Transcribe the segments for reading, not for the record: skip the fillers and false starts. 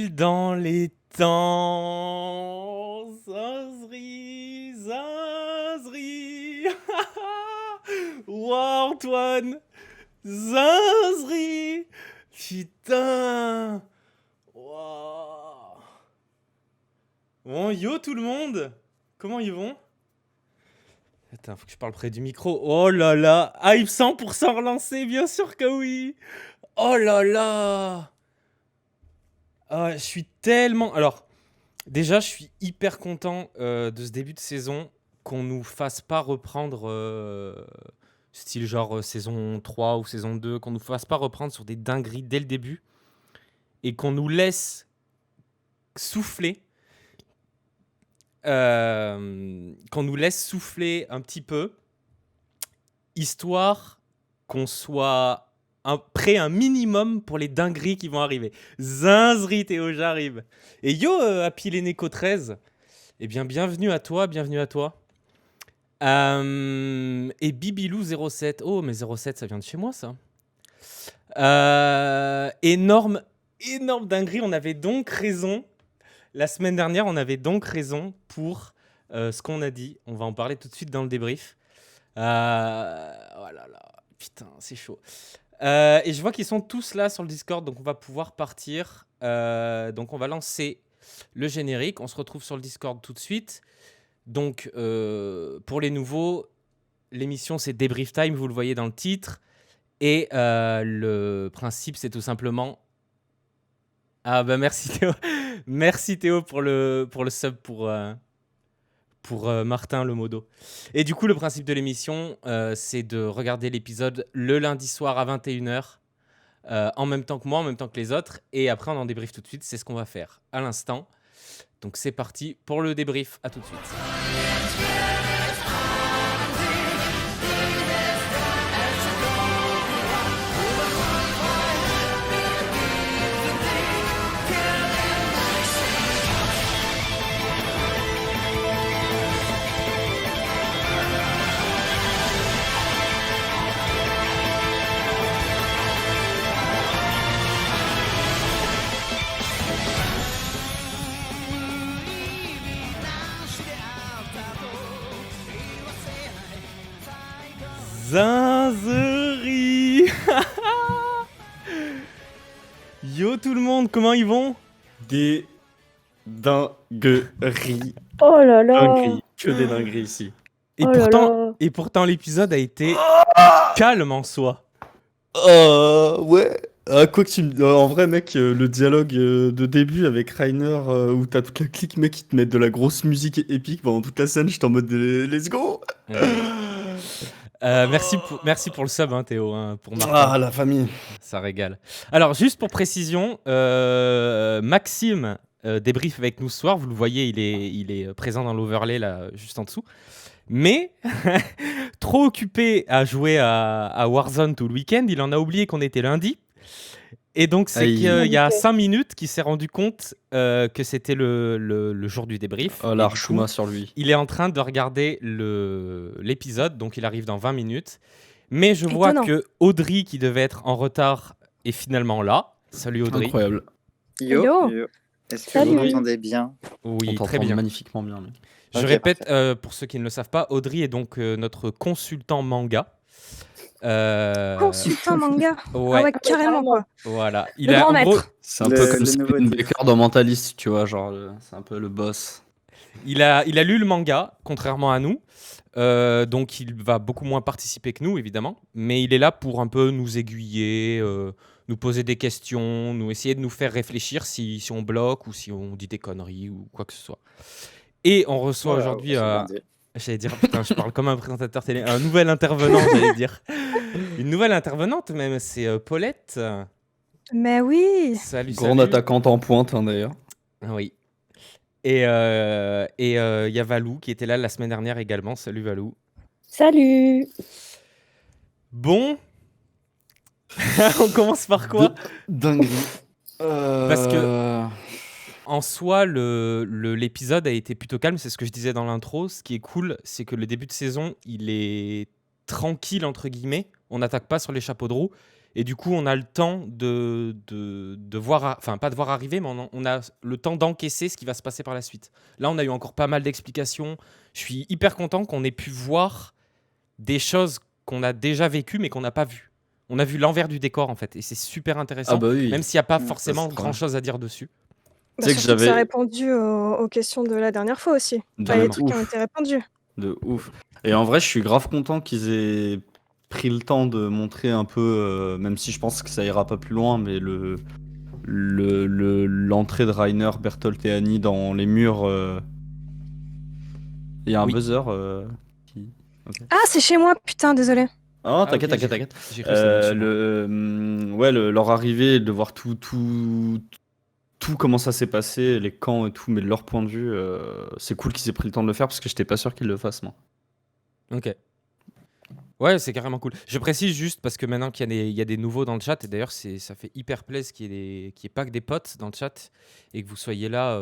pile dans les temps. Zinzri, zinzri. Wow, Antoine. Zinzri. Putain. Wow. Bon, yo tout le monde. Comment ils vont? Attends, faut que je parle près du micro. Oh là là. Hype 100% relancé, bien sûr que oui. Oh là là. Ah, je suis tellement... Alors, déjà, je suis hyper content de ce début de saison, qu'on nous fasse pas reprendre, style genre saison 3 ou saison 2, qu'on nous fasse pas reprendre sur des dingueries dès le début, et qu'on nous laisse souffler, un petit peu, histoire qu'on soit prêt un minimum pour les dingueries qui vont arriver. Zinzri, Théo, j'arrive. Et yo, Happy Leneco 13, eh bien, bienvenue à toi, bienvenue à toi. Et Bibilou 07, oh, mais 07, ça vient de chez moi, ça. Énorme dinguerie, on avait donc raison. La semaine dernière, on avait donc raison pour ce qu'on a dit. On va en parler tout de suite dans le débrief. Oh là là, putain, c'est chaud. Et je vois qu'ils sont tous là sur le Discord, donc on va pouvoir partir. Donc on va lancer le générique. On se retrouve sur le Discord tout de suite. Donc pour les nouveaux, l'émission c'est Débrief Time, vous le voyez dans le titre. Et le principe c'est tout simplement... Ah bah merci Théo. Merci Théo pour le sub pour Martin le modo. Et du coup, le principe de l'émission, c'est de regarder l'épisode le lundi soir à 21h, en même temps que moi, en même temps que les autres. Et après, on en débrief tout de suite. C'est ce qu'on va faire à l'instant. Donc, c'est parti pour le débrief. À tout de suite. Zinzeri. Yo tout le monde, comment ils vont? Des dingueries. Oh là là. Dingueries. Que des dingueries ici. Et, Oh là là. pourtant, l'épisode a été calme en soi. Ouais. Quoi que tu me... en vrai, mec, le dialogue de début avec Rainer, où t'as toute la clique, mec, qui te met de la grosse musique épique pendant toute la scène, j'étais en mode let's go. Merci pour le sub, hein, Théo, hein, pour Martin. Ah, la famille. Ça régale. Alors, juste pour précision, Maxime débrief avec nous ce soir. Vous le voyez, il est présent dans l'overlay, là, juste en dessous. Mais, trop occupé à jouer à Warzone tout le week-end, il en a oublié qu'on était lundi. Et donc, c'est qu'il y a 5 minutes qu'il s'est rendu compte que c'était le jour du débrief. Oh, l'archouma sur lui. Il est en train de regarder l'épisode, donc il arrive dans 20 minutes. Mais je vois que Audrey, qui devait être en retard, est finalement là. Salut Audrey. Incroyable. Yo. Est-ce que vous m'entendez bien? Oui, on très bien. Magnifiquement bien, mec. Je répète, pour ceux qui ne le savent pas, Audrey est donc notre consultant manga. Consultant manga. Ouais. Ah ouais, carrément quoi. Voilà. Il a, en gros, c'est un peu comme Steven Baker dans Mentalist, tu vois, genre c'est un peu le boss. Il a lu le manga, contrairement à nous. Donc il va beaucoup moins participer que nous, évidemment. Mais il est là pour un peu nous aiguiller, nous poser des questions, nous essayer de nous faire réfléchir si on bloque ou si on dit des conneries ou quoi que ce soit. Et on reçoit aujourd'hui... J'allais dire, putain, je parle comme un présentateur télé. Un nouvel intervenant, j'allais dire. Une nouvelle intervenante, même, c'est Paulette. Mais oui. Salut, grande attaquante en pointe, hein, d'ailleurs. Oui. Et y a Valou qui était là la semaine dernière également. Salut Valou. Salut. Bon. On commence par quoi? Dinguerie. Parce que... En soi, l'épisode a été plutôt calme, c'est ce que je disais dans l'intro. Ce qui est cool, c'est que le début de saison, il est tranquille, entre guillemets. On n'attaque pas sur les chapeaux de roue. Et du coup, on a le temps de voir, enfin pas de voir arriver, mais on a le temps d'encaisser ce qui va se passer par la suite. Là, on a eu encore pas mal d'explications. Je suis hyper content qu'on ait pu voir des choses qu'on a déjà vécues, mais qu'on n'a pas vues. On a vu l'envers du décor, en fait, et c'est super Ah intéressant, bah oui, même s'il n'y a pas Ça, forcément c'est grand-chose à dire dessus. Tu sais que Surtout que ça a j'avais répondu aux questions de la dernière fois aussi. de Enfin, les trucs qui ont ouf, été répondus. de ouf. Et en vrai, je suis grave content qu'ils aient pris le temps de montrer un peu, même si je pense que ça ira pas plus loin, mais l'entrée de Rainer, Bertolt et Annie dans les murs. Il y a un Oui. buzzer qui. Ok. Ah, c'est chez moi, putain, désolé. Ah, Ah, t'inquiète, ok, t'inquiète, t'inquiète. J'ai cru que c'était chez moi. Leur arrivée, de voir tout comment ça s'est passé, les camps et tout, mais de leur point de vue, c'est cool qu'ils aient pris le temps de le faire parce que j'étais pas sûr qu'ils le fassent, moi. Ok. Ouais, c'est carrément cool. Je précise juste parce que maintenant qu'il y a des nouveaux dans le chat, et d'ailleurs ça fait hyper plaisir qu'il y ait pas que des potes dans le chat et que vous soyez là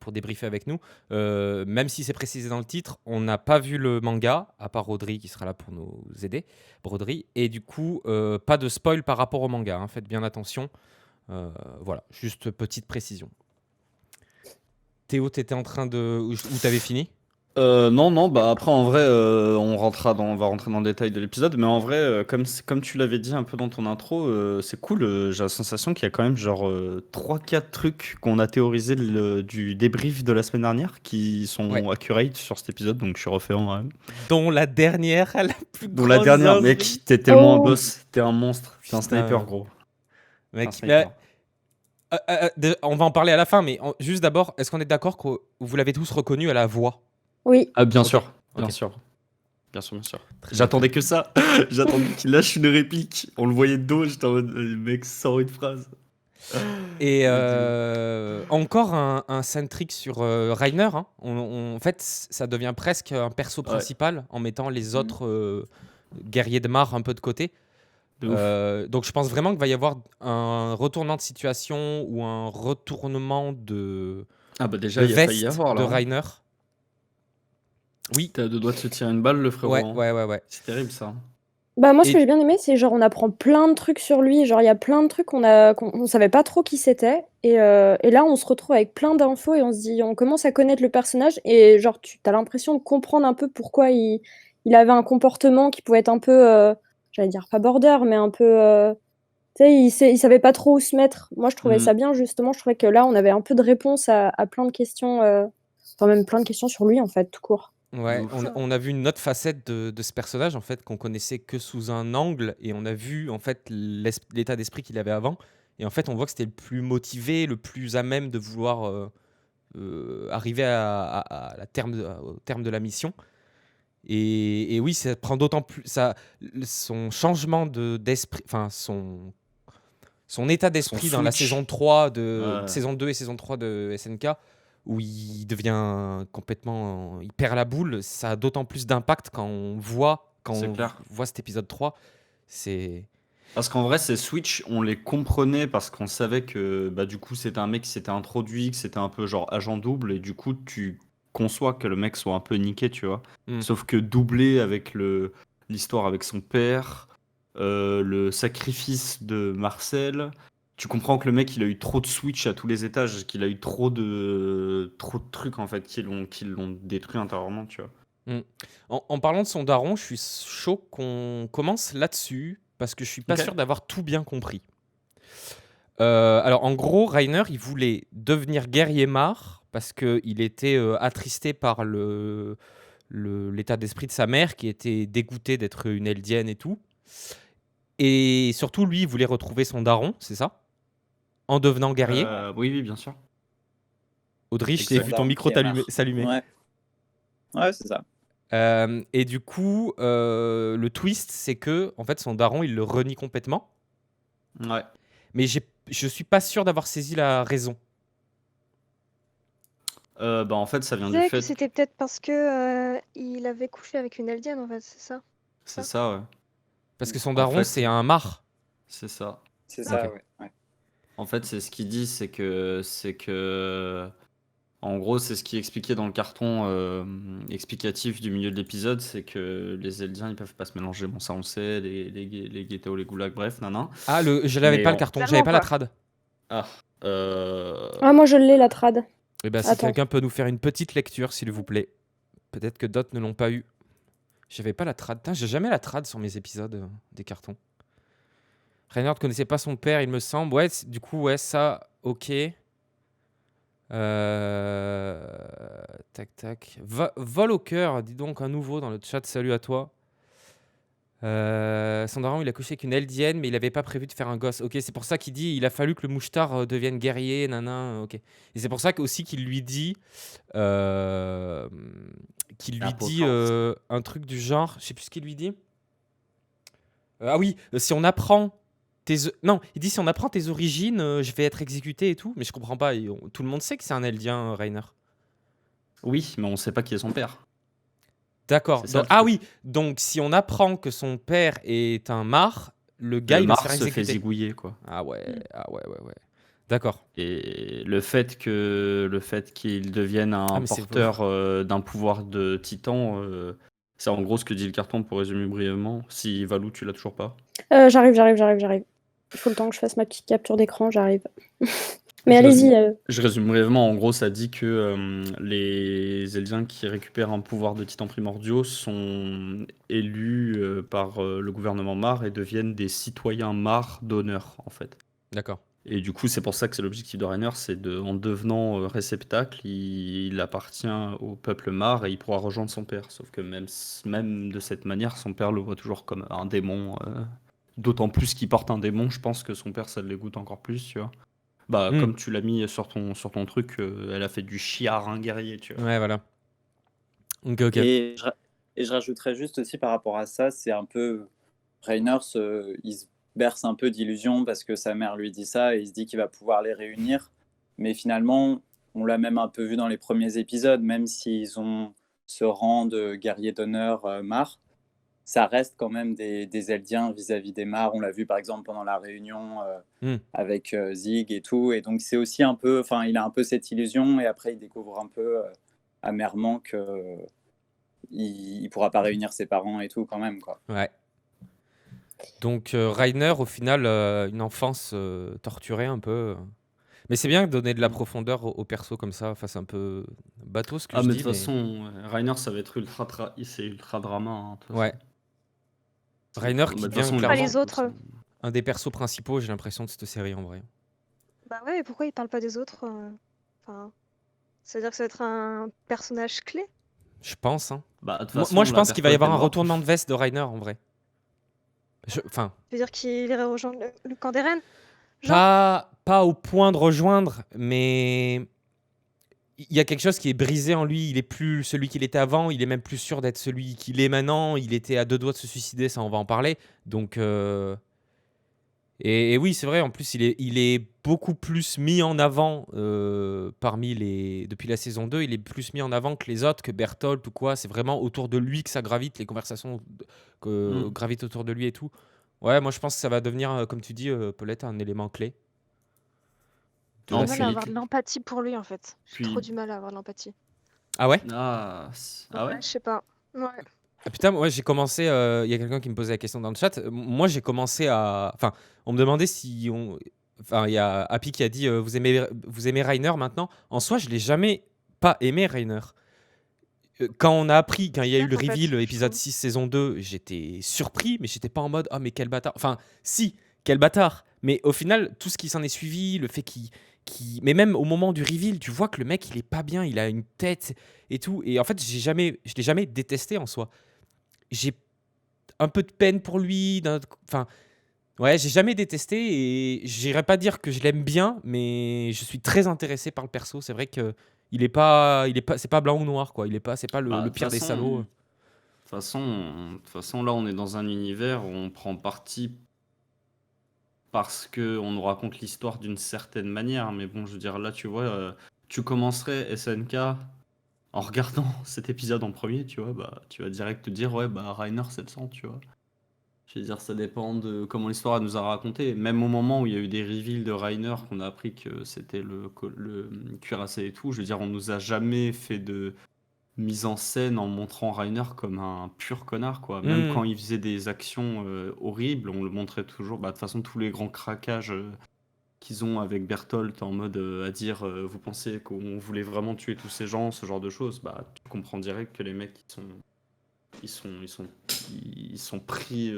pour débriefer avec nous. Même si c'est précisé dans le titre, on n'a pas vu le manga, à part Rodri qui sera là pour nous aider. Rodri. Et du coup, pas de spoil par rapport au manga, hein. Faites bien attention. Voilà, juste petite précision. Théo, t'étais en train de... Où t'avais fini? Non, bah après en vrai, on va rentrer dans le détail de l'épisode, mais en vrai, comme tu l'avais dit un peu dans ton intro, c'est cool. J'ai la sensation qu'il y a quand même genre 3-4 trucs qu'on a théorisé du débrief de la semaine dernière qui sont Ouais. accurate sur cet épisode, donc je suis refait en vrai. Dont la dernière, la plus Dont la grosse dernière, zinzerie. mec, t'es tellement un Oh. boss, t'es un monstre, t'es un Putain. sniper, gros. T'es un Mec, sniper. on va en parler à la fin, mais juste d'abord, est-ce qu'on est d'accord que vous l'avez tous reconnu à la voix? Oui. Ah, bien Ok. sûr, bien Ok. sûr. Bien sûr, bien sûr. Très J'attendais que ça. J'attendais qu'il lâche une réplique. On le voyait de dos, j'étais en mode, mec, sors une phrase. Et Vas-y. encore un centric sur Reiner, hein. En fait, ça devient presque un perso Ouais. principal en mettant les Mhm. autres guerriers de Mar un peu de côté. De ouf. Donc je pense vraiment qu'il va y avoir un retournement de situation ou un retournement de Ah bah déjà, de il y a failli y veste avoir de là. Hein. Reiner. Oui, T'es à deux doigts de se tirer une balle, le frérot. ouais, Hein. ouais. C'est terrible ça. Hein. Bah moi, ce Et que j'ai bien aimé, c'est genre on apprend plein de trucs sur lui. Genre il y a plein de trucs qu'on savait pas trop qui c'était. Et là, on se retrouve avec plein d'infos et on se dit, on commence à connaître le personnage et genre tu as l'impression de comprendre un peu pourquoi il avait un comportement qui pouvait être un peu, j'allais dire pas border, mais un peu, tu sais, il savait pas trop où se mettre. Moi, je trouvais ça bien justement. Je trouvais que là, on avait un peu de réponse à plein de questions, enfin même plein de questions sur lui en fait, tout court. ouais, ouf. on a vu une autre facette de ce personnage en fait qu'on connaissait que sous un angle et on a vu en fait l'état d'esprit qu'il avait avant et en fait on voit que c'était le plus motivé, le plus à même de vouloir arriver au terme de la mission. Et oui, ça prend d'autant plus son changement d'esprit, enfin son état d'esprit dans la switch. saison 3 Ouais. saison 2 et saison 3 de SNK où il devient complètement il perd la boule, ça a d'autant plus d'impact quand C'est on clair. voit cet épisode 3, c'est Parce qu'en vrai, ces Switch, on les comprenait parce qu'on savait que bah, du coup, c'était un mec qui s'était introduit, que c'était un peu genre agent double, et du coup, tu conçois que le mec soit un peu niqué, tu vois. Sauf que doublé avec l'histoire avec son père, le sacrifice de Marcel, tu comprends que le mec, il a eu trop de Switch à tous les étages, qu'il a eu trop de trucs en fait qui l'ont détruit intérieurement, tu vois. En parlant de son daron, je suis chaud qu'on commence là-dessus parce que je suis pas Ok. sûr d'avoir tout bien compris. Alors en gros, Reiner, il voulait devenir guerrier Mar parce qu'il était attristé par l'état d'esprit de sa mère qui était dégoûtée d'être une Eldienne et tout. Et surtout, lui, il voulait retrouver son daron, c'est ça? En devenant guerrier. Oui, bien sûr. Audrey, je t'ai vu ton micro s'allumer. Ouais, c'est ça. Et du coup, le twist, c'est que en fait, son daron, il le renie complètement. Ouais. Mais je suis pas sûr d'avoir saisi la raison. Bah en fait, ça vient Tu du sais que fait. c'était peut-être parce que il avait couché avec une Eldienne en fait, c'est ça? C'est ça, ouais. Parce que son En daron, fait, c'est un Mar. c'est ça. C'est ça, Ok. ouais. En fait, c'est ce qu'il dit, c'est que En gros, c'est ce qui est expliqué dans le carton explicatif du milieu de l'épisode, c'est que les Eldiens, ils peuvent pas se mélanger. Bon, ça on le sait, les ghettos, les goulags, bref, nanan. Ah, je l'avais Mais pas le carton, j'avais Totalement, pas la quoi. trad. Ah, Ah, moi je l'ai la trad. Eh ben, si Attends. quelqu'un peut nous faire une petite lecture, s'il vous plaît. Peut-être que d'autres ne l'ont pas eu. J'avais pas la trad. Putain, j'ai jamais la trad sur mes épisodes des cartons. Reinhardt connaissait pas son père, il me semble. Ouais, du coup, ouais, ça, ok. Tac, tac. Vol au cœur, dis donc un nouveau dans le chat, salut à toi. Sandaran, il a couché avec une Eldienne, mais il avait pas prévu de faire un gosse. Ok, c'est pour ça qu'il dit il a fallu que le mouchetard devienne guerrier, nanan. Ok. Et c'est pour ça aussi qu'il lui dit. Un truc du genre. Je sais plus ce qu'il lui dit. Ah oui, si on apprend. Non, il dit si on apprend tes origines, je vais être exécuté et tout. Mais je comprends pas. Tout le monde sait que c'est un Eldien, Rainer. oui, mais on sait pas qui est son père. D'accord. C'est ça, le Ah truc. oui, donc si on apprend que son père est un mar, le gars Le il va se Mars faire se fait exécuter. zigouiller, quoi. Ah ouais. D'accord. Et le fait qu'il devienne un mais c'est porteur d'un pouvoir de titan, c'est en gros ce que dit le carton pour résumer brièvement. Si Valou, tu l'as toujours pas. J'arrive. Il faut le temps que je fasse ma petite capture d'écran, j'arrive. Mais Je allez-y. Je résume brièvement. En gros, ça dit que les Eldiens qui récupèrent un pouvoir de titans primordiaux sont élus par le gouvernement Mar et deviennent des citoyens Mar d'honneur, en fait. D'accord. Et du coup, c'est pour ça que c'est l'objectif de Rainer, c'est en devenant réceptacle, il appartient au peuple Mar et il pourra rejoindre son père. Sauf que même de cette manière, son père le voit toujours comme un démon. D'autant plus qu'il porte un démon, je pense que son père, ça le dégoûte encore plus, tu vois. Bah, comme tu l'as mis sur ton truc, elle a fait du chiard un guerrier, tu vois. Ouais, voilà. Ok. Et je rajouterais juste aussi par rapport à ça, c'est un peu. Rainer, il se berce un peu d'illusions parce que sa mère lui dit ça et il se dit qu'il va pouvoir les réunir. Mais finalement, on l'a même un peu vu dans les premiers épisodes, même s'ils ont ce rang de guerrier d'honneur Mar, ça reste quand même des Eldiens vis-à-vis des Mar. On l'a vu par exemple pendant la réunion avec Zig et tout. Et donc c'est aussi un peu, enfin il a un peu cette illusion et après il découvre un peu amèrement que il pourra pas réunir ses parents et tout quand même, quoi. Ouais. Donc Rainer, au final, une enfance torturée un peu. Mais c'est bien de donner de la profondeur au perso comme ça, face un peu bateau ce que je mais dis. de toute façon, Rainer, ça va être c'est ultra drama. Hein, de toute façon. Ouais. Rainer qui devient clairement les autres. un des persos principaux, j'ai l'impression, de cette série en vrai. Bah ouais, mais pourquoi il parle pas des autres Enfin, c'est-à-dire que ça va être un personnage clé. Je pense. Hein. Bah, de toute Moi, façon, je la pense qu'il va y avoir un personne est morte. retournement de veste de Rainer en vrai. Enfin, Tu veux dire qu'il irait rejoindre le camp des reines genre pas au point de rejoindre, mais il y a quelque chose qui est brisé en lui. Il est plus celui qu'il était avant. Il est même plus sûr d'être celui qu'il est maintenant. Il était à 2 doigts de se suicider, ça on va en parler. Donc, et oui, c'est vrai. En plus, il est beaucoup plus mis en avant depuis la saison 2. Il est plus mis en avant que les autres, que Bertholdt ou quoi. C'est vraiment autour de lui que ça gravite, les conversations gravitent autour de lui et tout. Ouais, moi je pense que ça va devenir, comme tu dis, Paulette, un élément clé. J'ai du mal à avoir de l'empathie pour lui en fait. J'ai trop du mal à avoir de l'empathie. Ah ouais? Ah ouais? Je sais pas. Ouais. Ah putain, moi j'ai commencé. Il y a quelqu'un qui me posait la question dans le chat. Moi j'ai commencé à. Enfin, on me demandait si on. Enfin, il y a Happy qui a dit vous aimez Rainer maintenant. En soi, je l'ai jamais pas aimé Rainer. Quand il y a eu le reveal épisode 6 saison 2, j'étais surpris, mais j'étais pas en mode oh mais quel bâtard. Enfin, si, quel bâtard. Mais au final, tout ce qui s'en est suivi, le fait mais même au moment du reveal, tu vois que le mec il est pas bien, il a une tête et tout. Et en fait, je l'ai jamais détesté en soi. J'ai un peu de peine pour lui. Enfin, ouais, j'ai jamais détesté et j'irais pas dire que je l'aime bien, mais je suis très intéressé par le perso. C'est vrai que c'est pas blanc ou noir quoi. C'est pas le pire des salauds. De toute façon, là, on est dans un univers où on prend parti parce que on nous raconte l'histoire d'une certaine manière. Mais bon, je veux dire, là, tu vois, tu commencerais SNK en regardant cet épisode en premier, tu vois, bah, tu vas direct te dire, ouais, bah, Rainer 700, tu vois. Je veux dire, ça dépend de comment l'histoire elle nous a raconté. Même au moment où il y a eu des reveals de Reiner, qu'on a appris que c'était le cuirassé et tout, je veux dire, on nous a jamais fait de mise en scène en montrant Reiner comme un pur connard, quoi. Même quand Hmm. il faisait des actions horribles, on le montrait toujours. Bah, de toute façon, tous les grands craquages qu'ils ont avec Bertolt en mode à dire vous pensez qu'on voulait vraiment tuer tous ces gens, ce genre de choses, bah, tu comprends direct que les mecs, ils sont, ils sont, ils sont pris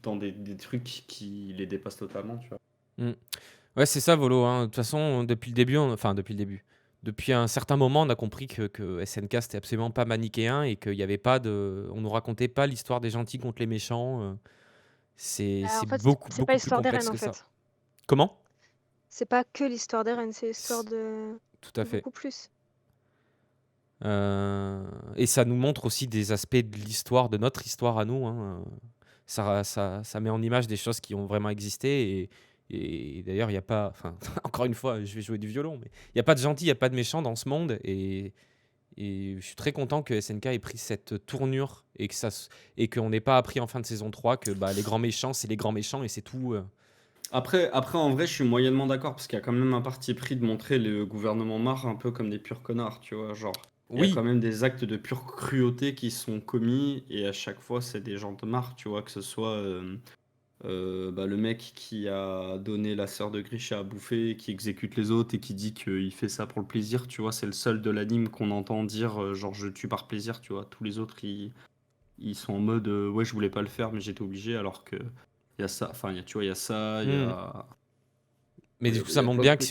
dans des trucs qui les dépassent totalement, tu vois. Hmm. Ouais, c'est ça, Volo, hein. De toute façon, depuis le début, enfin, depuis le début. Depuis un certain moment, on a compris que SNK, c'était absolument pas manichéen et qu'il y avait pas de. On nous racontait pas l'histoire des gentils contre les méchants. C'est En fait, beaucoup, c'est pas beaucoup plus l'histoire d'Eren complexe en que ça. fait. Comment? C'est pas que l'histoire d'Eren, c'est l'histoire C- de Tout à fait. beaucoup plus. Et ça nous montre aussi des aspects de l'histoire, de notre histoire à nous, hein. Ça met en image des choses qui ont vraiment existé. Et d'ailleurs, il n'y a pas. Enfin, encore une fois, je vais jouer du violon, mais il n'y a pas de gentil, il n'y a pas de méchant dans ce monde. Et je suis très content que SNK ait pris cette tournure et qu'on n'ait pas appris en fin de saison 3 que bah, les grands méchants, c'est les grands méchants et c'est tout. Après, en vrai, je suis moyennement d'accord parce qu'il y a quand même un parti pris de montrer le gouvernement Marr un peu comme des purs connards, tu vois. Genre, il y a Oui, quand même des actes de pure cruauté qui sont commis et à chaque fois, c'est des gens de Marr, tu vois, que ce soit bah, le mec qui a donné la sœur de Grisha à bouffer, qui exécute les autres et qui dit qu'il fait ça pour le plaisir, tu vois. C'est le seul de l'anime qu'on entend dire genre je tue par plaisir, tu vois. Tous les autres, ils sont en mode ouais, je voulais pas le faire, mais j'étais obligé, alors que. Il y a ça, enfin, tu vois, il y a ça, il y hmm. a. Mais du coup, ça Il y a montre plein de bien que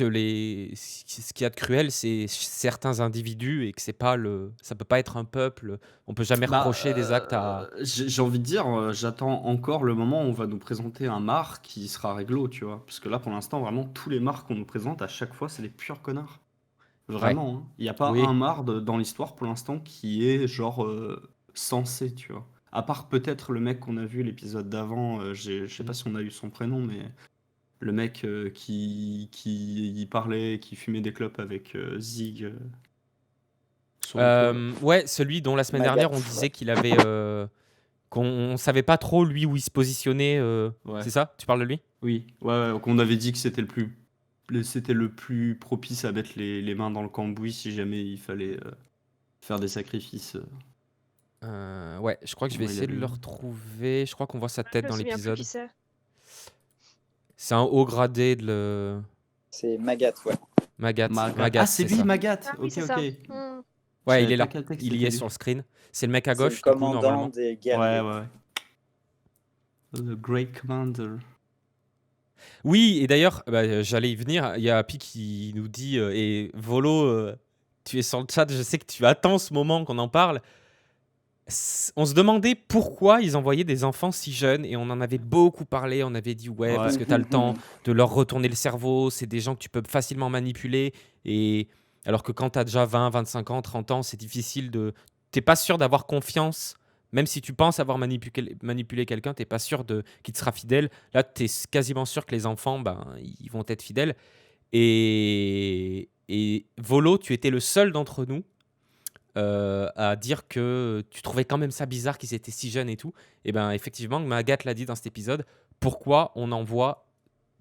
trucs. ce qu'il y a de cruel, c'est certains individus et que c'est pas ça peut pas être un peuple. On peut jamais Bah, reprocher des actes à. j'ai envie de dire, j'attends encore le moment où on va nous présenter un Marr qui sera réglo, tu vois. Parce que là, pour l'instant, vraiment, tous les Marrs qu'on nous présente, à chaque fois, c'est des purs connards. Ouais, Vraiment, hein. Il n'y a pas un oui. Marr dans l'histoire pour l'instant qui est genre sensé, tu vois. À part peut-être le mec qu'on a vu l'épisode d'avant, je sais pas si on a eu son prénom, mais le mec qui y parlait, qui fumait des clopes avec Zig sur le toit, là. Ouais, celui dont la semaine Magat, dernière on disait ouais. qu'il avait. Qu'on savait pas trop lui où il se positionnait. Ouais. C'est ça? Tu parles de lui? Oui, ouais, ouais, qu'on avait dit que c'était le plus propice à mettre les mains dans le cambouis si jamais il fallait faire des sacrifices. Ouais, je crois que je vais Comment il essayer de le avait. retrouver. Je crois qu'on voit sa tête Je me dans souviens plus qui l'épisode. c'est. C'est un haut gradé de le. C'est Magat, ouais. Magat. Magat. Magat, Ah, c'est c'est lui, ça. Magat. Ah oui, Ok, c'est ok. ça. Je Ouais, il savais est pas là. quel texte Il y c'était est lui. sur le screen. C'est le mec à C'est le gauche, du coup, commandant normalement. des Ouais, guerriers. ouais, ouais. The Great Commander. Oui, et d'ailleurs, bah, j'allais y venir. Il y a Happy qui nous dit et Volo, tu es sur le chat, je sais que tu attends ce moment qu'on en parle. On se demandait pourquoi ils envoyaient des enfants si jeunes et on en avait beaucoup parlé. On avait dit ouais, parce Ouais. que tu as le temps de leur retourner le cerveau. C'est des gens que tu peux facilement manipuler. Et alors que quand tu as déjà 20, 25 ans, 30 ans, c'est difficile de. T'es pas sûr d'avoir confiance. Même si tu penses avoir manipulé quelqu'un, t'es pas sûr qu'il te sera fidèle. Là, tu es quasiment sûr que les enfants, ben, ils vont être fidèles. Et Volo, tu étais le seul d'entre nous à dire que tu trouvais quand même ça bizarre qu'ils étaient si jeunes et tout. Et ben effectivement, Magat l'a dit dans cet épisode, pourquoi on envoie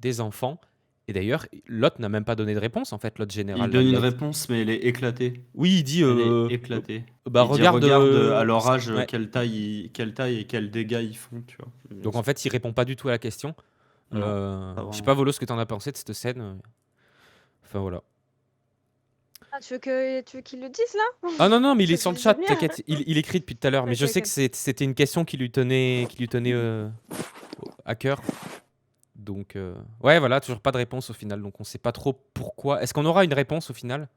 des enfants. Et d'ailleurs, l'autre n'a même pas donné de réponse, en fait, l'autre Il général. Là, donne il une a dit... réponse, mais elle est éclatée. Oui, il dit, Elle est éclatée. bah Il dit regarde... regarde à leur âge ouais. quelle taille et quels dégâts ils font, tu vois. Donc en fait, il répond pas du tout à la question. Non, pas Je sais vraiment. pas, Volo, ce que t'en as pensé de cette scène. Enfin voilà. Ah, tu veux qu'il le dise là? Ah non, non, mais il est Je sur le le chat, disais bien. t'inquiète. Il écrit depuis tout à l'heure. Mais Ok, je sais ok. que c'était une question qui lui tenait à cœur. Donc, ouais, voilà, toujours pas de réponse au final. Donc, on sait pas trop pourquoi. Est-ce qu'on aura une réponse au final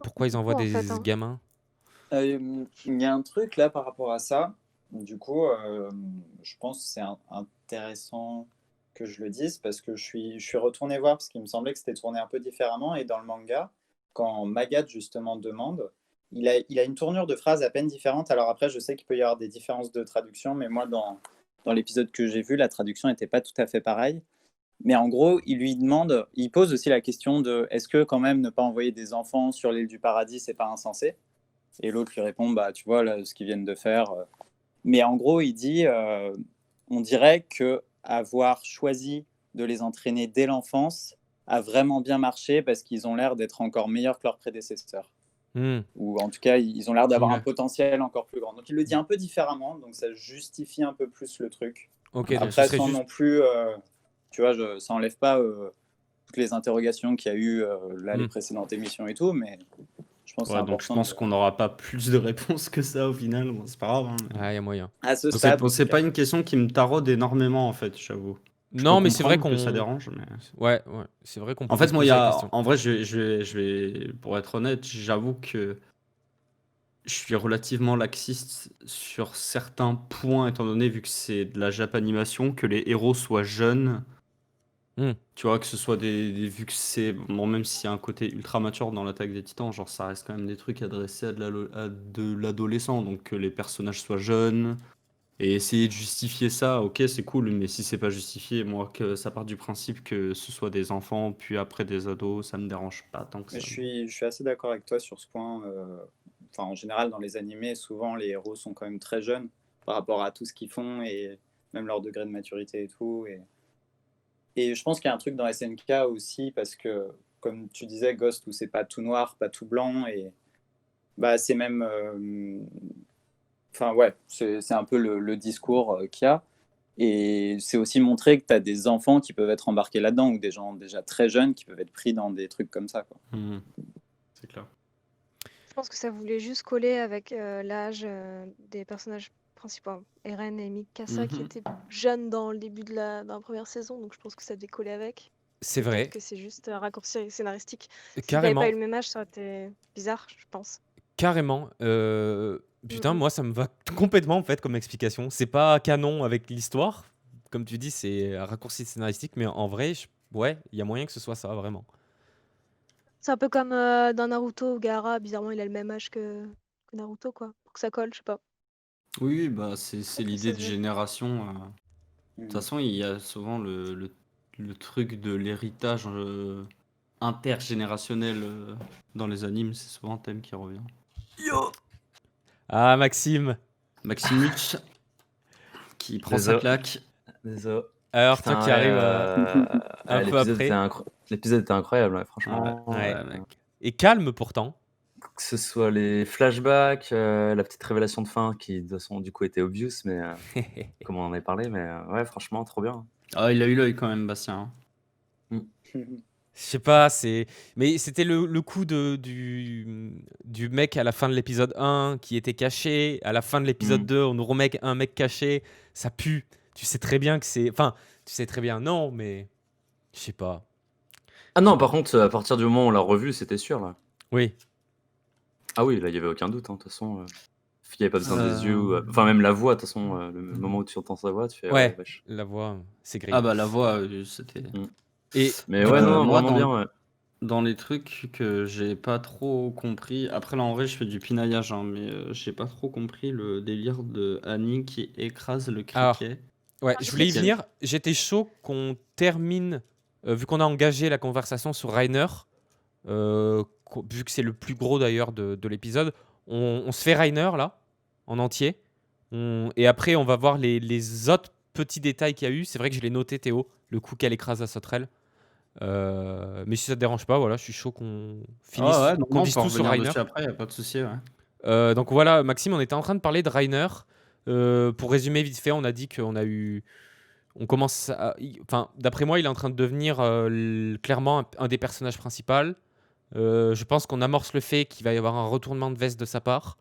pourquoi ils envoient Pourquoi, en des fait, hein? gamins? Il y a un truc là par rapport à ça. Du coup, je pense que c'est intéressant que je le dise parce que je suis retourné voir parce qu'il me semblait que c'était tourné un peu différemment. Et dans le manga, quand Magat justement demande, il a une tournure de phrase à peine différente. Alors après, je sais qu'il peut y avoir des différences de traduction, mais moi, dans l'épisode que j'ai vu, la traduction n'était pas tout à fait pareille. Mais en gros, il pose aussi la question de est-ce que quand même ne pas envoyer des enfants sur l'île du paradis, c'est pas insensé? Et l'autre lui répond, bah tu vois, là, ce qu'ils viennent de faire, Mais en gros, il dit, on dirait que avoir choisi de les entraîner dès l'enfance a vraiment bien marché parce qu'ils ont l'air d'être encore meilleurs que leurs prédécesseurs. Hmm. Ou en tout cas, ils ont l'air d'avoir un Ouais. potentiel encore plus grand. Donc il le dit un peu différemment, donc ça justifie un peu plus le truc. Ok, donc ce Après, serait sans juste. non plus, tu vois, ça enlève pas toutes les interrogations qu'il y a eu là, les Hmm. précédentes émissions et tout, mais je pense que c'est Ouais, donc je important pense de... qu'on n'aura pas plus de réponses que ça au final. Bon, c'est pas grave. Hein, mais- Ah, il y a moyen. À ce C'est stade, en c'est tout pas cas. une question qui me taraude énormément en fait, j'avoue. Je peux Non, mais c'est vrai comprendre que ça qu'on. dérange, mais. Ouais, c'est vrai qu'on En pourrait fait, se moi, il y poser la a. question. En vrai, je vais. Pour être honnête, j'avoue que je suis relativement laxiste sur certains points, étant donné, vu que c'est de la Japanimation, que les héros soient jeunes. Hmm. Tu vois, que ce soit vu que c'est. Bon, même s'il y a un côté ultra mature dans l'Attaque des Titans, genre, ça reste quand même des trucs adressés à de l'adolescent. Donc, que les personnages soient jeunes. Et essayer de justifier ça, ok, c'est cool, mais si c'est pas justifié, moi, que ça part du principe que ce soit des enfants, puis après des ados, ça me dérange pas tant que Mais ça. je suis assez d'accord avec toi sur ce point. Enfin, en général, dans les animés, souvent, les héros sont quand même très jeunes par rapport à tout ce qu'ils font et même leur degré de maturité et tout. Et je pense qu'il y a un truc dans SNK aussi parce que, comme tu disais, Ghost, où c'est pas tout noir, pas tout blanc, et bah, c'est même... Enfin, ouais, c'est un peu le discours qu'il y a. Et c'est aussi montrer que tu as des enfants qui peuvent être embarqués là-dedans ou des gens déjà très jeunes qui peuvent être pris dans des trucs comme ça, quoi. C'est clair. Je pense que ça voulait juste coller avec l'âge des personnages principaux, Eren et Mikasa, qui Mhm. étaient jeunes dans le début de la première saison, donc je pense que ça devait coller avec. C'est Peut-être vrai, que c'est juste un raccourci scénaristique. S'ils n'avaient pas carrément. eu le même âge, ça aurait été bizarre, je pense. Carrément. Putain, Mhm. moi, ça me va complètement en fait comme explication. C'est pas canon avec l'histoire. Comme tu dis, c'est un raccourci scénaristique, mais en vrai, ouais, il y a moyen que ce soit ça, vraiment. C'est un peu comme dans Naruto, où Gaara, bizarrement, il a le même âge que Naruto, quoi. Pour que ça colle, je sais pas. Oui, bah c'est Peut-être que l'idée ça de se veut. génération. De toute façon, il y a souvent le truc de l'héritage intergénérationnel dans les animes, c'est souvent un thème qui revient. Yo Ah, Maxime. Maximus qui prend sa Désolé. claque. Désolé. Alors, toi Putain, qui ouais, arrives un peu après. l'épisode était incroyable, ouais, franchement. Ouais. Mec. Et calme pourtant. Que ce soit les flashbacks, la petite révélation de fin qui, de toute façon, du coup, était obvious, mais comme on en avait parlé, mais ouais, franchement, trop bien. Ah, il a eu l'œil quand même, Bastien. Je sais pas, mais c'était le coup du mec à la fin de l'épisode 1 qui était caché. À la fin de l'épisode 2, on nous remet un mec caché. Ça pue. Tu sais très bien que c'est. Enfin, tu sais très bien, non, mais. Je sais pas. Ah non, par contre, à partir du moment où on l'a revu, c'était sûr, là. Oui. Ah oui, là, il n'y avait aucun doute, hein, de toute façon. Il n'y avait pas besoin des yeux, enfin, même la voix, de toute façon, le moment où tu entends sa voix, tu fais Ouais, wesh. la voix, c'est gris. Ah bah la voix, c'était. Et Mais ouais, non, moi, vraiment bien, ouais. dans les trucs que j'ai pas trop compris, après là en vrai je fais du pinaillage, hein, mais j'ai pas trop compris le délire de Annie qui écrase le Alors, criquet. ouais, je voulais y venir. J'étais chaud qu'on termine, vu qu'on a engagé la conversation sur Reiner, vu que c'est le plus gros d'ailleurs de l'épisode, on se fait Reiner là, en entier. Et après, on va voir les autres petits détails qu'il y a eu. C'est vrai que je l'ai noté, Théo, le coup qu'elle écrase la sauterelle. Mais si ça te dérange pas, voilà, je suis chaud qu'on finisse, Ah ouais, non, qu'on on dise peut tout sur revenir Reiner. dessus après, y a pas de souci, ouais. Donc voilà, Maxime, on était en train de parler de Reiner. Pour résumer vite fait, on a dit qu'on a eu. On commence enfin, d'après moi, il est en train de devenir clairement un des personnages principaux. Je pense qu'on amorce le fait qu'il va y avoir un retournement de veste de sa part.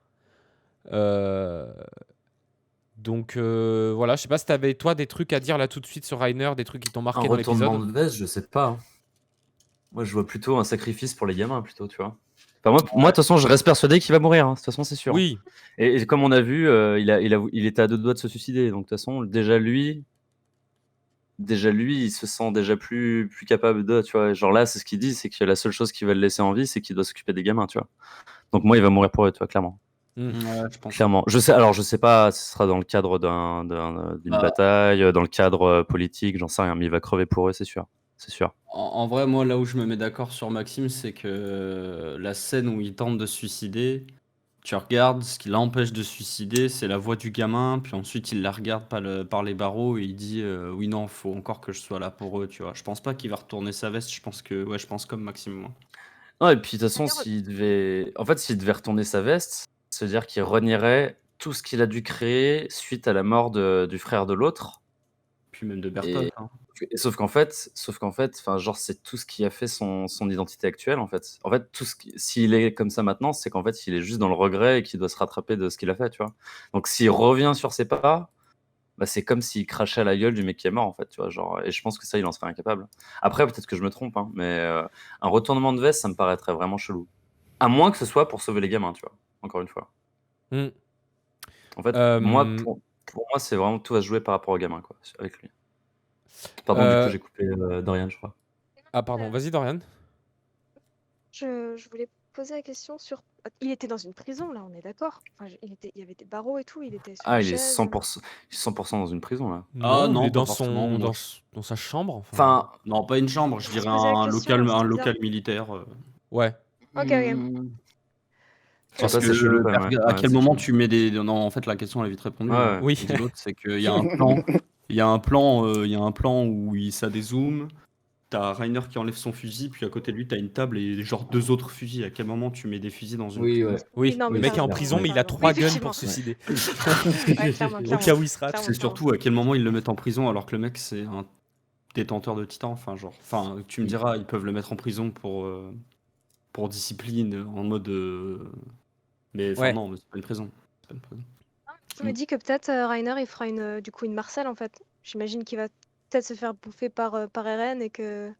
Donc voilà, je sais pas si t'avais toi des trucs à dire là tout de suite sur Reiner, des trucs qui t'ont marqué Un dans retournement l'épisode. de veste, je sais pas, hein. Moi, je vois plutôt un sacrifice pour les gamins, plutôt, tu vois. Enfin, moi, de toute façon, je reste persuadé qu'il va mourir, hein. De toute façon, c'est sûr. Oui, Et comme on a vu, il était à 2 doigts de se suicider. Donc, de toute façon, déjà lui, il se sent déjà plus capable de, tu vois. Genre là, c'est ce qu'il dit, c'est que la seule chose qui va le laisser en vie, c'est qu'il doit s'occuper des gamins, tu vois. Donc moi, il va mourir pour eux, tu vois, clairement. Ouais, je pense. Clairement. Je sais pas si ce sera dans le cadre d'une bataille, dans le cadre politique, j'en sais rien, mais il va crever pour eux, c'est sûr. C'est sûr. En vrai, moi, là où je me mets d'accord sur Maxime, c'est que la scène où il tente de se suicider, tu regardes, ce qui l'empêche de se suicider, c'est la voix du gamin, puis ensuite il la regarde par les barreaux et il dit oui, non, faut encore que je sois là pour eux, tu vois. Je pense pas qu'il va retourner sa veste, je pense comme Maxime, moi. Non, et puis de toute façon, D'ailleurs, s'il devait retourner sa veste, c'est-à-dire qu'il renierait tout ce qu'il a dû créer suite à la mort du frère de l'autre. Puis même de Bertolt, Et, hein. et sauf qu'en fait, enfin, genre, c'est tout ce qui a fait son identité actuelle, en fait. En fait, s'il est comme ça maintenant, c'est qu'en fait, il est juste dans le regret et qu'il doit se rattraper de ce qu'il a fait, tu vois. Donc, s'il revient sur ses pas, bah, c'est comme s'il crachait à la gueule du mec qui est mort, en fait, tu vois. Genre, et je pense que ça, il en serait incapable. Après, peut-être que je me trompe, hein, mais un retournement de veste, ça me paraîtrait vraiment chelou. À moins que ce soit pour sauver les gamins, tu vois. Encore une fois. Hmm. En fait, Euh, pour moi, c'est vraiment tout va se jouer par rapport aux gamins, quoi, avec lui. Pardon, du coup, j'ai coupé Dorian, je crois. Ah, pardon, vas-y, Dorian. je voulais poser la question sur. Il était dans une prison, là, on est d'accord. Enfin, il y avait des barreaux et tout, il était sur Ah, une il est chaise. 100% dans une prison, là. Ah, Non, non, il est pas dans forcément, moi, dans sa chambre. Enfin, Non, pas une chambre, je On se dirais posait la un question, local, c'était local militaire. Ouais. Ok. Parce ça, que c'est chelou, quand même, ouais. à Ouais, quel c'est moment chelou. tu mets des. Non, en fait, la question elle est vite répondue. Ouais, hein. ouais. Oui. Comme dit l'autre, c'est qu'il y a un plan. Il y a un plan où ça dézoome. T'as Rainer qui enlève son fusil, puis à côté de lui, t'as une table et genre 2 autres fusils. À quel moment tu mets des fusils dans une Oui, prison? ouais. Oui, non, le mais mec est en t'as prison, raison, mais t'as il a raison. 3 Oui, guns effectivement. pour se suicider. Ouais, clairement, Au clairement. cas où il se rate. Clairement, C'est surtout à quel moment ils le mettent en prison alors que le mec c'est un détenteur de titan. Enfin, genre. Enfin, tu me diras, ils peuvent le mettre en prison pour discipline, en mode. Mais enfin, Ouais. non, mais c'est pas une prison. C'est pas une prison. Je me dis que peut-être Rainer, il fera du coup une Marcel, en fait. J'imagine qu'il va peut-être se faire bouffer par Eren et que,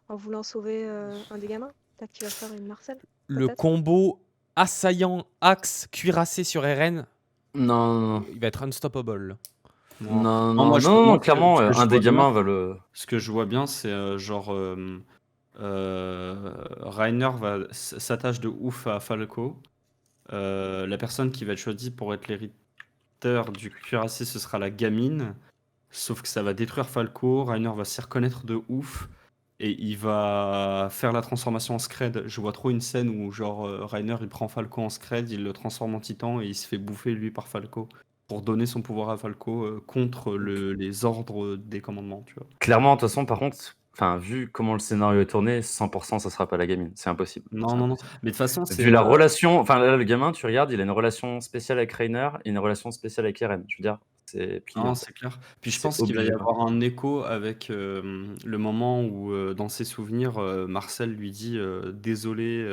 en voulant sauver un des gamins, peut-être qu'il va faire une Marcel. Le Peut-être. combo assaillant axe cuirassé sur Eren, Non, il va être unstoppable. non, clairement, ce que je un des vois bien, gamins va le. Ce que je vois bien, c'est genre Rainer s'attache de ouf à Falco. La personne qui va être choisie pour être l'hériteur du cuirassé, ce sera la gamine. Sauf que ça va détruire Falco. Rainer va s'y reconnaître de ouf. Et il va faire la transformation en Scred. Je vois trop une scène où genre Rainer il prend Falco en Scred, il le transforme en titan et il se fait bouffer lui par Falco. Pour donner son pouvoir à Falco contre les ordres des commandements, tu vois. Clairement, de toute façon, par contre, enfin, vu comment le scénario est tourné, 100% ça sera pas la gamine. C'est impossible. Non, C'est non, non. impossible. Mais de toute façon, c'est. Vu la relation, enfin là, le gamin, tu regardes, il a une relation spéciale avec Rainer et une relation spéciale avec Eren. Je veux dire, c'est plié. Non, en c'est fait. clair. Puis je C'est pense qu'il va y obligé, quoi. avoir un écho avec le moment où, dans ses souvenirs, Marcel lui dit désolé,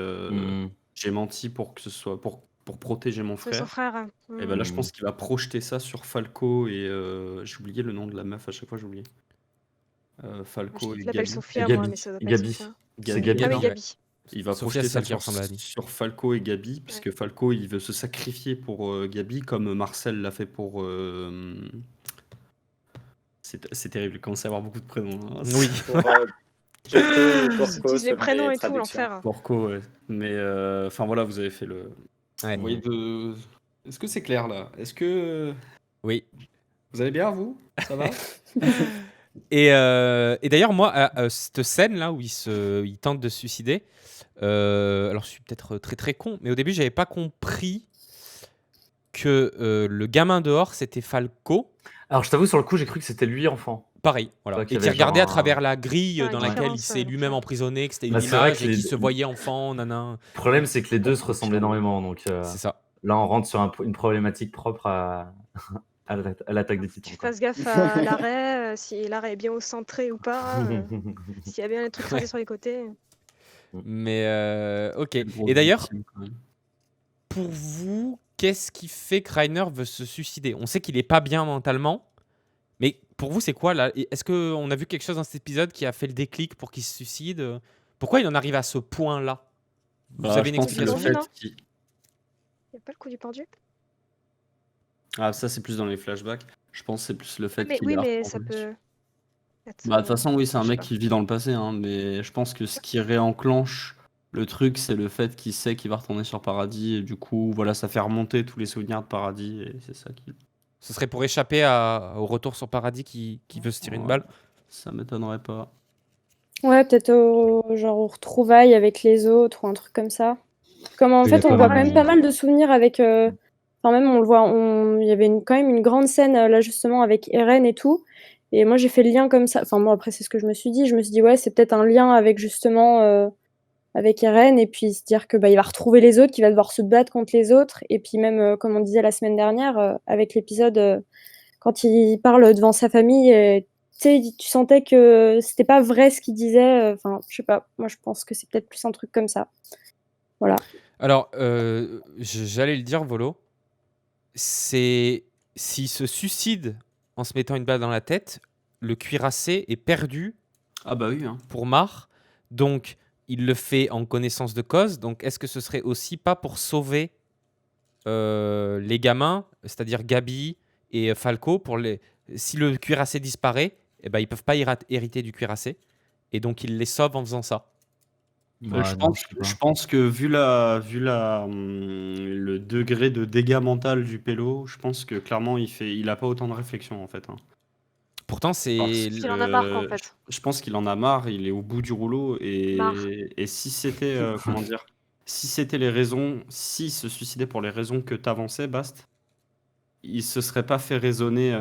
j'ai menti pour que ce soit pour protéger mon C'est son frère. frère. Et ben là, je pense qu'il va projeter ça sur Falco et j'ai oublié le nom de la meuf. À chaque fois, j'oublie. Falco et Je l'appelle Gabi. Sophia, Gabi. moi, mais ça doit pas être Gabi. Sophia. C'est Gabi, Ah oui, non Gabi. Il va Sophia, projeter c'est ça celle qui ressemble à Annie. sur Falco et Gabi, puisque Falco, il veut se sacrifier pour Gabi, comme Marcel l'a fait pour. C'est terrible, il commence à avoir beaucoup de prénoms. Hein. Oui. Ils utilisent les prénoms et tout, l'enfer. Porco, ouais. Mais enfin voilà, vous avez fait le. Ouais. Vous voyez de. Est-ce que c'est clair là? Est-ce que Oui. vous allez bien, vous? Ça va? Et d'ailleurs, moi, cette scène-là où il tente de se suicider, alors je suis peut-être très très con, mais au début, j'avais pas compris que le gamin dehors, c'était Falco. Alors, je t'avoue, sur le coup, j'ai cru que c'était lui, enfant. Pareil, voilà. Ouais, Et qu'il y qui avait regardait à genre travers la grille Ah, dans une laquelle il référence, s'est lui-même ok. emprisonné, que c'était une Bah, c'est vrai image que et les qu'il deux- se voyait enfant, nanan. Le problème, c'est que les deux se ressemblaient énormément. Donc C'est ça. là, on rentre sur une problématique propre à l'attaque des titans. Tu quoi. fasses gaffe à l'arrêt, si l'arrêt est bien au centré ou pas, s'il y a bien des trucs tracés sur les côtés. Mais ok. Gros Et d'ailleurs, victime, quand même. pour vous, qu'est-ce qui fait que Rainer veut se suicider? On sait qu'il est pas bien mentalement, mais pour vous, c'est quoi là? Est-ce qu'on a vu quelque chose dans cet épisode qui a fait le déclic pour qu'il se suicide? Pourquoi il en arrive à ce point-là? Vous Bah, avez je une pense que c'est le explication? Non. fait qu'il- Il n'y a pas le coup du pendu? Ah, ça, c'est plus dans les flashbacks. Je pense que c'est plus le fait Mais, qu'il oui, a mais rependu. ça peut être, Bah, de toute façon, oui, c'est un je sais mec pas. qui vit dans le passé, hein, mais je pense que ce qui réenclenche le truc, c'est le fait qu'il sait qu'il va retourner sur Paradis, et du coup, voilà, ça fait remonter tous les souvenirs de Paradis, et c'est ça qui. Ce serait pour échapper au retour sur Paradis qui veut se tirer une Ouais, balle? Ça m'étonnerait pas. Ouais, peut-être genre aux retrouvailles avec les autres ou un truc comme ça. Comme en Il y a fait, on pas voit mal quand même pas mal de souvenirs avec. Enfin, même on le voit, il y avait quand même une grande scène là justement avec Eren et tout. Et moi j'ai fait le lien comme ça. Enfin, moi après, c'est ce que je me suis dit. Je me suis dit, ouais, c'est peut-être un lien avec justement avec Eren. Et puis se dire que bah, il va retrouver les autres, qu'il va devoir se battre contre les autres. Et puis même, comme on disait la semaine dernière, avec l'épisode quand il parle devant sa famille, tu sais, tu sentais que c'était pas vrai ce qu'il disait. Enfin, je sais pas. Moi je pense que c'est peut-être plus un truc comme ça. Voilà. Alors, j'allais le dire, Volo. C'est s'il se suicide en se mettant une balle dans la tête, le cuirassé est perdu Ah bah oui, hein. pour Mar. Donc, il le fait en connaissance de cause. Donc, est-ce que ce serait aussi pas pour sauver les gamins, c'est-à-dire Gabi et Falco, si le cuirassé disparaît, eh ben, ils peuvent pas hériter du cuirassé. Et donc, il les sauve en faisant ça. Je pense que vu le degré de dégâts mental du pélo, je pense que clairement il a pas autant de réflexion en fait, hein. Pourtant, Parce c'est Il en a marre, en que fait. je pense qu'il en a marre, il est au bout du rouleau Marre. et si c'était, comment dire? Si c'était les raisons s'il se suicidait pour les raisons que tu avançais, Bast, il se serait pas fait raisonner,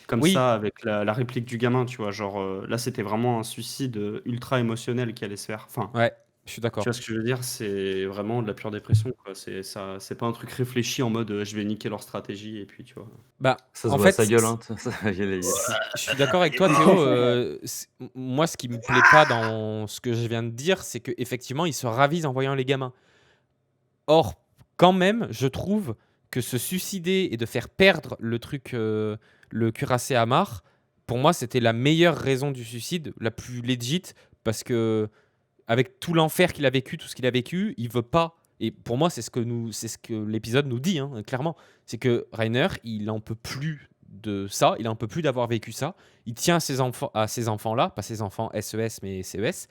comme Oui, ça avec la réplique du gamin, tu vois? Genre, là, c'était vraiment un suicide, ultra émotionnel qui allait se faire. Enfin, ouais, je suis tu d'accord. vois ce que je veux dire? C'est vraiment de la pure dépression, quoi. C'est pas un truc réfléchi en mode, je vais niquer leur stratégie et puis, tu vois? Bah, Ça se en voit à fait, sa gueule, hein. je suis d'accord avec toi, Théo. Moi, ce qui me plaît pas dans ce que je viens de dire, c'est qu'effectivement, il se ravise en voyant les gamins. Or, quand même, je trouve que se suicider et de faire perdre le cuirassé à Mar, pour moi, c'était la meilleure raison du suicide, la plus legit, parce que avec tout l'enfer qu'il a vécu, tout ce qu'il a vécu, il veut pas. Et pour moi, c'est ce que l'épisode nous dit, hein, clairement. C'est que Rainer, il en peut plus de ça, il en peut plus d'avoir vécu ça. Il tient à ses enfants-là, pas ses enfants SES, mais CES.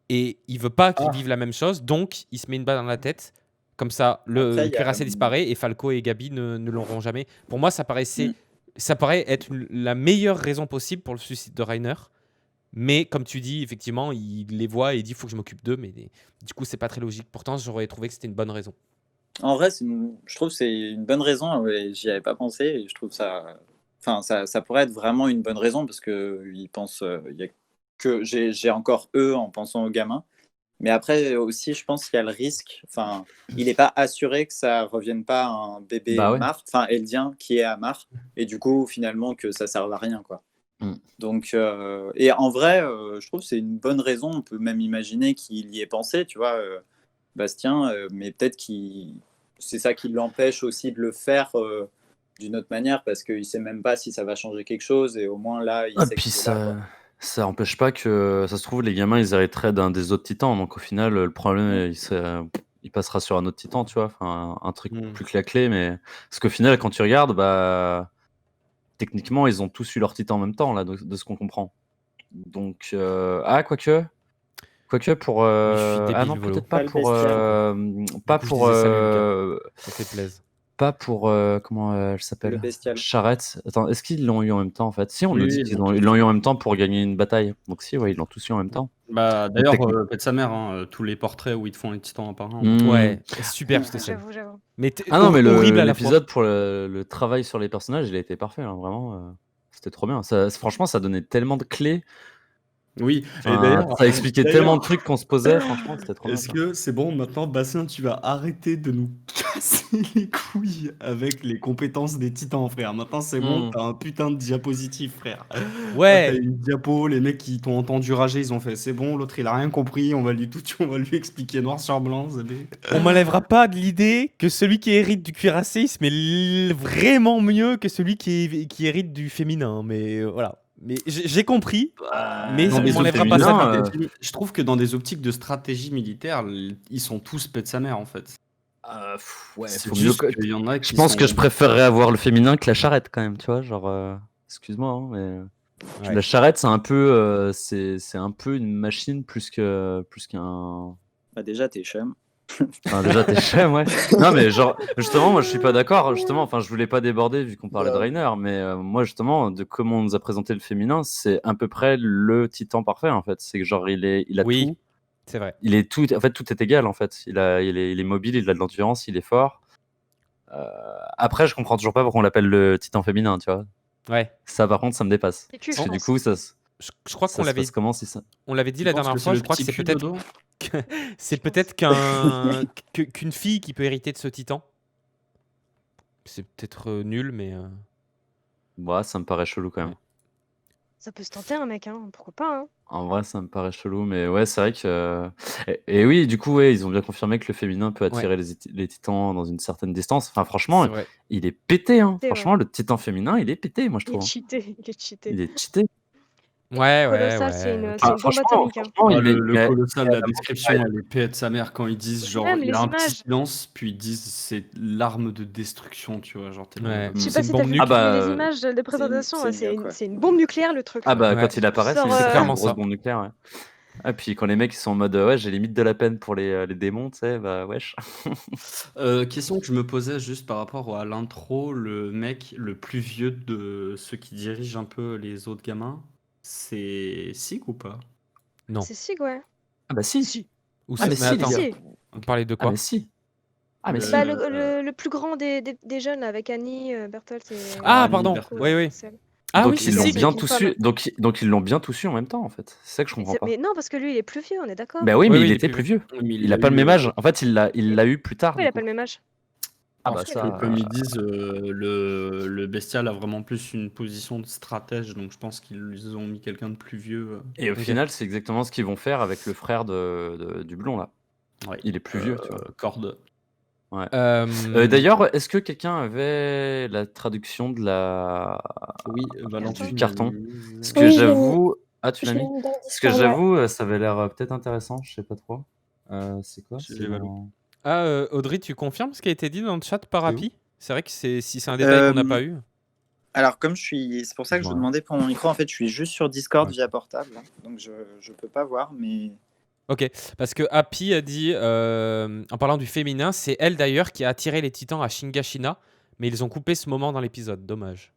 Et il veut pas qu'ils Ah! vivent la même chose, donc il se met une balle dans la tête. Comme ça, Après, le il y a. cuirassé disparaît et Falco et Gabi ne l'auront jamais. Pour moi, ça Mm. paraît être la meilleure raison possible pour le suicide de Rainer. Mais comme tu dis, effectivement, il les voit et il dit faut que je m'occupe d'eux. Mais du coup, c'est pas très logique. Pourtant, j'aurais trouvé que c'était une bonne raison. En vrai, je trouve que c'est une bonne raison. Ouais, j'y avais pas pensé. Et je trouve ça. Enfin, ça pourrait être vraiment une bonne raison parce que il pense. Il y a que j'ai encore eux en pensant aux gamins. Mais après aussi, je pense qu'il y a le risque. Enfin, il n'est pas assuré que ça revienne pas à un bébé Bah ouais. Mar, enfin Eldien qui est à Mar, et du coup finalement que ça serve à rien, quoi. Mm. Donc, et en vrai, je trouve que c'est une bonne raison. On peut même imaginer qu'il y ait pensé, tu vois, Bastien, mais peut-être c'est ça qui l'empêche aussi de le faire d'une autre manière parce qu'il sait même pas si ça va changer quelque chose et au moins là, il Ah, sait puis qu'il est là, quoi. ça empêche pas que, ça se trouve, les gamins, ils hériteraient d'un des autres titans. Donc au final, le problème, il passera sur un autre titan, tu vois. Enfin, un truc plus que la clé. Mais parce qu'au final, quand tu regardes, bah, techniquement, ils ont tous eu leur titan en même temps, là, de ce qu'on comprend. Donc, quoique pour. Oui, je suis Ah débile, non, Volo. peut-être pas Pas le pour. bestial. Pas coup, je pour. disais salut, Lucas. Ça fait plaisir. Pas pour. Comment elle Le s'appelle? bestial. Charrette. Attends, est-ce qu'ils l'ont eu en même temps en fait? Si, on Oui, nous dit oui, qu'ils ils l'ont ils tous l'ont eu. eu en même temps pour gagner une bataille. Donc si, ouais, ils l'ont tous eu en même temps. Bah, Donc d'ailleurs, technique. pète sa mère, hein, tous les portraits où ils te font les titans apparents. Ouais, superbe cette scène. J'avoue. Mais Ah non, mais horrible à la fois. l'épisode pour le travail sur les personnages, il a été parfait, hein, vraiment. C'était trop bien. Franchement, ça donnait tellement de clés. Oui, et Enfin, d'ailleurs, ça expliquait tellement de trucs qu'on se posait. Franchement, c'était trop bien. est-ce que c'est bon maintenant, Bastien, tu vas arrêter de nous casser les couilles avec les compétences des titans, frère. Maintenant, c'est bon, t'as un putain de diapositive, frère. Là, t'as Ouais, une diapo, les mecs qui t'ont entendu rager, ils ont fait c'est bon, l'autre il a rien compris, on va lui expliquer noir sur blanc. on m'enlèvera pas de l'idée que celui qui hérite du cuirassé, il se met vraiment mieux que celui qui hérite du féminin. Mais voilà. Mais j'ai compris, mais Dans on des m'enlèvera optiques pas de ça. stratégie- je trouve que dans des optiques de stratégie militaire, ils sont tous pète sa mère en fait. Ouais, C'est faut juste mieux qu'il y en a Je qui pense que je sont. préférerais avoir le féminin que la charrette quand même, tu vois, genre excuse-moi, hein, mais Ouais. la charrette c'est un peu c'est un peu une machine plus qu'un. Bah, déjà, t'es chum. Enfin, déjà t'es chum, ouais. Non mais genre justement moi je suis pas d'accord, justement, enfin je voulais pas déborder vu qu'on parlait de Rainer, mais moi justement de comment on nous a présenté le féminin, c'est à peu près le titan parfait en fait, c'est que genre il a Oui, tout. C'est vrai. Il est tout, en fait, tout est égal en fait. Il est mobile, il a de l'endurance, il est fort. Après, je comprends toujours pas pourquoi on l'appelle le titan féminin, tu vois. Ouais. Ça, par contre, ça me dépasse. C'est cul, Parce je que du pense. coup, Je crois ça qu'on se l'avait passe comment si ça. on l'avait dit Tu la penses dernière que fois, c'est je le crois que petit c'est cul, peut-être Dodo c'est Je peut-être qu'une fille qui peut hériter de ce titan. C'est peut-être nul, mais Ouais, ça me paraît chelou quand même. Ouais. Ça peut se tenter, un mec, hein. Pourquoi pas, hein. En vrai, ça me paraît chelou, mais ouais, c'est vrai que. Et oui, du coup, ouais, ils ont bien confirmé que le féminin peut attirer les titans dans une certaine distance. Enfin, franchement, c'est vrai. il est pété, hein. C'est vrai. Franchement, le titan féminin, il est pété, moi, je Il est trouve. cheaté, il est cheaté. Il est cheaté. Ouais, Colossal, c'est une, ok. c'est une bombe Franchement, atomique, hein. franchement, le colossal, la il- description, elle est paix de sa mère quand ils disent Et genre même il les a un petit images. silence, puis ils disent c'est l'arme de destruction, tu vois, genre t'es là en Ouais. mode, Je sais C'est pas une si t'as bombe vu, nuque. Ah bah, les images de présentation, c'est ouais, c'est une une, nuque, c'est une bombe nucléaire, le truc. Ah bah, Ouais. quand il apparaît, Genre, c'est clairement une grosse ça. bombe nucléaire, ouais. Ah, puis quand les mecs ils sont en mode ouais, j'ai limite de la peine pour les démons, tu sais, bah wesh. Question que je me posais juste par rapport à l'intro, le mec le plus vieux de ceux qui dirigent un peu les autres gamins, c'est Sig ou pas? Non. C'est Sig, ouais. Ah bah si. Si. Ou Ah mais mais si, attends, les gars. Si. on parlait de Ah quoi mais si. Ah mais Le- si. Bah, le plus grand des jeunes, là, avec Annie, Berthold et. Ah, Annie pardon. Berthold. Oui, oui. Celle. Ah Donc oui, ils si, l'ont si. c'est bien une tous femme. su. Donc ils l'ont bien tous su en même temps en fait. C'est ça que je comprends pas. Mais non, parce que lui, il est plus vieux, on est d'accord. Bah oui, Oui, mais oui, il il est était plus plus vieux. Mais Il a pas le même âge. En fait, il l'a eu plus tard. Pourquoi il Du a pas coup. le même âge? Ah bah Parce ça. que comme ils disent, le bestial a vraiment plus une position de stratège, donc je pense qu'ils ont mis quelqu'un de plus vieux. Et au Ok. final, c'est exactement ce qu'ils vont faire avec le frère du blond là. Ouais. Il est plus vieux, tu vois. Corde. D'ailleurs, est-ce que quelqu'un avait la traduction de la Oui, Valentin. du carton? Parce que Oui, je l'ai mis. j'avoue. Ah, tu Je l'as l'ai mis? mis dans le Parce que Discord, ouais. j'avoue, ça avait l'air peut-être intéressant, je sais pas trop. C'est quoi? J'ai C'est Valou. dans- Ah, Audrey, tu confirmes ce qui a été dit dans le chat par C'est où Happy? C'est vrai que si c'est un détail qu'on n'a Euh, pas eu. Alors, c'est pour ça que je vous Ouais. demandais pour mon micro. En fait, je suis juste sur Discord Ouais. via portable, donc je peux pas voir, mais Ok, parce que Happy a dit, en parlant du féminin, c'est elle d'ailleurs qui a attiré les titans à Shingashina, mais ils ont coupé ce moment dans l'épisode, dommage.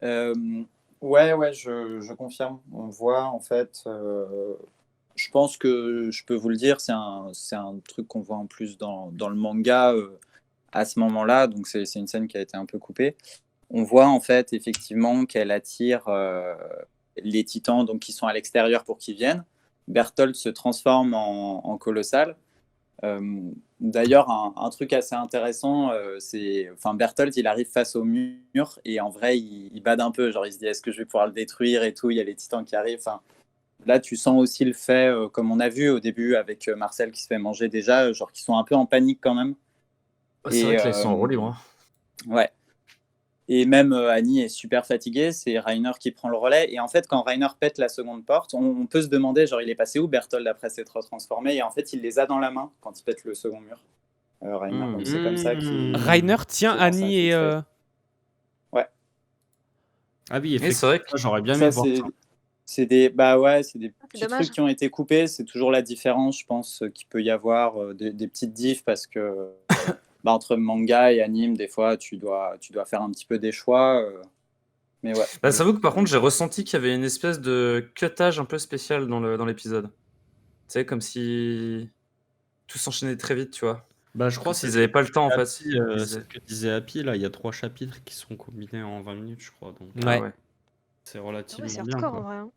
ouais, je confirme. On voit en fait. Je pense que je peux vous le dire, c'est un truc qu'on voit en plus dans le manga à ce moment-là, donc c'est une scène qui a été un peu coupée. On voit en fait effectivement qu'elle attire les titans donc qui sont à l'extérieur pour qu'ils viennent. Berthold se transforme en colossal. D'ailleurs, un truc assez intéressant, Berthold, il arrive face au mur et en vrai, il bade un peu. Genre, il se dit, est-ce que je vais pouvoir le détruire et tout. Il y a les titans qui arrivent. Enfin, là, tu sens aussi le fait, comme on a vu au début avec Marcel qui se fait manger déjà, genre qu'ils sont un peu en panique quand même. C'est vrai que là, ils sont en roue libre. Hein. Ouais. Et même Annie est super fatiguée, c'est Rainer qui prend le relais. Et en fait, quand Rainer pète la seconde porte, on peut se demander, genre, il est passé où Berthold après s'être transformé? Et en fait, il les a dans la main quand il pète le second mur. Rainer, donc c'est comme ça qu'il... Rainer tient c'est dans Annie et... Ouais. Ah oui, Et c'est vrai que effectivement, j'aurais bien aimé Ça, voir ça. c'est des petits dommage. trucs qui ont été coupés. C'est toujours la différence, je pense, qu'il peut y avoir des petites diffs parce que entre manga et anime, des fois, tu dois faire un petit peu des choix. Mais ouais. Bah, j'avoue que par contre, j'ai ressenti qu'il y avait une espèce de cutage un peu spécial dans l'épisode. Tu sais, comme si tout s'enchaînait très vite, tu vois. Bah, je crois Comme que s'ils n'avaient pas le temps, en fait. Happy, c'est ce que disait Happy, là, il y a 3 chapitres qui sont combinés en 20 minutes, je crois. Donc, Ouais. ouais. c'est Ah relativement ouais, c'est bien. hardcore en Quoi. vrai. Hein.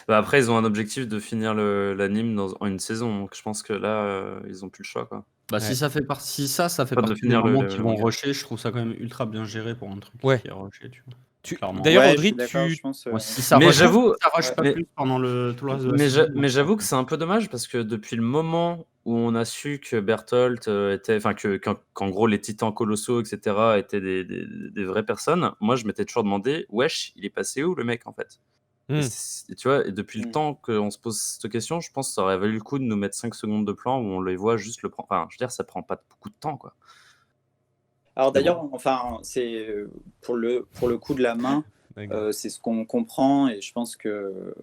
Bah, après, ils ont un objectif de finir l'anime en une saison. Donc, je pense que là, ils ont plus le choix, quoi. Bah, Ouais. si ça fait partie Pas de partie des finir moments le qui vont manga. rusher, je trouve ça quand même ultra bien géré pour un truc Ouais. qui est rushé, tu vois. Clairement. D'ailleurs, Ouais, Audrey, je suis d'accord, tu... je pense. Ouais, si ça Mais rush, j'avoue- ça rush pas mais- plus pendant tout le reste de la saison. Mais j'avoue que c'est un peu dommage parce que depuis le moment où on a su que Berthold était, enfin qu'en gros les titans colossaux, etc., étaient des vraies personnes, moi je m'étais toujours demandé, wesh, il est passé où le mec en fait? Et tu vois, et depuis le temps qu'on se pose cette question, je pense que ça aurait valu le coup de nous mettre 5 secondes de plan où on les voit juste le prendre. Enfin, je veux dire, ça prend pas beaucoup de temps, quoi. Alors d'ailleurs, c'est pour le coup de la main, c'est ce qu'on comprend et je pense que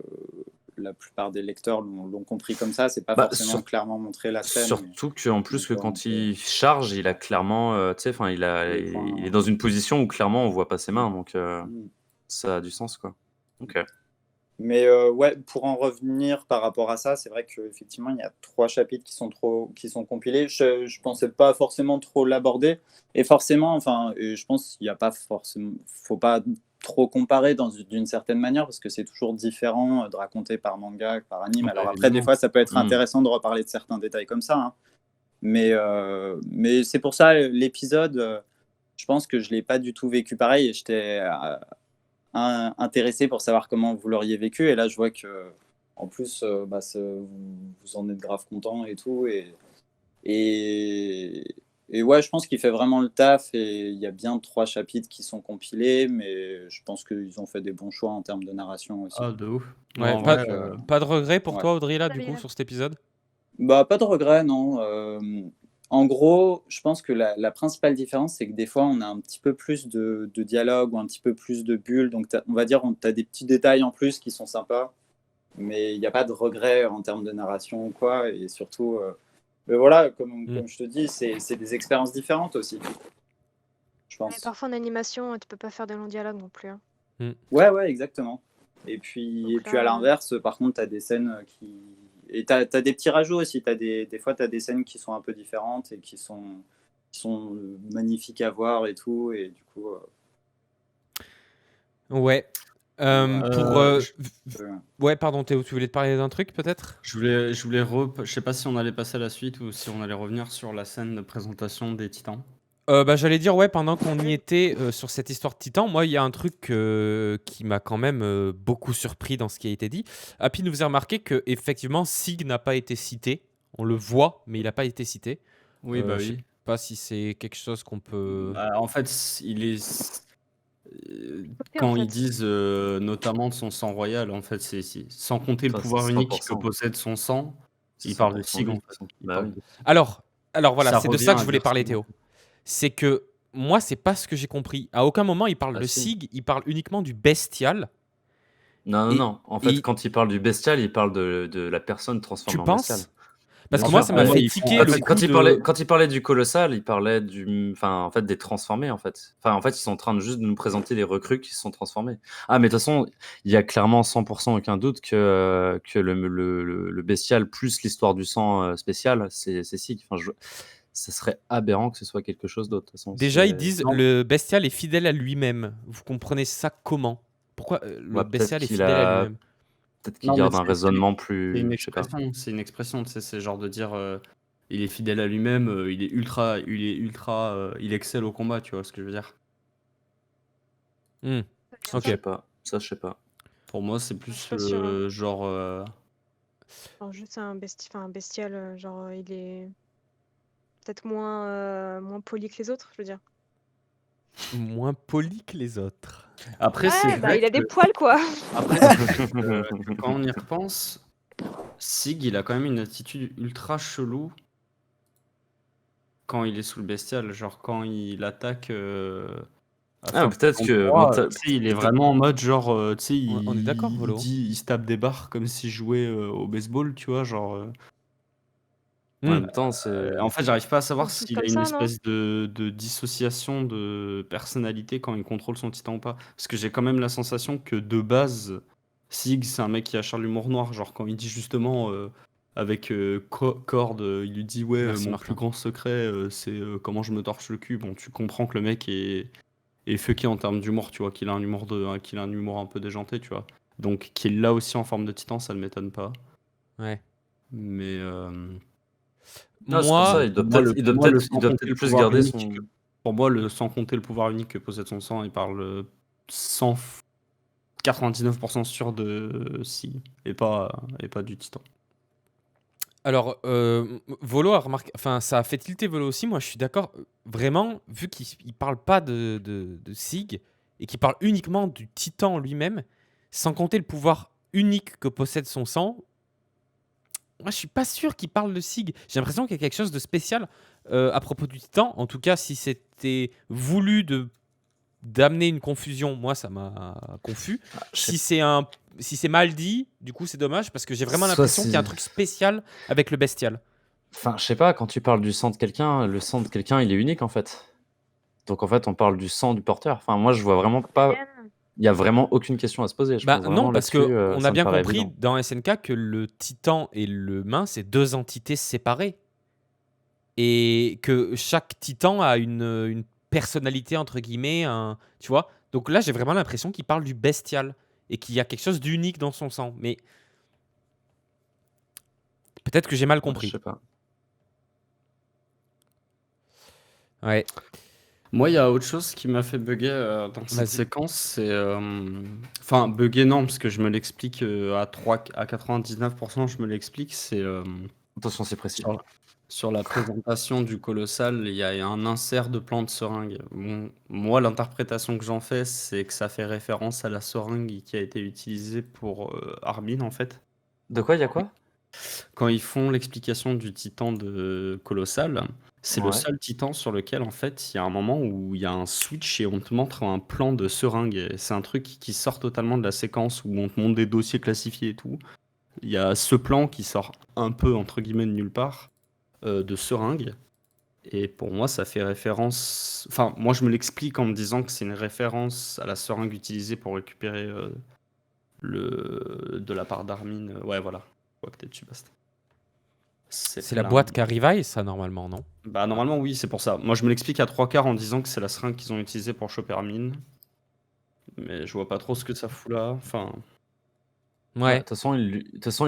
la plupart des lecteurs l'ont compris comme ça. C'est pas forcément clairement montré la scène. Surtout qu'en plus que quand il charge, il a clairement, tu sais, enfin, il est dans une position où clairement on voit pas ses mains, donc ça a du sens, quoi. Ok. Mais ouais, pour en revenir par rapport à ça, c'est vrai qu'effectivement, il y a 3 chapitres qui sont compilés. Je pensais pas forcément trop l'aborder. Et forcément, enfin, je pense qu'il y a pas forcément, faut pas trop comparer d'une certaine manière parce que c'est toujours différent de raconter par manga que par anime. Bah, Alors après, des évidemment. fois, ça peut être Mm. intéressant de reparler de certains détails comme ça, hein. Mais c'est pour ça, l'épisode, je pense que je l'ai pas du tout vécu pareil et j'étais intéressé pour savoir comment vous l'auriez vécu. Et là, je vois que, en plus, bah, vous en êtes grave content et tout. Et, et ouais, je pense qu'il fait vraiment le taf. Et il y a bien 3 chapitres qui sont compilés, mais je pense qu'ils ont fait des bons choix en termes de narration aussi. Ah, de ouf. Ouais, En pas, vrai, pas de regret pour Ouais. toi, Audrey, là, du Amélia. coup, sur cet épisode? Bah, pas de regret, non. En gros, je pense que la principale différence, c'est que des fois, on a un petit peu plus de dialogue ou un petit peu plus de bulles. Donc, on va dire, tu as des petits détails en plus qui sont sympas, mais il n'y a pas de regret en termes de narration ou quoi. Et surtout, mais voilà, comme je te dis, c'est des expériences différentes aussi, je Mais pense. parfois en animation, tu peux pas faire de longs dialogues non plus, hein. Ouais, exactement. Et Donc puis à là, l'inverse, par contre, tu as des scènes qui. Et tu as des petits rajouts aussi. Des fois, tu as des scènes qui sont un peu différentes et qui sont magnifiques à voir et tout. Et du coup, Ouais. Pour, ouais, pardon, Théo, tu voulais te parler d'un truc, peut-être? je sais pas si on allait passer à la suite ou si on allait revenir sur la scène de présentation des Titans. Bah, j'allais dire, ouais, pendant qu'on y était sur cette histoire de Titan, moi, il y a un truc qui m'a quand même beaucoup surpris dans ce qui a été dit. Happy nous faisait remarquer que effectivement, Sig n'a pas été cité. On le voit, mais il n'a pas été cité. Oui, bah Je sais oui. pas si c'est quelque chose qu'on peut. Bah, en fait, il est. Côté, en Quand ils fait. disent notamment de son sang royal, en fait, sans compter le Enfin, c'est pouvoir unique que 100%. possède son sang, C'est il parle de 100% Sig, en lui, de fait. toute façon. Il Bah parle oui. de- Alors voilà, Ça c'est de revient ça que à je voulais dire parler, Sig, en Théo. fait. C'est que moi, c'est pas ce que j'ai compris. À aucun moment, il parle Ah de si. Sig, il parle uniquement du bestial. Non, Et- non. En fait, et- quand il parle du bestial, il parle de la personne transformée Tu en bestial. penses? Parce Bien que moi, sûr. ça m'a Pour moi, fait ils font- tiquer en le fait, coup Quand il parlait du colossal, il parlait en fait, des transformés, en fait. Enfin, en fait, ils sont en train de juste de nous présenter les recrues qui se sont transformées. Ah, mais de toute façon, il y a clairement 100% aucun doute que le bestial plus l'histoire du sang spécial, c'est Sig. Enfin, ça serait aberrant que ce soit quelque chose d'autre. De toute façon, Déjà, ils disent Non. le bestial est fidèle à lui-même. Vous comprenez ça comment? Pourquoi le Ouais, bestial est fidèle à lui-même? peut-être qu'il Non, mais garde un raisonnement c'est plus, une je sais pas. expression. C'est une expression, tu sais, c'est genre de dire il est fidèle à lui-même, il excelle au combat, tu vois ce que je veux dire. Ça, Ok. je sais pas. Ça, je sais pas. Pour moi, c'est Je plus suis pas sûre, hein. genre. Alors, juste un bestial, genre il est peut-être moins poli que les autres, je veux dire. Moins poli que les autres. Après, c'est Ouais, bah vrai il a des que- poils quoi. Après, c'est vrai que quand on y repense, Sig, il a quand même une attitude ultra chelou quand il est sous le bestial. Genre, quand il attaque. À Ah, faire peut-être son que. droit, bon, tu sais, il est peut-être- vraiment en mode genre, tu sais, On est d'accord, Volo? il se tape des barres comme s'il jouait au baseball, tu vois, genre. En même temps, c'est. En fait, j'arrive pas à savoir Plus s'il a comme une ça, non? espèce de dissociation de personnalité quand il contrôle son titan ou pas. Parce que j'ai quand même la sensation que de base, Sig, c'est un mec qui a Charles l'humour noir. Genre, quand il dit justement avec Cord, il lui dit ouais, Merci, mon Martin. plus grand secret, c'est comment je me torche le cul. Bon, tu comprends que le mec est fucké en termes d'humour, tu vois, qu'il a un humour qu'il a un humour un peu déjanté, tu vois. Donc, qu'il l'a aussi en forme de titan, ça ne m'étonne pas. Ouais. Mais Non, c'est pour Moi, ça, il doit pour moi, peut-être pour moi, il doit peut-être plus pouvoir garder unique son. pour moi, sans compter le pouvoir unique que possède son sang, il parle 99% sûr de Sig et pas du titan. alors, Volo a remarqué, enfin, ça a fait tilter Volo aussi. Moi, je suis d'accord. Vraiment, vu qu'il parle pas de Sig et qu'il parle uniquement du titan lui-même, sans compter le pouvoir unique que possède son sang, moi, je suis pas sûr qu'il parle de Sig. J'ai l'impression qu'il y a quelque chose de spécial à propos du titan. En tout cas, si c'était voulu d'amener une confusion, moi, ça m'a confus. je sais Si c'est mal dit, du coup, c'est dommage parce que j'ai vraiment Soit l'impression qu'il y a un c'est- truc spécial avec le bestial. Enfin, je sais pas, quand tu parles du sang de quelqu'un, le sang de quelqu'un, il est unique en fait. Donc en fait, on parle du sang du porteur. Enfin, moi, je vois vraiment pas. il y a vraiment aucune question à se poser. Je Bah pense non, vraiment parce là-dessus, qu'on a ça me bien paraît compris évident. dans SNK que le titan et l'humain, c'est deux entités séparées. Et que chaque titan a une personnalité, entre guillemets, tu vois. Donc là, j'ai vraiment l'impression qu'il parle du bestial et qu'il y a quelque chose d'unique dans son sang. Mais peut-être que j'ai mal Je compris. sais pas. Ouais, Moi, il y a autre chose qui m'a fait bugger dans cette vas-y. séquence, c'est... Enfin, bugger non, parce que je me l'explique à 99%, je me l'explique, c'est Attention, c'est précis. sur la présentation du colossal, il y a un insert de plan de seringue. Bon, moi, l'interprétation que j'en fais, c'est que ça fait référence à la seringue qui a été utilisée pour Armin, en fait. De quoi, il y a quoi? Quand ils font l'explication du titan de Colossal, c'est le Ouais. seul titan sur lequel, en fait, il y a un moment où il y a un switch et on te montre un plan de seringue. Et c'est un truc qui sort totalement de la séquence où on te montre des dossiers classifiés et tout. Il y a ce plan qui sort un peu, entre guillemets, de nulle part, de seringue. Et pour moi, ça fait référence... Enfin, moi, je me l'explique en me disant que c'est une référence à la seringue utilisée pour récupérer de la part d'Armin. Ouais, voilà. Je vois que t'es dessus, Bast. C'est la boîte Carivaille, ça, normalement, non? Bah normalement oui, c'est pour ça. Moi je me l'explique à 3/4 en disant que c'est la seringue qu'ils ont utilisée pour choper Armin. Mais je vois pas trop ce que ça fout là. Enfin, Bah, de Ouais. toute façon,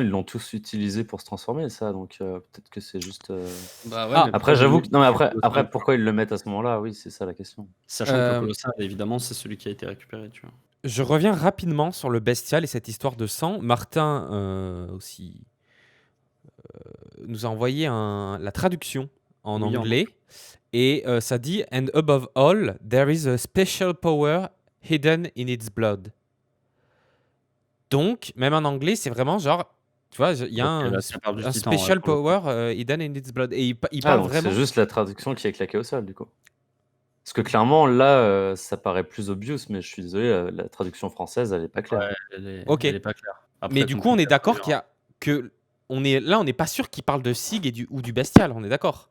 ils l'ont tous utilisé pour se transformer, ça. Donc peut-être que c'est juste. bah Ah. mais Après, j'avoue que non, mais après, Colossal, pourquoi ils le mettent à ce moment-là? Oui, c'est ça la question. sachant que le Euh, colossal évidemment c'est celui qui a été récupéré, tu vois. Je reviens rapidement sur le bestial et cette histoire de sang. Martin aussi nous a envoyé la traduction en Oui, en anglais. Et ça dit « And above all, there is a special power hidden in its blood ». Donc, même en anglais, c'est vraiment genre, tu vois, il y a Ok, là, ça parle du un titan, ouais, special pour le coup. power hidden in its blood. Et il Ah, parle donc vraiment... c'est juste la traduction qui est claquée au sol, du coup. Parce que clairement, là, ça paraît plus obvious, mais je suis désolé, la traduction française, elle est pas claire. Ouais, elle Ok. est pas claire. Mais Après, du ton coup, on truc est à d'accord traduire, on n'est pas sûr qu'il parle de Sig ou du bestial, on est d'accord.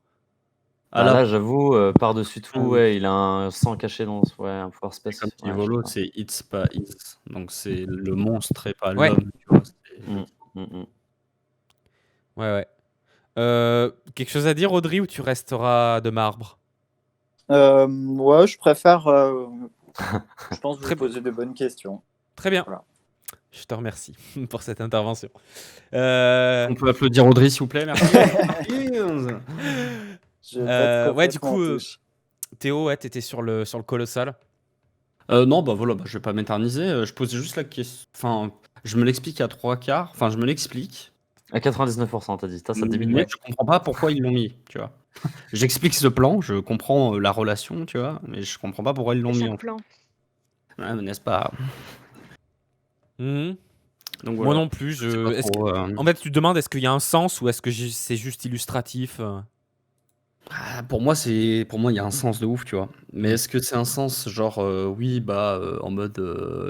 Ah Bah, là, là, j'avoue, par-dessus tout, oui. ouais, il a un sang caché dans un pouvoir c'est space. comme dit Ouais, je sais Volo, pas. c'est it's pas is. Donc c'est le monstre et pas Ouais. l'homme, tu vois. Mm, mm, mm. Ouais. Quelque chose à dire, Audrey, ou tu resteras de marbre? Ouais, je préfère. Je pense Très vous poser de bonnes questions. Très bien. Voilà. Je te remercie pour cette intervention. On peut applaudir Audrey s'il vous plaît, merci. Je vais pas être Ouais, du complètement coup, en touche. Théo, ouais, t'étais sur le colossal. Non, bah voilà, je vais pas m'éterniser. Je pose juste la question. Enfin, je me l'explique à 3/4. Enfin, je me l'explique. À 99%, t'as dit. Ça te débite Mais pas. je comprends pas pourquoi ils l'ont mis, tu vois. J'explique ce plan, je comprends la relation, tu vois, mais je comprends pas pourquoi ils l'ont mis. Chaque En fait. plan. Ouais, mais n'est-ce pas? Mhm. Donc Moi voilà. non plus. Je sais pas trop, En fait, tu te demandes est-ce qu'il y a un sens ou est-ce que c'est juste illustratif pour moi, il y a un sens de ouf, tu vois. Mais est-ce que c'est un sens genre, oui, en mode,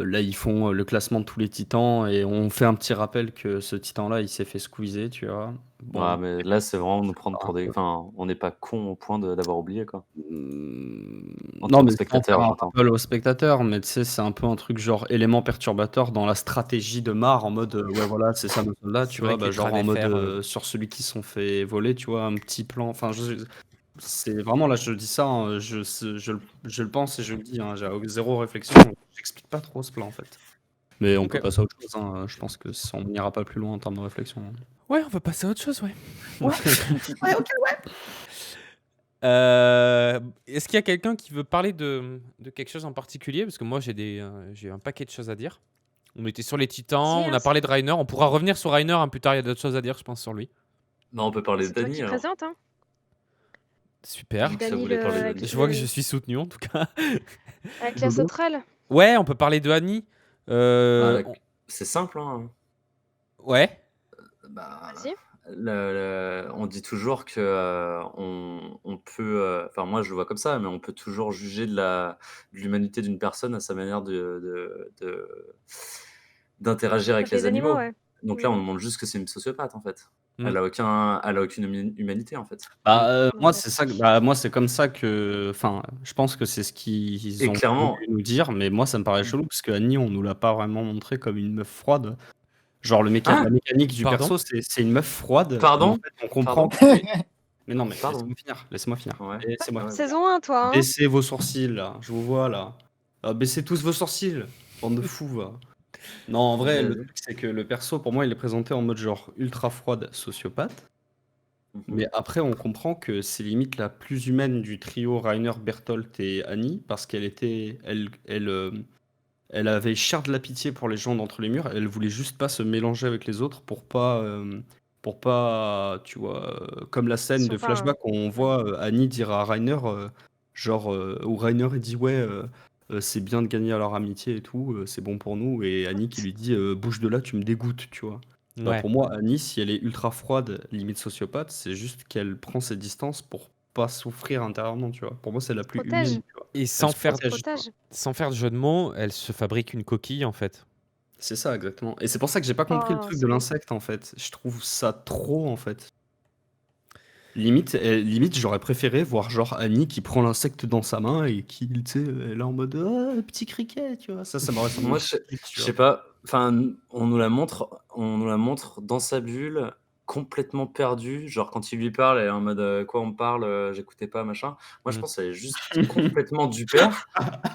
là, ils font le classement de tous les titans et on fait un petit rappel que ce titan-là, il s'est fait squeezer, tu vois. Bon, Ouais, mais là, c'est vraiment nous prendre pour un des. peu. Enfin, on n'est pas con au point d'avoir oublié, quoi. En Non, tant que mais sans faire spectateur, un j'entends. rappel au spectateur, mais tu sais, c'est un peu un truc genre élément perturbateur dans la stratégie de Mar en mode, ouais, voilà, c'est ça nos soldats, C'est tu vrai vois, que bah, les genre crânes en mode FR, sur celui qui se sont fait voler, tu vois, un petit plan. Enfin, c'est vraiment là, je dis ça, hein, je le pense et je le dis, hein, j'ai zéro réflexion. J'explique pas trop ce plan en fait. Mais on Ok. peut passer à autre chose, hein, je pense que on n'ira pas plus loin en termes de réflexion. Hein. Ouais, on va passer à autre chose, ouais. Ouais, ok, ouais. Est-ce qu'il y a quelqu'un qui veut parler de quelque chose en particulier? Parce que moi, j'ai un paquet de choses à dire. On était sur les titans, Si, on hein, a parlé de Rainer. On pourra revenir sur Rainer plus tard, il y a d'autres choses à dire, je pense, sur lui. Non, on peut parler de c'est toi Dany, qui alors. présente, hein. Super. Vu que ça Dany, voulait parler de avec Dany. Je vois que je suis soutenu, en tout cas. avec la sauterelle. Ouais, on peut parler de Annie. Ah, c'est simple, hein. Ouais. Bah, Vas-y. on dit toujours que on peut. Enfin, moi, je le vois comme ça, mais on peut toujours juger de l'humanité d'une personne à sa manière d'interagir avec Avec les animaux, ouais. Donc là, on Ouais. nous montre juste que c'est une sociopathe, en fait. Mm. Elle a aucune humanité, en fait. Moi, Ouais. c'est ça, moi, c'est comme ça que. Enfin, je pense que c'est ce qu'ils Et ont clairement, voulu nous dire, mais moi, ça me paraît chelou parce que Annie, on nous l'a pas vraiment montré comme une meuf froide. Genre, la hein? mécanique du Pardon? perso, c'est une meuf froide, mais en Pardon? fait, on comprend. Pardon? Mais non, mais Pardon. laissez-moi finir. Ouais. Laissez-moi Ouais. finir. Saison 1, toi, hein? Baissez vos sourcils, là. Je vous vois, là. Baissez tous vos sourcils. Bande de fous, va. Non, en vrai, le Vas-y. truc, c'est que le perso, pour moi, il est présenté en mode genre ultra froide, sociopathe. Mhm. Mais après, on comprend que c'est limite la plus humaine du trio Rainer, Bertolt et Annie, parce qu'elle était, elle avait chair de la pitié pour les gens d'entre les murs. Elle voulait juste pas se mélanger avec les autres pour pas, tu vois, comme la scène de Enfin, flashback où on voit Annie dire à Rainer, où Rainer il dit ouais, c'est bien de gagner à leur amitié et tout, c'est bon pour nous, et Annie qui lui dit bouge de là, tu me dégoûtes, tu vois. Bah, Ouais. pour moi, Annie, si elle est ultra froide, limite sociopathe, c'est juste qu'elle prend ses distances pour pas souffrir intérieurement, tu vois. Pour moi, c'est la plus protège. humaine, tu vois. Et Elle sans se faire, protège, tu vois. Protège. sans faire de jeu de mots, elle se fabrique une coquille en fait. C'est ça, exactement. Et c'est pour ça que j'ai pas compris le Oh, truc c'est de beau. l'insecte, en fait. Je trouve ça trop, en fait. Limite, j'aurais préféré voir genre Annie qui prend l'insecte dans sa main et qui, tu sais, elle est là en mode oh, petit criquet, tu vois. Ça m'aurait semblé Moi, plus logique, tu je sais vois. pas. Enfin, on nous la montre dans sa bulle, complètement perdue. Genre, quand il lui parle, elle est en mode quoi on me parle, j'écoutais pas, machin. Moi, je Mm. pense qu'elle est juste complètement du père.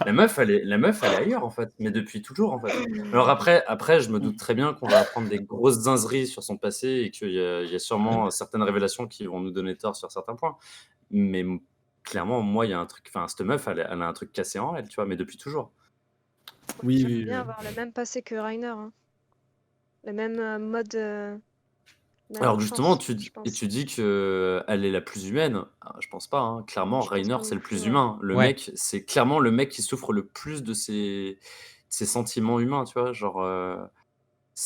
La meuf, elle est ailleurs, en fait, mais depuis toujours, en fait. Alors après, je me doute très bien qu'on va apprendre des grosses zinzeries sur son passé et il y a sûrement certaines révélations qui vont nous donner tort sur certains points. Mais clairement, moi, il y a un truc. Enfin, cette meuf, elle a un truc cassé en elle, tu vois, mais depuis toujours. Oui, J'aimerais oui, bien oui. avoir le même passé que Rainer, hein. Le même mode, même Alors justement, enfance, je pense. tu dis que elle est la plus humaine. Ah, je pense pas, hein. Clairement, Je pense Rainer, pas c'est non le plus, plus ouais. humain. Le Ouais. mec, c'est clairement le mec qui souffre le plus de ses sentiments humains, tu vois. Genre,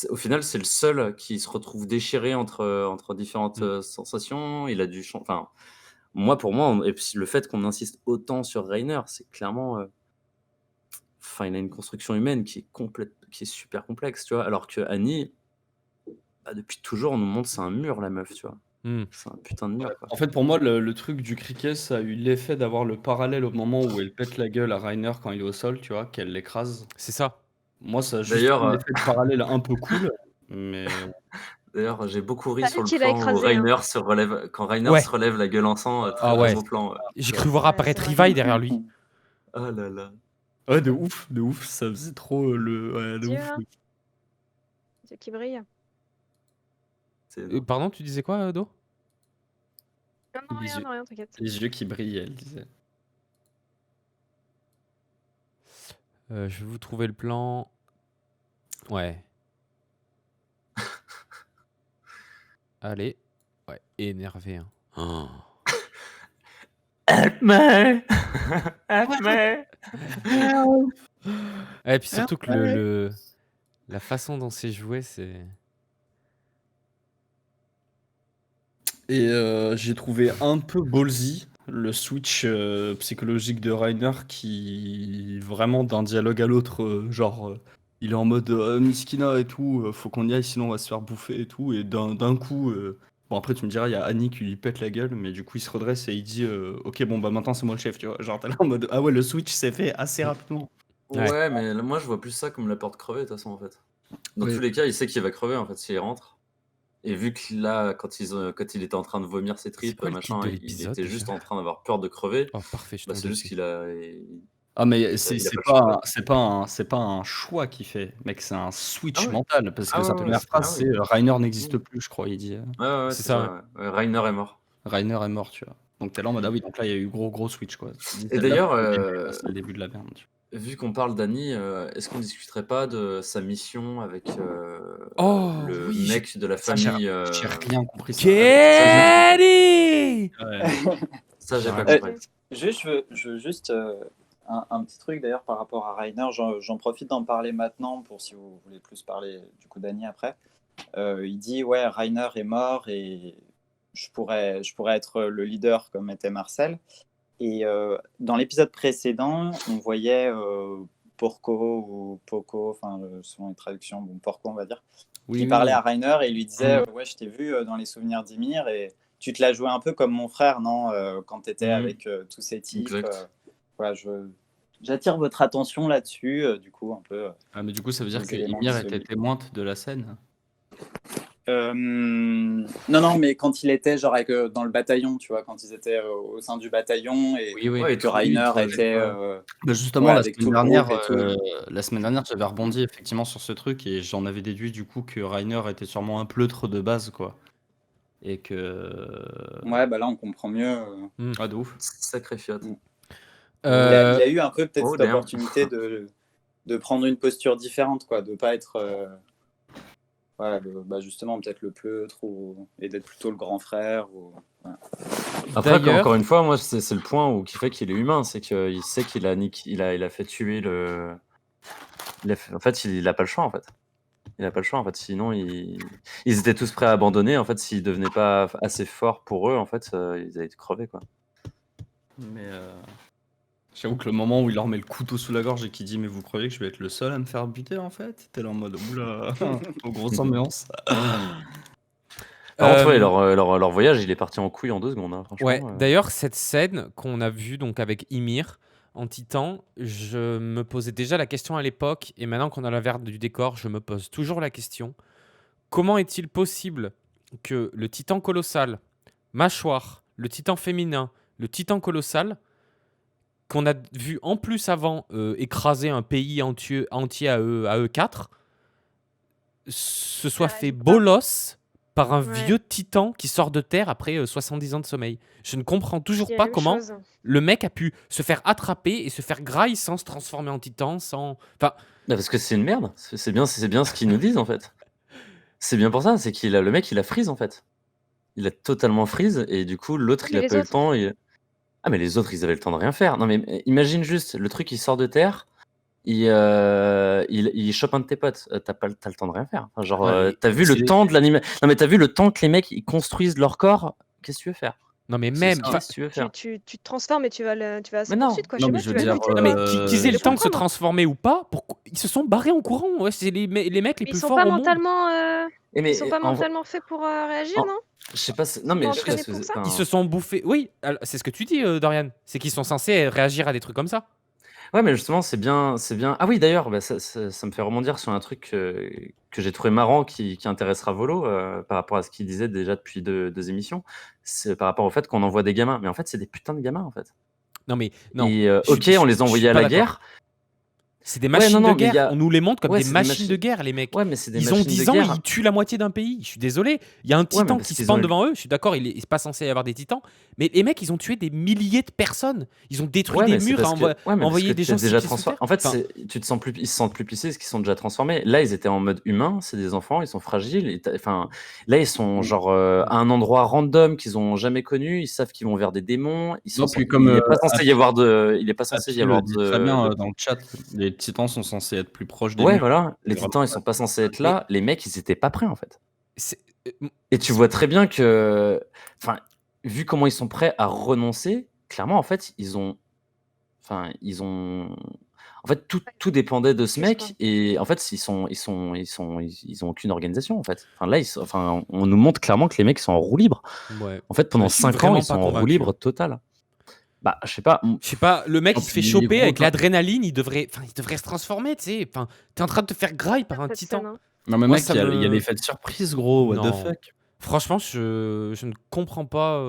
au final, c'est le seul qui se retrouve déchiré entre différentes Mm. sensations. Il a dû enfin, moi, pour moi, et puis le fait qu'on insiste autant sur Rainer, c'est clairement. Enfin, il a une construction humaine qui est super complexe, tu vois. Alors que Annie, bah, depuis toujours, on nous montre c'est un mur, la meuf, tu vois. Mm. C'est un putain de mur, quoi. En fait, pour moi, le truc du cricket, ça a eu l'effet d'avoir le parallèle au moment où elle pète la gueule à Rainer quand il est au sol, tu vois, qu'elle l'écrase. C'est ça. Moi, ça a juste D'ailleurs, un effet de parallèle un peu cool, mais d'ailleurs, j'ai beaucoup ri C'est sur elle le qui l'a plan où écrasé, hein. Rainer se relève, quand Rainer Ouais. se relève la gueule en sang, Ah très ouais. beau plan. J'ai cru voir Ouais, apparaître c'est vrai. Levi derrière lui. Oh là là. ouais, de ouf, ça faisait trop ouais, de Dieu, ouf. hein. Dieu qui brille. C'est énorme. Pardon, tu disais quoi, Do? Non, non, Les rien, yeux, non, rien, t'inquiète. les yeux qui brillent, elle disait. Je vais vous trouver le plan. Ouais. Allez. Ouais, énervé. Hein. Oh. Help-me! Help-me! Et puis surtout que la façon dont c'est joué, c'est. Et j'ai trouvé un peu ballsy le switch psychologique de Rainer qui, vraiment d'un dialogue à l'autre, il est en mode Miskina et tout, faut qu'on y aille sinon on va se faire bouffer et tout. Et d'un coup, bon après tu me diras, il y a Annie qui lui pète la gueule, mais du coup il se redresse et il dit ok, bon bah maintenant c'est moi le chef, tu vois. Genre t'es là en mode ah ouais, le switch s'est fait assez rapidement. Ouais. Ouais, mais là, moi, je vois plus ça comme la porte crevée, de toute façon, en fait. Dans Oui. tous les cas, il sait qu'il va crever, en fait, s'il rentre. Et vu que là, quand il était en train de vomir ses C'est tripes, quoi le machin, titre de il l'épisode était déjà? juste en train d'avoir peur de crever. Oh, parfait, je Bah, tombe c'est juste dessus. qu'il a, Ah mais il a c'est pas le choix. c'est pas un choix qu'il fait, mec, c'est un Ah switch ouais. mental parce Ah que sa ouais, ouais, première ah phrase oui. c'est Rainer n'existe plus, je crois, il dit. Ouais, ouais, C'est c'est ça, ça. Ouais. Rainer est mort. Rainer est mort, tu vois. Donc t'es là en mode ah oui, donc là il y a eu gros switch quoi. Tu te dis, Et c'est la d'ailleurs, fin du début, là, c'est le début de la merde. Tu vu qu'on parle d'Annie, est-ce qu'on discuterait pas de sa mission avec Oh, le oui, mec de la Ça, j'ai famille j'ai rien compris ça. Kenny! Ouais. Ça, j'ai J'ai pas rien compris. Je veux juste un petit truc d'ailleurs par rapport à Rainer. J'en profite d'en parler maintenant pour si vous voulez plus parler du coup d'Annie après. Il dit ouais, Rainer est mort et je pourrais être le leader comme était Marcel. Et dans l'épisode précédent, on voyait Porco ou Poco, enfin selon les traductions, bon Porco on va dire. Oui, Il parlait oui. à Rainer et il lui disait Mm. ouais, je t'ai vu dans les souvenirs d'Ymir et tu te l'as joué un peu comme mon frère, non quand tu étais avec tous ces types. Exact. Voilà, j'attire votre attention là-dessus, du coup, un peu. Ah, mais du coup, ça veut dire Les que éléments Ymir qui se était lient. témoin de la scène. Non, mais quand il était genre dans le bataillon, tu vois, quand ils étaient au sein du bataillon et Oui, oui. Ouais, et que tout, il Rainer trouvait était pas. Bah, justement, ouais, la avec semaine tout le dernière, groupe et tout. la semaine dernière, j'avais rebondi effectivement sur ce truc et j'en avais déduit du coup que Rainer était sûrement un pleutre de base, quoi. Et que. Ouais, bah là, on comprend mieux. Ah, de ouf. Sacré fiat. Il a eu un peu peut-être Oh, cette damn. opportunité de prendre une posture différente, quoi, de pas être voilà, justement peut-être le pleutre et d'être plutôt le grand frère. Voilà. Après, D'ailleurs- encore une fois, moi, c'est le point qui fait qu'il est humain, c'est qu'il sait qu'il a fait tuer le. En fait, il a pas le choix, en fait. Il a pas le choix, en fait. Sinon, ils étaient tous prêts à abandonner. En fait, s'ils devenaient pas assez forts pour eux, en fait, ils allaient crever, quoi. Mais j'avoue que le moment où il leur met le couteau sous la gorge et qu'il dit mais vous croyez que je vais être le seul à me faire buter en fait? T'es là en mode oula, grosse ambiance. Par contre, ouais, Euh, leur voyage, il est parti en couille en 2 secondes, hein, franchement. Ouais, d'ailleurs, cette scène qu'on a vue donc avec Ymir en Titan, je me posais déjà la question à l'époque, et maintenant qu'on a l'envers du décor, je me pose toujours la question. Comment est-il possible que le Titan colossal, mâchoire, le Titan féminin, le Titan colossal, qu'on a vu en plus avant écraser un pays entier à eux 4, se soit fait pas. bolos par un Ouais. vieux titan qui sort de terre après 70 ans de sommeil. Je ne comprends toujours C'est la pas même comment chose. le mec a pu se faire attraper et se faire graille sans se transformer en titan, sans... Enfin, Bah, parce que c'est une merde. C'est bien ce qu'ils nous disent, en fait. C'est bien pour ça, c'est le mec, il a freeze, en fait. Il a totalement freeze, et du coup, l'autre, il Mais a les pas eu le autres temps. Ah, mais les autres, ils avaient le temps de rien faire. Non, mais imagine juste, le truc, il sort de terre, il chope un de tes potes. T'as le temps de rien faire. Enfin, genre, Ouais, t'as vu le temps de l'anime. Non, mais t'as vu le temps que les mecs, ils construisent leur corps. Qu'est-ce que tu veux faire? non mais C'est même... ça, enfin, qu'est-ce que tu veux faire? tu te transformes et tu vas à sa Mais non. poursuite, quoi. Non, Je sais mais pas, je tu veux vas dire, lutter, non mais qu'ils aient je le temps de se comprendre. transformer ou pas, ils se sont barrés en courant. Ouais, c'est les mecs les Mais plus ils sont forts pas au monde. mentalement, Mais ils sont pas mentalement faits pour réagir, non? je sais pas. Non, Ils mais sont je sais entraînés pas. pour ça? Ils se sont bouffés... Oui, c'est ce que tu dis, Dorian. C'est qu'ils sont censés réagir à des trucs comme ça. Ouais, mais justement, c'est bien. Ah oui, d'ailleurs, bah, ça me fait rebondir sur un truc que j'ai trouvé marrant qui intéressera Volo par rapport à ce qu'il disait déjà depuis deux émissions. C'est par rapport au fait qu'on envoie des gamins. Mais en fait, c'est des putins de gamins, en fait. Non mais... Non. Et Je- ok, je- on les je envoyait suis à pas la d'accord. guerre. C'est des Ouais, machines non, de mais il y guerre. a- On nous les montre comme Ouais, des c'est des machines de guerre, les mecs. Ouais, mais c'est des Ils ont machines de 10 ans, guerre. ils tuent la moitié d'un pays. Je suis désolé. Il y a un mais titan parce qui qu'ils spawn ont eu- devant eux. Je suis d'accord, il est pas censé y avoir des titans. Mais les mecs, ils ont tué des milliers de personnes. Ils ont détruit Ouais, des mais c'est murs, parce que- ouais, mais parce envoyé que des t'es gens déjà séqués sous transformé. terre. En fait, Enfin, ils se sentent plus pissés parce qu'ils sont déjà transformés. Là, ils étaient en mode humain, c'est des enfants, ils sont fragiles. Enfin, là, ils sont genre à un endroit random qu'ils ont jamais connu. Ils savent qu'ils vont vers des démons. Non, puis comme, il est pas censé y avoir de. Il est pas censé Happy y avoir le dit très bien de. dans le chat, les titans sont censés être plus proches des Ouais, murs. voilà. Les C'est titans, ils sont pas censés être là. Les mecs, ils étaient pas prêts en fait. c'est- Et tu vois très bien que, enfin, vu comment ils sont prêts à renoncer, clairement, en fait, en fait, tout dépendait de ce Je sais mec. pas. Et en fait, ils ont aucune organisation, en fait. Enfin, là, on nous montre clairement que les mecs sont en roue libre. ouais. En fait, pendant Je suis 5 ans, vraiment ils sont pas en roue convaincu, libre hein. totale. Bah, je sais pas. Je sais pas, le mec Non, il se fait puis, choper gros, avec quand- l'adrénaline, il devrait se transformer, tu sais. Enfin, t'es en train de te faire graille par un Cette titan. scène, hein. Non, mais Moi, mec, ça il y a me- l'effet de surprise, gros. What Non. the fuck? Franchement, je ne comprends pas.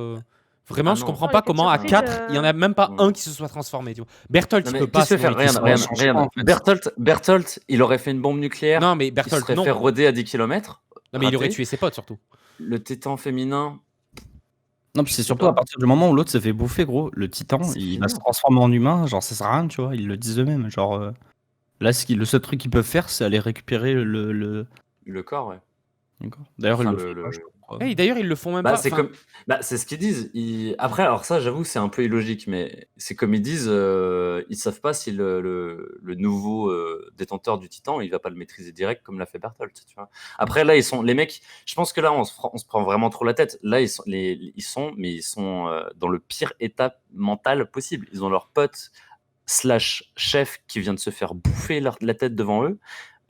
Vraiment, Ah je non. comprends Oh, pas l'effet de comment à surprise, 4, il y en a même pas Mm. un qui se soit transformé. Tu vois. Berthold, Non, il mais peut pas. qu'est-ce que tu veux faire? sinon il se- Regarde. en fait. Berthold, il aurait fait une bombe nucléaire. Non, mais Il Berthold, serait non. fait roder à 10 km. Non, mais il aurait tué ses potes surtout. Le titan féminin. Non, puis c'est sais surtout pas. à partir du moment où l'autre s'est fait bouffer, gros. Le titan, C'est il fini. va se transformer en humain. Genre, ça sert à rien, tu vois. Ils le disent eux-mêmes. Genre, là, le seul truc qu'ils peuvent faire, c'est aller récupérer le. Le corps, ouais. D'accord. D'ailleurs, Enfin, ils le font pas, je crois. Et d'ailleurs, ils le font même Bah, pas. c'est Enfin, comme... c'est ce qu'ils disent. Après, alors ça, j'avoue, c'est un peu illogique, mais c'est comme ils disent, ils savent pas si le nouveau détenteur du titan, il va pas le maîtriser direct comme l'a fait Berthold, tu vois. Après, là, les mecs, je pense que là, on se prend vraiment trop la tête. Là, ils sont dans le pire état mental possible. Ils ont leurs potes slash chef qui vient de se faire bouffer la tête devant eux,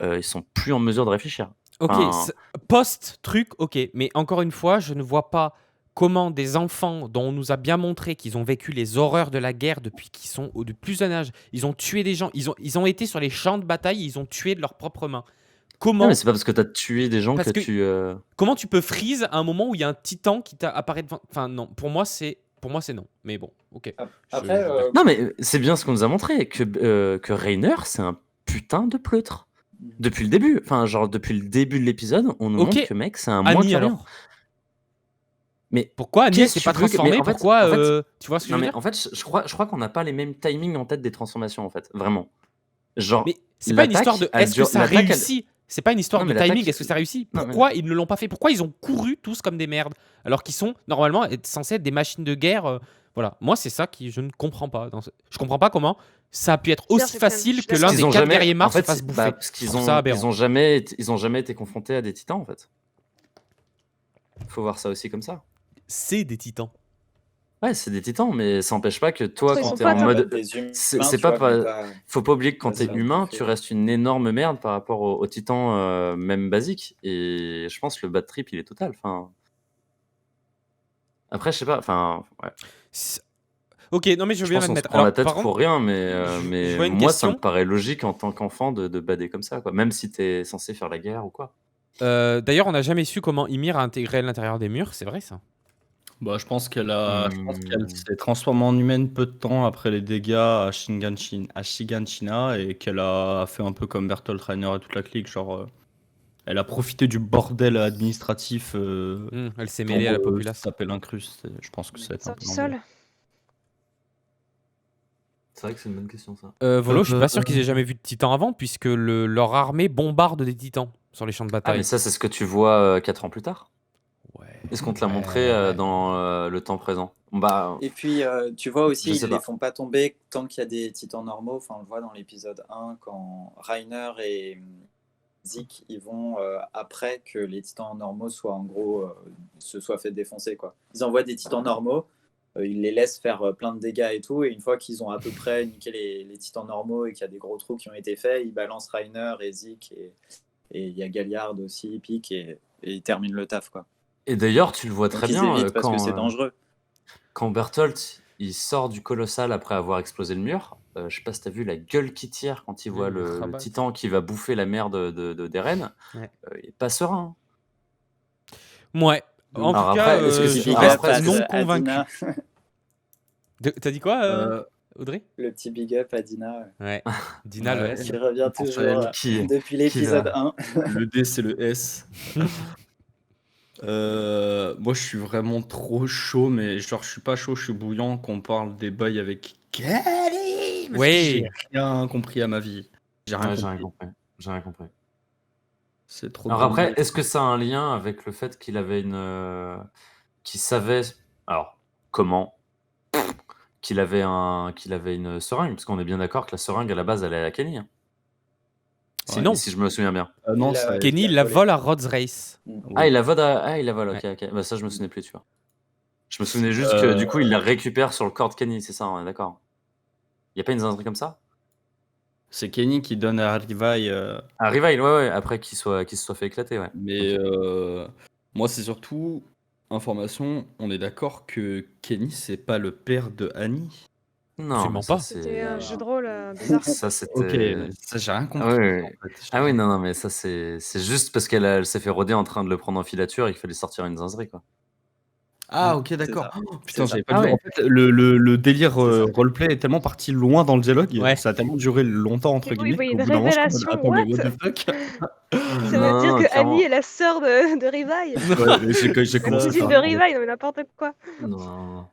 ils sont plus en mesure de réfléchir. Ok, Enfin, post-truc, ok. Mais encore une fois, je ne vois pas comment des enfants dont on nous a bien montré qu'ils ont vécu les horreurs de la guerre depuis qu'ils sont de plus jeune âge, ils ont tué des gens, ils ont été sur les champs de bataille, ils ont tué de leurs propres mains. non, Comment, mais c'est pas parce que t'as tué des gens parce que que tu. comment tu peux freeze à un moment où il y a un titan qui apparaît devant. Enfin, non, pour moi, c'est non. Mais bon, ok. Après, Non, mais c'est bien ce qu'on nous a montré, que Rainer, c'est un putain de pleutre. Depuis le début. Enfin, genre, depuis le début de l'épisode, on nous Ok, montre que mec, c'est un moins Annie que rien. alors. Mais Pourquoi Annie qu'est-ce s'est que pas tu veux que- transformée? mais en fait- Pourquoi en fait- tu vois ce que je non, veux mais dire? en fait, je crois qu'on n'a pas les mêmes timings en tête des transformations, en fait. Vraiment. Genre, Mais c'est pas une histoire de l'attaque, est-ce que ça l'attaque, elle- réussit? C'est pas une histoire Non, de mais l'attaque- timing, est-ce que ça réussit? Non, mais- Pourquoi ils ne l'ont pas fait? Pourquoi ils ont couru tous comme des merdes? Alors qu'ils sont normalement censés être des machines de guerre. Voilà. Moi, c'est ça que je ne comprends pas. Je comprends pas comment ça a pu être Bien, aussi c'est quand même- facile je que suis l'un Parce des qu'ils ont 4 jamais- guerriers Mars en fait, se fasse c'est- bouffer. parce Je qu'ils trouve ont, ça aberrant. ils ont jamais été confrontés à des titans, en fait. Faut voir ça aussi comme ça. C'est des titans. Ouais, c'est des titans, mais ça n'empêche pas que toi, Ils quand sont t'es pas en top. mode. des humains, C'est tu pas. vois, quand t'as- Faut pas oublier que quand Ça, t'es c'est humain, un tu fait. restes une énorme merde par rapport aux titans, même basiques. Et je pense que le bad trip, il est total. Enfin. Après, je sais pas. Enfin, ouais. Ok, non mais je veux Je bien pense qu'on se l'admettre. prend la Alors, tête par pour contre, rien, mais, je vois une moi, ça me question. paraît logique en tant qu'enfant de bader comme ça, quoi. Même si t'es censé faire la guerre ou quoi. D'ailleurs, on n'a jamais su comment Ymir a intégré à l'intérieur des murs, c'est vrai ça? Bah, je pense qu'elle s'est Hmm. transformée en humaine peu de temps après les dégâts à Shiganshina et qu'elle a fait un peu comme Bertolt Reiner et toute la clique. Genre, elle a profité du bordel administratif Elle s'est mêlée à la populace. taper l'incruste. Je pense que c'est un Sort peu du l'angle. sol. C'est vrai que c'est une bonne question, ça. Volo, je suis pas sûr qu'ils aient jamais vu de titans avant, puisque leur armée bombarde des titans sur les champs de Ah, bataille. mais ça, c'est ce que tu vois 4 ans plus tard. Ouais. Est-ce qu'on te l'a montré dans le temps présent? Bah, Et puis, tu vois aussi, Je sais ils les pas. font pas tomber tant qu'il y a des titans normaux. Enfin, on le voit dans l'épisode 1, quand Rainer et Zeke, ils vont après que les titans normaux soient en gros, se soient fait défoncer, quoi. Ils envoient des titans normaux, ils les laissent faire plein de dégâts et tout, et une fois qu'ils ont à peu près niqué les titans normaux et qu'il y a des gros trous qui ont été faits, ils balancent Rainer et Zeke, et il y a Galliard aussi, Pique, et ils terminent le taf, quoi. Et d'ailleurs, tu le vois Donc très ils bien évitent parce quand, que c'est dangereux. quand Bertolt il sort du colossal après avoir explosé le mur. Je sais pas si t'as vu la gueule qui tire quand il voit Le le Khabat. titan qui va bouffer la mère d'Eren. Ouais. Il est pas serein. Ouais. En Alors tout cas, après, est-ce que je c'est- reste après, non à convaincu. Dina. T'as dit quoi, Audrey? Le petit big up à Dina, Ouais. Dina, Ouais. le S. qui revient pense à toujours elle. Qui- depuis l'épisode va 1. Le D, c'est le S. Moi, je suis vraiment trop chaud, mais genre, je suis pas chaud, je suis bouillant qu'on parle des bails avec Kelly. Parce Oui. que j'ai rien compris à ma vie. J'ai rien Ouais, j'ai compris. rien compris. J'ai rien compris. C'est trop Alors drôle. après, est-ce que ça a un lien avec le fait qu'il avait qu'il savait, alors comment, qu'il avait une seringue, parce qu'on est bien d'accord que la seringue à la base elle est à Kenny, hein, Sinon, si je me souviens bien. Non, Il a- ça. Kenny il a la volé. vole à Rhodes Race. Ah, il la vole, ok. Bah ça, je me souvenais plus, tu vois. Je me souvenais juste que du coup, il la récupère sur le corps de Kenny, c'est ça, on est d'accord. Y a pas une zinzerie comme ça? C'est Kenny qui donne à Levi. Ah, Reveil, ouais, après qu'il se soit fait éclater, ouais. Mais Ok. moi, c'est surtout information. On est d'accord que Kenny, c'est pas le père de Annie. Non, Absolument mais ça, pas. C'était un jeu de rôle bizarre. Ça, Ok, c'était. mais ça, j'ai rien Ah compris. ouais. En fait. Ah oui, non, mais ça, c'est juste parce qu'elle s'est fait rôder en train de le prendre en filature et qu'il fallait sortir une zinzerie, quoi. Ah, ok, d'accord. ça. Oh, putain, C'est j'avais ça. pas vu. Ah ouais. En fait, le délire C'est ça. roleplay est tellement parti loin dans le dialogue. Ouais. Ça a tellement duré longtemps, entre Et oui, guillemets. il y a qu'au une bout d'un moment, je suis en révélation, mode, attends, mais what what the fuck? Ça veut Non, dire que clairement. Annie est la sœur de Revi. Ouais, mais j'ai La commencé cousine par. de Revi, non mais n'importe quoi. Non.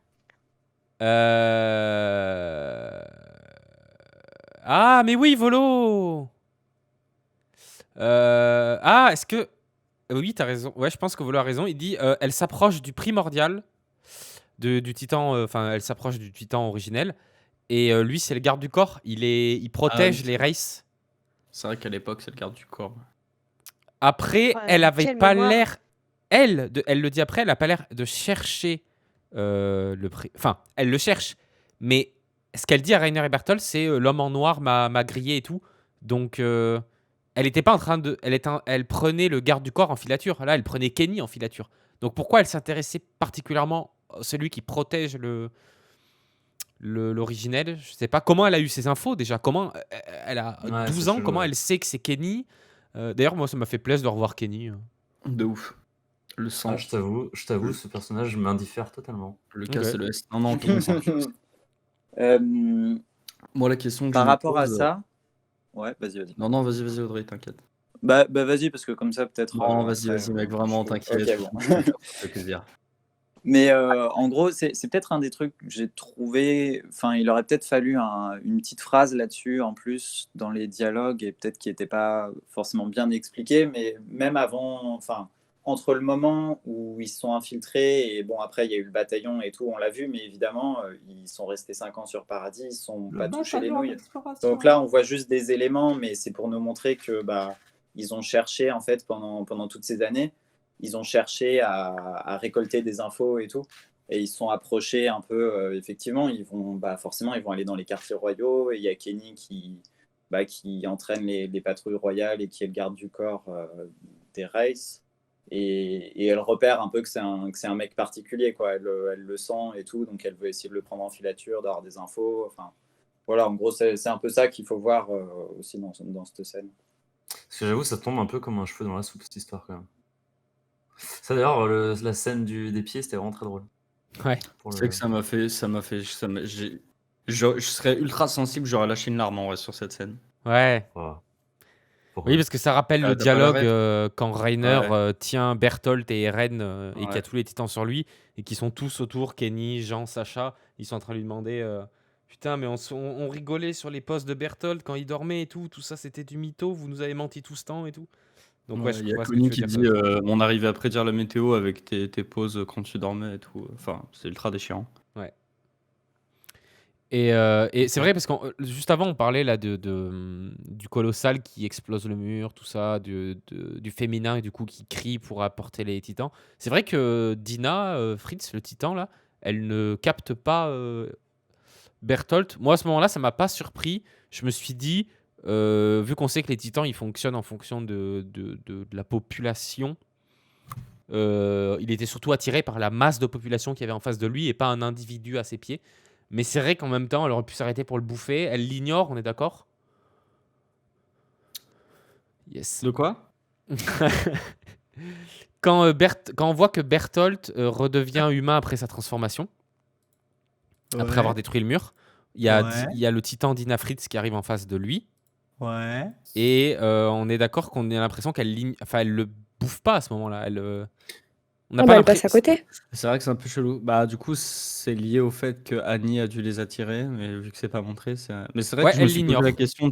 Ah, mais oui, Volo. Ah, est-ce que... Oui, t'as raison. Ouais, je pense que Volo a raison. Il dit, elle s'approche du primordial du titan. Enfin, elle s'approche du titan originel. Et lui, c'est le garde du corps. Il protège oui. les races. C'est vrai qu'à l'époque, c'est le garde du corps. Après, Ouais, elle avait quelle pas mémoire. l'air... Elle le dit après, elle a pas l'air de chercher Enfin, elle le cherche. Mais ce qu'elle dit à Rainer et Bertolt, c'est l'homme en noir m'a grillé et tout. Donc, elle était pas en train de. Elle prenait le garde du corps en filature. Là, elle prenait Kenny en filature. Donc, pourquoi elle s'intéressait particulièrement à celui qui protège l'originel? Je sais pas. Comment elle a eu ces infos déjà? Comment elle a Ouais, 12 c'est ans? chelou, Comment ouais. elle sait que c'est Kenny? D'ailleurs, moi, ça m'a fait plaisir de revoir Kenny. De ouf. Le sang, Ah, je t'avoue, ce personnage m'indiffère totalement. le Ok. cas, c'est le S. Non, non, tout le monde s'en fiche. Euh, Moi, la question que je Par me rapport à pose. ça, ouais, vas-y. Non, non, vas-y, Audrey, t'inquiète. Bah vas-y, parce que comme ça, peut-être. Non, vas-y, après, mec, vraiment, je- t'inquiète. Ok, bon. Ça fait plaisir. Mais en gros, c'est peut-être un des trucs que j'ai trouvé. Enfin, il aurait peut-être fallu une petite phrase là-dessus en plus dans les dialogues et peut-être qui n'était pas forcément bien expliqué. Mais même avant, enfin, entre le moment où ils se sont infiltrés et bon, après, il y a eu le bataillon et tout, on l'a vu, mais évidemment, ils sont restés 5 ans sur Paradis, ils ne sont pas touchés les nouilles. Donc là, on voit juste des éléments, mais c'est pour nous montrer que ils ont cherché en fait pendant toutes ces années. Ils ont cherché à récolter des infos et tout. Et ils se sont approchés un peu. Effectivement, forcément, ils vont aller dans les quartiers royaux. Et il y a Kenny qui entraîne les patrouilles royales et qui est le garde du corps des Races. Et elle repère un peu que c'est un mec particulier, quoi. Elle le sent et tout. Donc elle veut essayer de le prendre en filature, d'avoir des infos. Enfin, voilà, en gros, c'est un peu ça qu'il faut voir aussi dans cette scène. Parce que j'avoue, ça tombe un peu comme un cheveu dans la soupe, cette histoire, quand même. Ça, d'ailleurs, la scène des pieds, c'était vraiment très drôle. Ouais. C'est que ça m'a fait. Je serais ultra sensible, j'aurais lâché une larme en vrai sur cette scène. Ouais. Voilà. Oui, parce que ça rappelle Ah, le t'as pas la dialogue quand Rainer Ouais. tient Bertolt et Eren et qu'il y a Ouais. tous les titans sur lui et qui sont tous autour, Kenny, Jean, Sacha. Ils sont en train de lui demander putain, mais on rigolait sur les postes de Bertolt quand il dormait et tout. Tout ça, c'était du mytho. Vous nous avez menti tout ce temps et tout. Donc, ouais, je Il y a vois ce que tu Connie veux qui dire. dit on arrivait à prédire la météo avec tes pauses quand tu dormais et tout. Enfin, c'est ultra déchirant. Ouais. Et c'est vrai parce que juste avant, on parlait là du colossal qui explose le mur, tout ça, du féminin et du coup qui crie pour apporter les titans. C'est vrai que Dina, Fritz, le titan là, elle ne capte pas Bertolt. Moi à ce moment-là, ça m'a pas surpris. Je me suis dit, vu qu'on sait que les titans ils fonctionnent en fonction de la population, il était surtout attiré par la masse de population qu'il y avait en face de lui et pas un individu à ses pieds. Mais c'est vrai qu'en même temps, elle aurait pu s'arrêter pour le bouffer. Elle l'ignore, on est d'accord? Yes. De quoi? Quand on voit que Bertolt redevient humain après sa transformation, après avoir détruit le mur, il y a le titan Dina Fritz qui arrive en face de lui. Ouais. Et on est d'accord qu'on a l'impression qu'elle elle le bouffe pas à ce moment-là. On n'a pas Elle passe à côté. C'est vrai que c'est un peu chelou. Bah, du coup, c'est lié au fait que Annie a dû les attirer, mais vu que c'est pas montré, c'est. Mais c'est vrai Ouais, que je me elle suis posé l'ignore. la question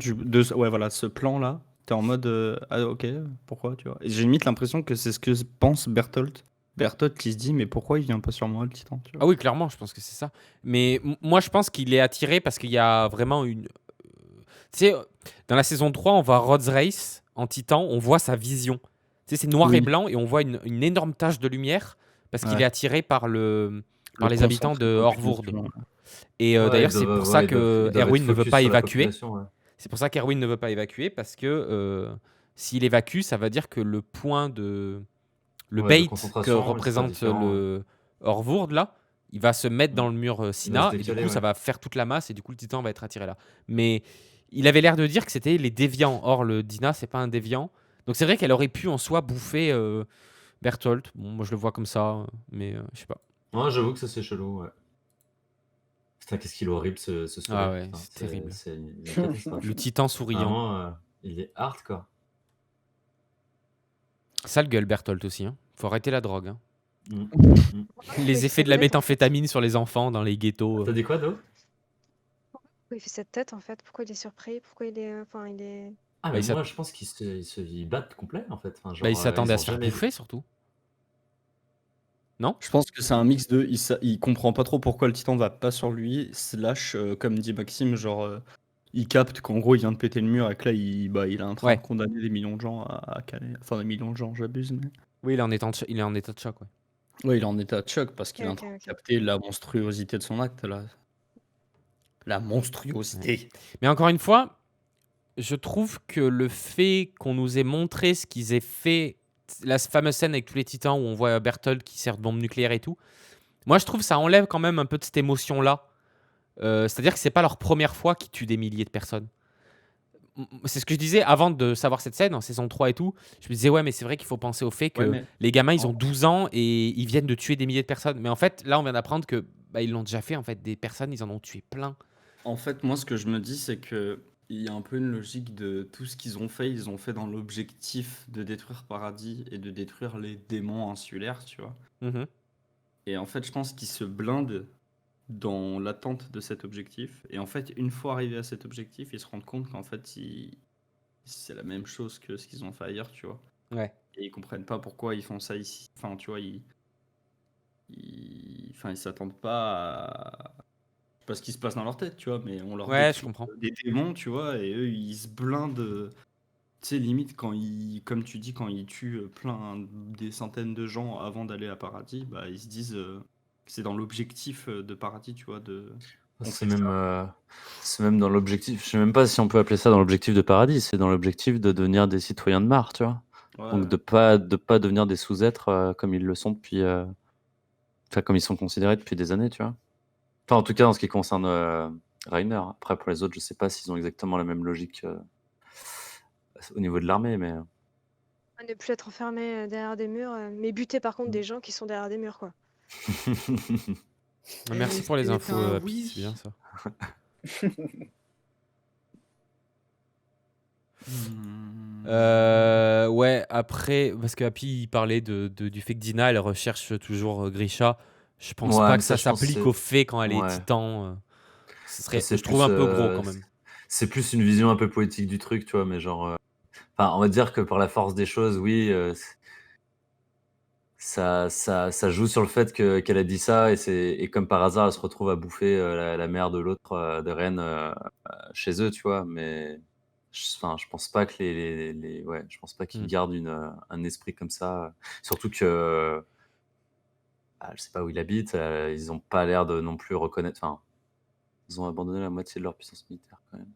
ouais, voilà, ce plan-là. T'es en mode ah, ok, pourquoi, tu vois. Et j'ai limite l'impression que c'est ce que pense Bertolt. Bertolt qui se dit, mais pourquoi il vient pas sur moi, le titan, tu vois. Ah oui, clairement, je pense que c'est ça. Mais moi, je pense qu'il est attiré parce qu'il y a vraiment une. Tu sais, dans la saison 3, on voit Rhodes Race en titan, on voit sa vision. Tu sais, c'est noir Oui. et blanc et on voit une énorme tache de lumière parce qu'il Ouais. est attiré par les habitants de concentré Orvurde. population. Et Ouais, d'ailleurs, ils c'est doivent- pour ouais, ça ils doivent- que ils doivent Erwin être ne veut focus pas sur la évacuer. population, ouais. C'est pour ça qu'Erwin ne veut pas évacuer parce que s'il évacue, ça va dire que le point le Ouais, de bait concentration, que il sera représente différent, le Orvurde là, il va se mettre dans le mur Il va Sina se et du décaler, coup ça ouais. va faire toute la masse et du coup le titan va être attiré là. Mais il avait l'air de dire que c'était les déviants. Or le Dina c'est pas un déviant. Donc c'est vrai qu'elle aurait pu en soi bouffer Bertolt. Bon, moi je le vois comme ça, mais je sais pas. Ouais, j'avoue que ça c'est chelou, ouais. Putain, qu'est-ce qu'il est horrible ce sourire. Ah ouais, Putain, c'est terrible. C'est une catastrophe. Le titan souriant. Vraiment, il est hardcore. Sale gueule Bertolt aussi. Hein. Faut arrêter la drogue. Hein. Mm. Les effets de la méthamphétamine sur les enfants dans les ghettos. T'as dit quoi, Do? Pourquoi il fait cette tête en fait? Pourquoi il est surpris? Pourquoi il est. Enfin, il est. Ah, Bah, mais il moi, je pense qu'il se battent complet, en fait. Enfin, Bah, il genre, s'attendait à ils se ont faire jamais- bouffer surtout. Non? Je pense que c'est un mix de. Il comprend pas trop pourquoi le titan va pas sur lui, slash, comme dit Maxime, genre. Il capte qu'en gros il vient de péter le mur et que là il est en train Ouais. de condamner des millions de gens à caler. Enfin, des millions de gens, j'abuse, mais. Oui, il est en état de choc. Ouais. Ouais, il est en état de choc parce qu'il est en Ok, train de ok. capter la monstruosité de son acte là. La monstruosité. Mais encore une fois, je trouve que le fait qu'on nous ait montré ce qu'ils aient fait, la fameuse scène avec tous les titans où on voit Berthold qui sert de bombe nucléaire et tout, moi je trouve que ça enlève quand même un peu de cette émotion-là. C'est-à-dire que c'est pas leur première fois qu'ils tuent des milliers de personnes. C'est ce que je disais avant de savoir cette scène en saison 3 et tout. Je me disais, ouais, mais c'est vrai qu'il faut penser au fait que Ouais, mais les gamins, ils ont en, 12 ans et ils viennent de tuer des milliers de personnes. Mais en fait, là, on vient d'apprendre que ils l'ont déjà fait. En fait, des personnes, ils en ont tué plein. en fait, moi, ce que je me dis, c'est que il y a un peu une logique de tout ce qu'ils ont fait dans l'objectif de détruire Paradis et de détruire les démons insulaires, tu vois. Mhm. Et en fait, je pense qu'ils se blindent dans l'attente de cet objectif. Et en fait, une fois arrivés à cet objectif, ils se rendent compte qu'en fait, c'est la même chose que ce qu'ils ont fait ailleurs, tu vois. Ouais. Et ils comprennent pas pourquoi ils font ça ici. Enfin, tu vois, enfin, ils s'attendent pas à... Parce qu'ils se passe dans leur tête, tu vois, mais on leur Ouais, je décrit comprends. des démons, tu vois, et eux, ils se blindent. Tu sais, limite, comme tu dis, quand ils tuent des centaines de gens avant d'aller à Paradis, bah, ils se disent que c'est dans l'objectif de Paradis, tu vois, on C'est fait ça. même dans l'objectif. Je sais même pas si on peut appeler ça dans l'objectif de Paradis. C'est dans l'objectif de devenir des citoyens de Mars, tu vois. Donc Ouais. de pas devenir des sous-êtres comme ils le sont depuis, enfin comme ils sont considérés depuis des années, tu vois. Enfin, en tout cas, en ce qui concerne Rainer. Après, pour les autres, je sais pas s'ils ont exactement la même logique au niveau de l'armée, mais. Ne plus être enfermé derrière des murs, mais buter par contre des gens qui sont derrière des murs, quoi. Merci pour les infos, Happy, c'est bien ça. Ouais, après, parce que Happy il parlait du fait que Dina elle recherche toujours Grisha. Je pense Ouais, pas mais que ça, ça je pense que s'applique au fait quand elle est ouais. titan. Ce Ça, serait, c'est je trouve, plus, un peu gros quand même. c'est plus une vision un peu poétique du truc, tu vois, mais genre. Enfin, on va dire que par la force des choses, oui, ça joue sur le fait qu'elle a dit ça, et comme par hasard, elle se retrouve à bouffer la mère de l'autre, de Rennes, chez eux, tu vois, mais. Enfin, je pense pas que ouais, je pense pas qu'ils Hmm. gardent un esprit comme ça. Surtout que. Je sais pas où il habite, ils ont pas l'air de non plus reconnaître. Enfin, ils ont abandonné la moitié de leur puissance militaire quand même.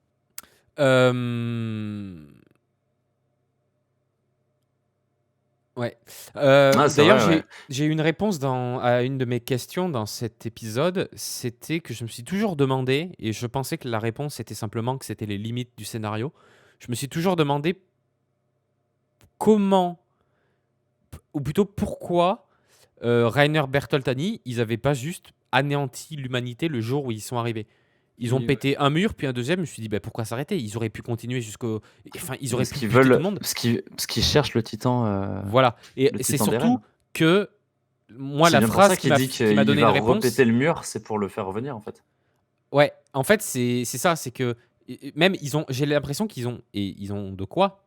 Ouais. Ah, c'est D'ailleurs, vrai, ouais. j'ai eu une réponse à une de mes questions dans cet épisode. C'était que je me suis toujours demandé, et je pensais que la réponse était simplement que c'était les limites du scénario. Je me suis toujours demandé comment, ou plutôt pourquoi, Rainer Bertoltani, ils n'avaient pas juste anéanti l'humanité le jour où ils sont arrivés. Ils ont Oui, ouais. pété un mur, puis un deuxième. Je me suis dit, bah, pourquoi s'arrêter? Ils auraient pu continuer jusqu'au. Enfin, ils auraient Parce pu qu'ils buter tout veulent, le monde. parce qu'ils cherchent le titan, Voilà. Et le c'est titan des surtout Rennes. que moi, C'est la bien pour ça phrase qui qu'il m'a dit qui m'a qu'il donné va une réponse. repéter le mur, c'est pour le faire revenir en fait. Ouais, en fait, c'est ça. C'est que même j'ai l'impression qu'ils ont. Et ils ont de quoi?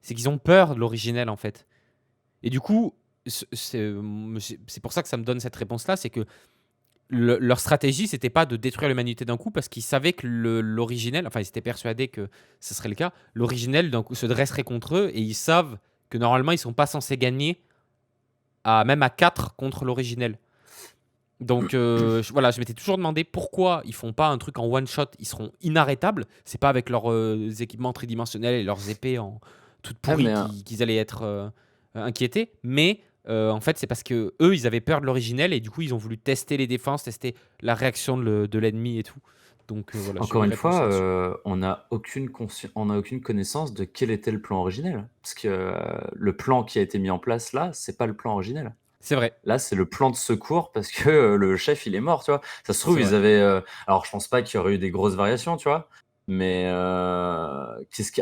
C'est qu'ils ont peur de l'originel, en fait. Et du coup, c'est pour ça que ça me donne cette réponse-là. C'est que leur stratégie, c'était pas de détruire l'humanité d'un coup parce qu'ils savaient que l'originel, enfin, ils étaient persuadés que ce serait le cas. L'originel, d'un coup, se dresserait contre eux et ils savent que normalement, ils sont pas censés gagner même à 4 contre l'originel. Donc voilà, je m'étais toujours demandé pourquoi ils font pas un truc en one shot, ils seront inarrêtables. C'est pas avec leurs équipements tridimensionnels et leurs épées en toutes Ah, pourries mais qu'ils allaient être inquiétés. Mais en fait, c'est parce que eux, ils avaient peur de l'originel et du coup, ils ont voulu tester les défenses, tester la réaction de l'ennemi et tout. Donc voilà, j'ai encore une une réponse fois, là-dessus. on n'a aucune connaissance de quel était le plan originel. Parce que le plan qui a été mis en place là, c'est pas le plan originel. C'est vrai, Là, c'est le plan de secours parce que le chef, il est mort, tu vois. Ça se trouve, c'est ils vrai. avaient. Alors, je pense pas qu'il y aurait eu des grosses variations, tu vois. Mais à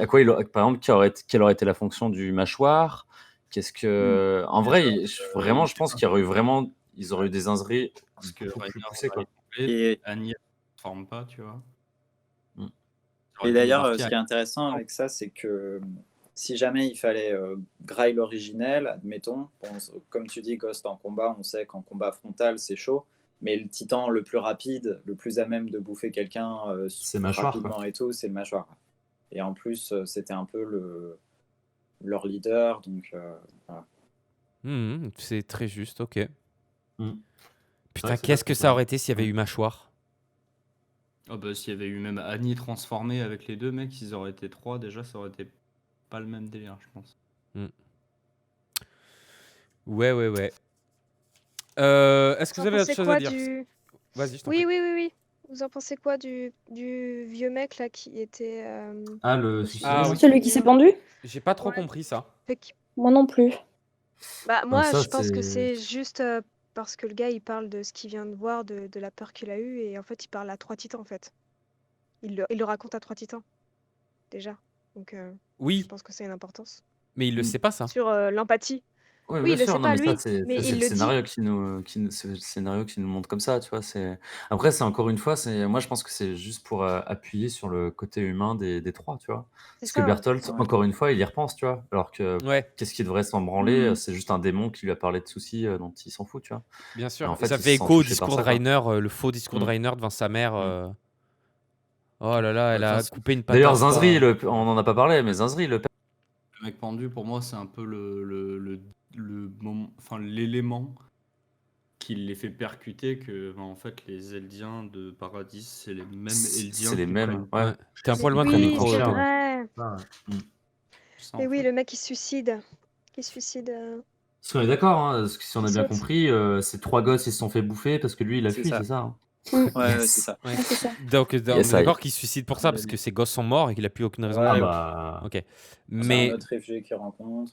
quoi par exemple, quelle aurait été la fonction du mâchoire? Qu'est-ce que. En Déjà, vrai, vraiment, il je était pense pas qu'il y aurait eu vraiment. Ils auraient eu des inseries parce que beaucoup Rainer plus poussées, va y quoi. tomber, Et, Annie elle ne transforme pas, tu vois. Mm. Ça aurait et pu d'ailleurs, débarquer ce à qui est intéressant avec ça, c'est que si jamais il fallait Grail originel, admettons, bon, comme tu dis, Ghost en combat, on sait qu'en combat frontal, c'est chaud, mais le titan le plus rapide, le plus à même de bouffer quelqu'un C'est mâchoire, rapidement quoi. et tout, c'est le mâchoire. Et en plus, c'était un peu leur leader, donc voilà. C'est très juste, ok. Mm. Putain, Ouais, c'est parce qu'est-ce que que ça aurait été s'il y avait eu mâchoire? Oh bah, s'il y avait eu même Annie transformée avec les deux mecs, ils auraient été trois déjà, ça aurait été pas le même délire, je pense. Ouais. Est-ce que Vous vous en avez autre pensez chose à quoi dire? du... Vas-y, je t'en Oui, prie. oui, oui, oui. Vous en pensez quoi du vieux mec là qui était Ah, le le suicidé, suicidé ouais. Celui qui s'est pendu? J'ai pas trop Ouais. compris ça. Fait que- Moi non plus. Bah, Ah, moi, ça, je pense que c'est. c'est juste parce que le gars, il parle de ce qu'il vient de voir, de la peur qu'il a eue, et en fait, il parle à 3 titans, en fait. Il le raconte à 3 titans, déjà. Donc, je Oui, pense que c'est une importance. mais il le sait pas ça. Sur l'empathie. Ouais, Oui, bien il le sûr, sait non, pas, mais ça, lui, c'est mais c'est il le le dit. scénario c'est le scénario qui nous montre comme ça, tu vois. Après, c'est encore une fois, moi, je pense que c'est juste pour appuyer sur le côté humain des trois, tu vois. C'est Parce que ça. Berthold, Ouais. encore une fois, il y repense, tu vois. Alors que Ouais, qu'est-ce qui devrait s'en branler? Mhm. C'est juste un démon qui lui a parlé de soucis dont il s'en fout, tu vois. bien Et sûr. en Et ça fait, il fait se sent écho au touché par discours de ça, quoi. Rainer, le faux discours de Mm. Rainer devant sa mère. Mm. Oh là là, elle De toute a façon, coupé une D'ailleurs, patate. Zinzri, on en a pas parlé, mais Zinzri, le père. le mec pendu, pour moi, c'est un peu le moment, enfin, l'élément qui les fait percuter que, en fait, les Eldiens de Paradis, c'est les mêmes Eldiens C'est les qui mêmes, prennent. ouais. Ouais. T'es un Mais poil loin de ton Prennent oui, micro, c'est cher, Théo. ouais. vrai. Mm. Ça, Mais en oui, fait. le mec, il se suicide. Il se suicide. Parce qu'on est d'accord, hein, parce que si on a Il bien saute. compris, ces trois gosses ils se sont fait bouffer parce que lui il a C'est fui, ça. c'est ça, hein. Mm. Ouais, c'est Yes. ça. Ouais. Ouais, c'est ça. Donc, on Yes, est I. d'accord qu'il se suicide pour ça, parce que ses gosses sont morts et qu'il a plus aucune raison de Ah Ouais, mourir. bah. Ok. c'est un Mais autre réfugié qu'il rencontre.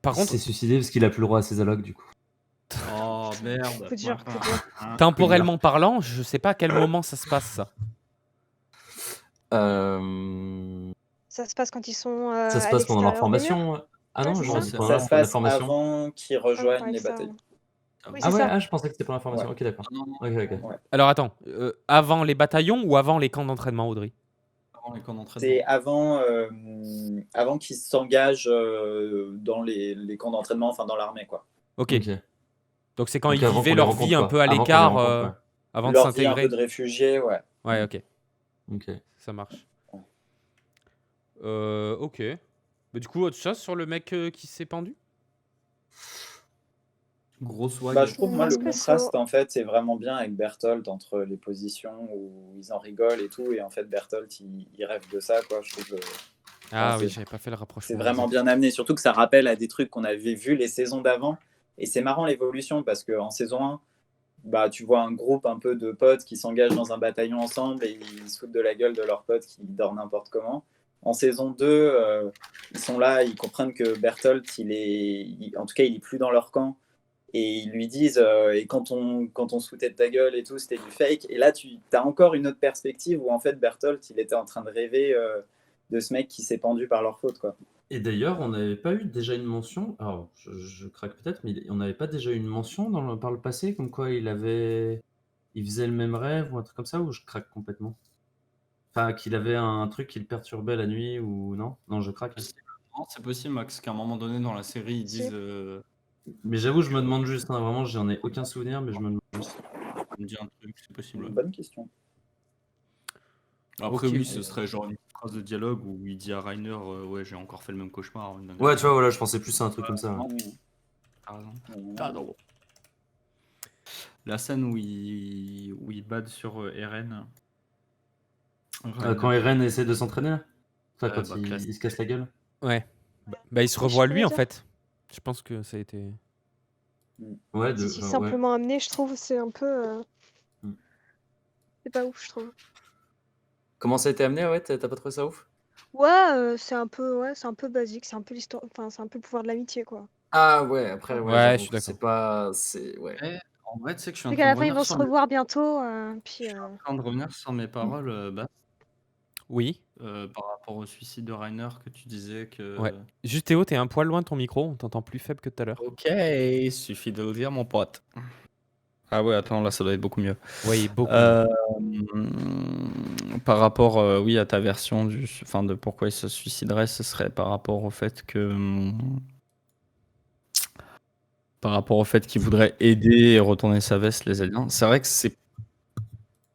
par Il contre, s'est suicidé parce qu'il a plus le droit à ses allocs du coup. Oh merde. Coup dur, coup dur. temporellement parlant, je sais pas à quel moment ça se passe ça. Ça se passe quand ils sont Ça se à passe pendant leur l'extérieur des murs. formation. Ah Ouais, non, c'est j'aurais ça. dit Ça pendant Ça la, se la passe formation. avant qu'ils Ah non, rejoignent par les l'extérieur. bataillons. Oui, Ah c'est ouais, ça. je pensais que c'était pendant la formation. Ouais. Ok, d'accord. Non, non, Ok, ok. Ouais. Alors attends, avant les bataillons ou avant les camps d'entraînement, Audrey? avant les camps d'entraînement. C'est avant qu'ils s'engagent dans les camps d'entraînement, enfin dans l'armée, quoi. Ok. Ok. Donc c'est quand Donc ils avant vivaient qu'on les leur rencontre, vie un quoi. peu à Avant qu'on les l'écart rencontre, ouais. avant de Leur vie un peu s'intégrer. de réfugiés, ouais. Ouais, ok, Ok. ça marche. Ok. Mais du coup, autre chose sur le mec qui s'est pendu? Gros swag. Bah, je trouve, moi, Moi, le spéciaux. contraste, en fait, c'est vraiment bien avec Berthold entre les positions où ils en rigolent et tout. Et en fait, Berthold, il rêve de ça, quoi. Je trouve. Ah Enfin, oui, c'est- j'avais pas fait le rapprochement. C'est vraiment bien amené, surtout que ça rappelle à des trucs qu'on avait vus les saisons d'avant. Et c'est marrant l'évolution parce qu'en saison 1, bah, tu vois un groupe un peu de potes qui s'engagent dans un bataillon ensemble et ils se foutent de la gueule de leurs potes qui dorment n'importe comment. En saison 2, ils sont là, ils comprennent que Berthold, en tout cas, il est plus dans leur camp. Et ils lui disent, et quand on se foutait de ta gueule et tout, c'était du fake. Et là, tu as encore une autre perspective où en fait Berthold, il était en train de rêver de ce mec qui s'est pendu par leur faute, quoi. Et d'ailleurs, on n'avait pas eu déjà une mention, alors je craque peut-être, mais on n'avait pas déjà eu une mention par le passé, comme quoi il faisait le même rêve ou un truc comme ça, ou je craque complètement? Enfin, qu'il avait un truc qui le perturbait la nuit, ou non? Non, je craque. Non, c'est possible, Max, qu'à un moment donné dans la série, ils Si. disent. Mais j'avoue, je me demande juste, hein, vraiment, j'en ai aucun souvenir, mais je me demande juste. On me dit un truc, c'est possible. Bonne question. Après, Ok. oui, ce serait genre une phrase de dialogue où il dit à Rainer ouais, j'ai encore fait le même cauchemar. Ouais, tu vois, voilà, je pensais plus à un truc comme ça. Ouais. T'as raison. Pardon. La scène où il bade sur Eren. Quand Eren essaie de s'entraîner, là? Enfin, Ouais, quand bah, il classique. se casse la gueule. Ouais. Bah, il se Je revoit peux lui en dire. fait. Je pense que ça a été. Ouais, C'est si simplement amené, je trouve, c'est un peu. C'est pas ouf, je trouve. Comment ça a été amené, ouais? T'as pas trouvé ça ouf? Ouais, c'est un peu basique, c'est un peu l'histoire, enfin, c'est un peu le pouvoir de l'amitié, quoi. Ah ouais, après, ouais, Ouais, j'avoue, je suis d'accord. c'est pas... C'est... Ouais. Eh, en vrai, tu sais que je suis en C'est train qu'à de la fin, ils revenir vont se sur mes- revoir bientôt, puis. je suis en train de revenir sur mes paroles, Oui. par rapport au suicide de Rainer que tu disais que. Ouais. Juste Théo, t'es un poil loin de ton micro, on t'entend plus faible que tout à l'heure. Ok, suffit de le dire, mon pote. Ah ouais, attends, là, ça doit être beaucoup mieux. Oui, beaucoup. mieux. Par rapport, oui, à ta version de pourquoi il se suiciderait, ce serait par rapport au fait que, par rapport au fait qu'il voudrait aider et retourner sa veste, les aliens. C'est vrai que c'est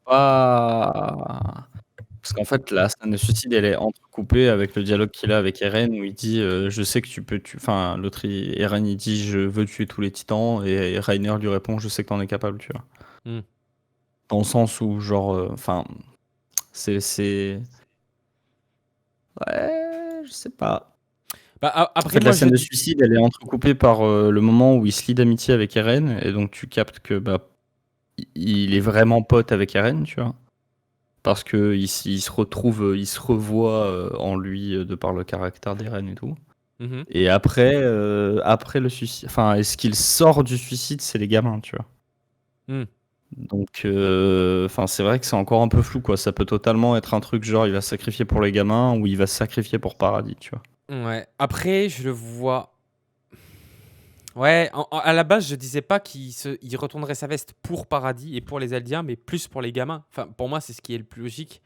pas, parce qu'en fait, la scène de suicide, elle est entrecoupée avec le dialogue qu'il a avec Eren où il dit, je sais que tu peux enfin, Eren, il dit, je veux tuer tous les titans, et Rainer lui répond, je sais que t'en es capable, tu vois. Dans le sens où, genre, enfin, c'est. Ouais, je sais pas. Bah, En après, fait, la moi, scène de suicide, elle est entrecoupée par le moment où il se lie d'amitié avec Eren, et donc tu captes que bah, il est vraiment pote avec Eren, tu vois. Parce que il se retrouve, il se revoit en lui de par le caractère d'Eren et tout. Mhm. Et après le suicide, enfin, est-ce qu'il sort du suicide, c'est les gamins, tu vois. Hmm. Donc, enfin, c'est vrai que c'est encore un peu flou, quoi. Ça peut totalement être un truc genre il va se sacrifier pour les gamins ou il va se sacrifier pour Paradis, tu vois. Ouais. Après, je le vois. Ouais, à la base, je disais pas il retournerait sa veste pour Paradis et pour les Eldiens, mais plus pour les gamins. Enfin, pour moi, c'est ce qui est le plus logique.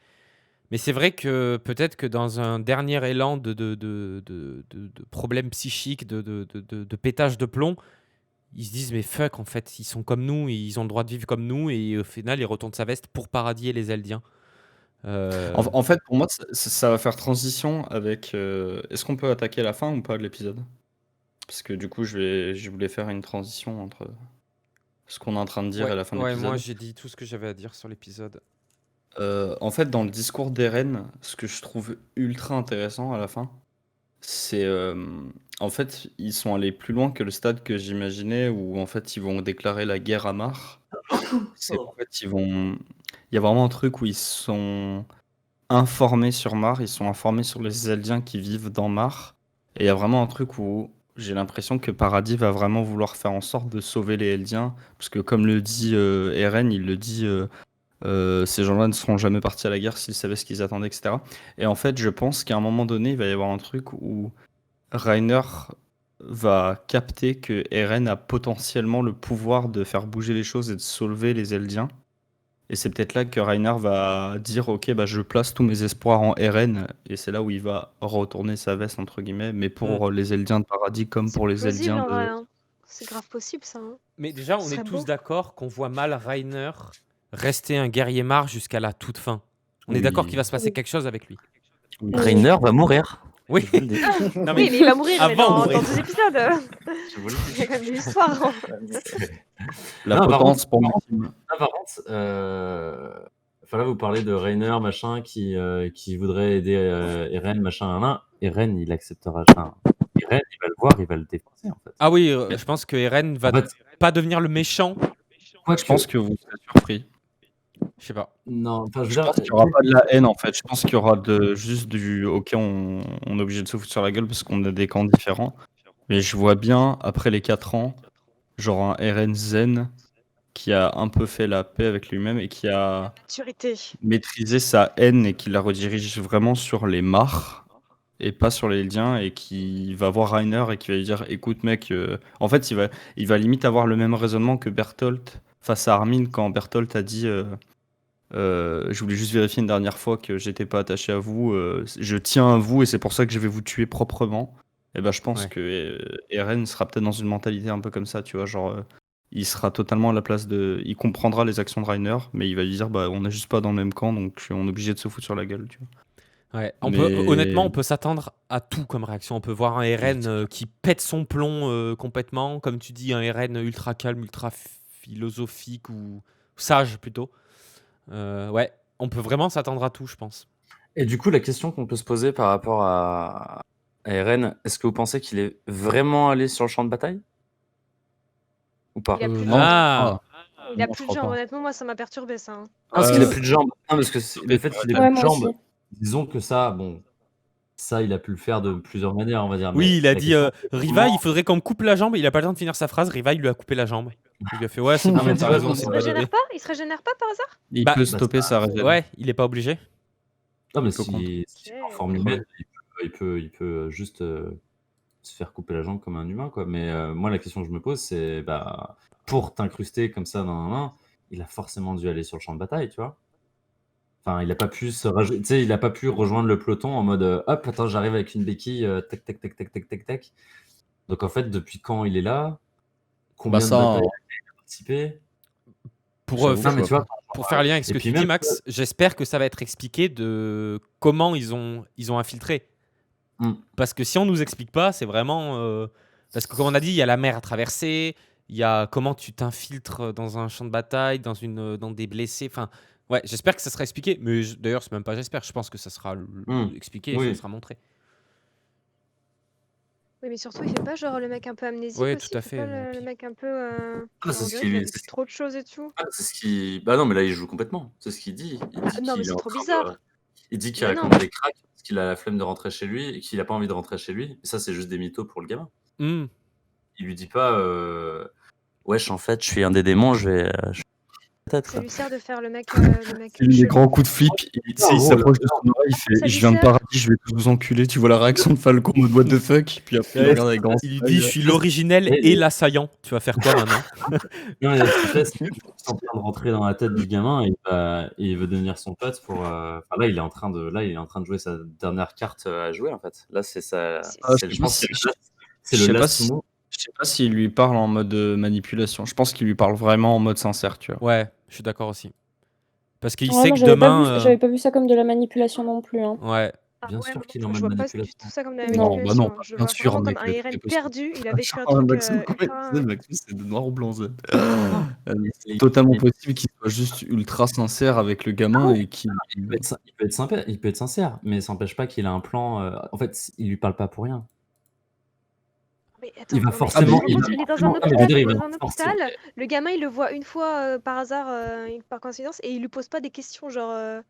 Mais c'est vrai que peut-être que dans un dernier élan de problèmes psychiques, de pétage de plomb, ils se disent mais fuck, en fait, ils sont comme nous, ils ont le droit de vivre comme nous, et au final, ils retournent sa veste pour Paradis et les Eldiens. En fait, pour moi, ça va faire transition avec. Est-ce qu'on peut attaquer la fin ou pas de l'épisode? Parce que du coup, je voulais faire une transition entre ce qu'on est en train de dire et Ouais, la fin de ouais, moi l'épisode. j'ai dit tout ce que j'avais à dire sur l'épisode. En fait, dans le discours d'Eren, ce que je trouve ultra intéressant à la fin, c'est en fait, ils sont allés plus loin que le stade que j'imaginais où en fait ils vont déclarer la guerre à Mar. C'est en fait, il y a vraiment un truc où ils sont informés sur Mar, ils sont informés sur les Eldiens qui vivent dans Mar. Et il y a vraiment un truc où j'ai l'impression que Paradis va vraiment vouloir faire en sorte de sauver les Eldiens. Parce que comme le dit Eren, il le dit, ces gens-là ne seront jamais partis à la guerre s'ils savaient ce qu'ils attendaient, etc. Et en fait, je pense qu'à un moment donné, il va y avoir un truc où Reiner va capter que Eren a potentiellement le pouvoir de faire bouger les choses et de sauver les Eldiens. Et c'est peut-être là que Reiner va dire ok, bah je place tous mes espoirs en Eren, et c'est là où il va retourner sa veste entre guillemets, mais pour les Eldiens de Paradis comme C'est pour les plausible Eldiens en vrai, de. hein. C'est grave possible ça, hein. Mais déjà, Ce on serait est tous beau. d'accord qu'on voit mal Reiner rester un guerrier Mar jusqu'à la toute fin. On est Oui. d'accord qu'il va se passer Oui. quelque chose avec lui. Oui. Rainer va mourir. Oui. Je vous le dis. Non, Oui, mais il va mourir mais avant dans mourir. 2 épisodes. Je vous le Il y a quand même de l'histoire, hein. La Non, par potence pour contre- Maxime. Ah, par contre, enfin là, vous parlez de Rainer, machin, qui voudrait aider Eren, machin, là. Eren, il acceptera. Enfin, Eren, il va le voir, il va le défoncer, en fait. Ah oui, je pense que Eren va En fait, pas devenir le méchant. quoi Je pense que vous serez surpris. Je sais pas. Non, enfin, je veux Je dire, pense qu'il n'y aura pas de la haine en fait. Je pense qu'il y aura juste du ok, on est obligé de se foutre sur la gueule parce qu'on a des camps différents. Mais je vois bien, après les 4 ans, genre un Eren zen qui a un peu fait la paix avec lui-même et qui a Maturité. maîtrisé sa haine et qui la redirige vraiment sur les Mar et pas sur les Eldiens, et qui va voir Reiner et qui va lui dire écoute mec, en fait il va limite avoir le même raisonnement que Bertholdt face à Armin quand Bertholdt a dit je voulais juste vérifier une dernière fois que j'étais pas attaché à vous, je tiens à vous et c'est pour ça que je vais vous tuer proprement. Et ben je pense Ouais. que Eren sera peut-être dans une mentalité un peu comme ça, tu vois, genre il sera totalement à la place de, il comprendra les actions de Reiner, mais il va lui dire bah on n'est juste pas dans le même camp donc on est obligé de se foutre sur la gueule, tu vois. Ouais. Mais- Honnêtement, on peut s'attendre à tout comme réaction. On peut voir un Eren qui pète son plomb complètement, comme tu dis, un Eren ultra calme, ultra philosophique ou sage plutôt. Ouais, on peut vraiment s'attendre à tout, je pense. Et du coup, la question qu'on peut se poser par rapport à Eren, est-ce que vous pensez qu'il est vraiment allé sur le champ de bataille? Ou pas? Il a plus de Non, jambes. Ah, Il a non, plus je de crois jambes. pas. Honnêtement, moi, ça m'a perturbé ça, hein. Ah, parce qu'il a Euh, plus de jambes. Non, parce que le fait qu'il ait Ouais, plus de moi aussi. jambes, disons que ça, bon, ça, il a pu le faire de plusieurs manières, on va dire. oui, Mais il a la dit question, c'est Riva, comment- il faudrait qu'on me coupe la jambe. Il a pas le temps de finir sa phrase. Riva, il lui a coupé la jambe. Il lui a fait ouais, c'est Non, bon, mais t'as tu vois, raison, il c'est Il une se bonne idée. régénère pas? Il se régénère pas par hasard? Il Bah, peut stopper sa régène. Ouais, il est pas obligé. Non, mais peut si c'est en forme humaine, il peut juste se faire couper la jambe comme un humain, quoi. Mais moi, la question que je me pose, c'est bah, pour t'incruster comme ça dans la main, il a forcément dû aller sur le champ de bataille, tu vois. Enfin, il a pas pu tu sais, il a pas pu rejoindre le peloton en mode hop, attends, j'arrive avec une béquille, tac, tac, tac, tac, tac, tac, tac. Donc en fait, depuis quand il est là, combien Bah de ça, batailles il a participé? Pour, J'avoue faire- Non, mais tu vois, pour faire lien avec ce et que puis tu dis, même, Max, j'espère que ça va être expliqué de comment ils ont infiltré. Hmm. Parce que si on nous explique pas, c'est vraiment. Parce que comme on a dit, il y a la mer à traverser, il y a comment tu t'infiltres dans un champ de bataille, dans des blessés. Enfin, ouais, j'espère que ça sera expliqué. Mais d'ailleurs, c'est même pas j'espère. Je pense que ça sera expliqué et ça Oui. sera montré. Oui, mais surtout, il fait pas genre le mec un peu amnésique Oui, aussi. tout à Il fait fait. pas le mec un peu. Ah, Genre, c'est on ce dirait qu'il a qui, vécu trop de choses et tout. c'est ce qui. Bah non, mais là il joue complètement. C'est ce qu'il dit. Il Ah, dit non, mais qu'il est c'est en trop train bizarre. il dit qu'il Mais non. raconte des cracks parce qu'il a la flemme de rentrer chez lui et qu'il a pas envie de rentrer chez lui. Et ça, c'est juste des mythos pour le gamin. Hmm. Il lui dit pas, wesh, en fait, je suis un des démons, peut-être. Ça lui sert de faire le mec Il met des grands chelou. coups de flip, En il gros, s'approche de son oreille, il fait Ça lui je viens de sert. paradis, je vais tous vous enculer. Tu vois la réaction de Falcon en mode what the fuck, puis après il Ouais, regarde avec grand il lui smile. dit je suis l'originel Mais- et l'assaillant. Tu vas faire quoi maintenant? Non, mais ce qu'il fait, c'est qu'il est en train de rentrer dans la tête du gamin et il veut devenir son pote pour. Enfin, là, il est en train de jouer sa dernière carte à jouer, en fait. Là, c'est ça. Je pense que c'est Je le sais pas last si- mot. Je sais pas s'il lui parle en mode manipulation. Je pense qu'il lui parle vraiment en mode sincère, tu vois. Ouais, je suis d'accord aussi. Parce qu'il Ouais, sait moi, que j'avais pas vu, demain. j'avais pas vu ça comme de la manipulation non plus. Hein. Ouais. Ah Bien ouais, sûr moi qu'il est non en plus, je mode vois pas du manipulation. tout ça comme de la Non. Non, bah manipulation. non, Hein. Je bien vois sûr, vraiment mec. comme un Eren c'est possible. perdu. Il a vécu un truc Maxime, ultra. Maxime, c'est de noir ou blanc, Z. Non. C'est totalement possible qu'il soit juste ultra sincère avec le gamin et qu'il. Il peut être sympa, il peut être sincère, mais ça n'empêche pas qu'il a un plan. En fait, il lui parle pas pour rien. Mais attends, Il va non, mais forcément. tu te rends compte, il est dans un Non, mais je veux hôpital. dire, Il il est va dans un forcément. hôpital. Le gamin, il le voit une fois par hasard, par coïncidence, et il lui pose pas des questions genre,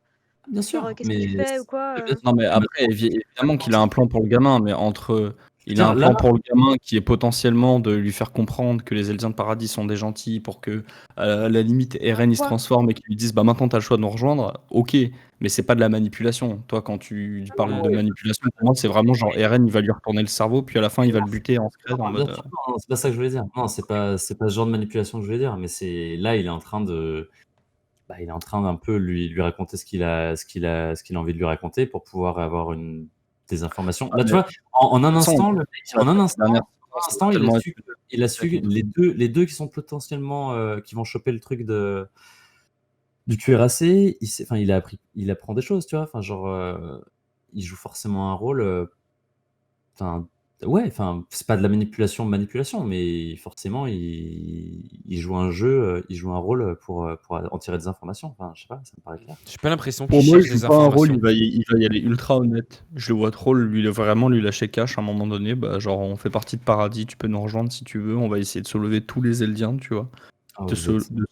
Bien sûr, qu'est-ce que tu mais. fais ou quoi. bien sûr, Non, mais mais- après, évidemment qu'il a un plan pour le gamin, mais entre. Il a Tiens, un là, plan pour le gamin qui est potentiellement de lui faire comprendre que les Eldiens de Paradis sont des gentils pour que, à la limite, Eren il se Quoi transforme et qu'ils lui disent bah maintenant t'as le choix de nous rejoindre. Ok, mais c'est pas de la manipulation. Toi, quand tu parles de manipulation, pour moi, c'est vraiment genre Eren il va lui retourner le cerveau, puis à la fin il va le buter en secret en bien mode. sûr, non, c'est pas ça que je voulais dire. Non, c'est pas ce genre de manipulation que je voulais dire, mais c'est là, il est en train de. Bah, il est en train d'un peu lui raconter ce qu'il a envie de lui raconter pour pouvoir avoir des informations. Là, tu vois, en un instant, le mec, en un instant, il a su les deux qui sont potentiellement qui vont choper le truc du cuirassé. Enfin, il apprend des choses, tu vois. Enfin, genre, il joue forcément un rôle. Enfin, ouais, enfin, c'est pas de la manipulation, mais forcément, il joue un jeu, il joue un rôle pour en tirer des informations. Enfin, je sais pas, ça me paraît clair. J'ai pas l'impression Pour qu'il moi, il cherche joue des pas un rôle, informations. il va y aller ultra honnête. Je le vois trop, vraiment lui lâcher cash à un moment donné. Bah, genre, on fait partie de Paradis, tu peux nous rejoindre si tu veux. On va essayer de soulever tous les Eldiens, tu vois. Ah, De vous êtes- se- de-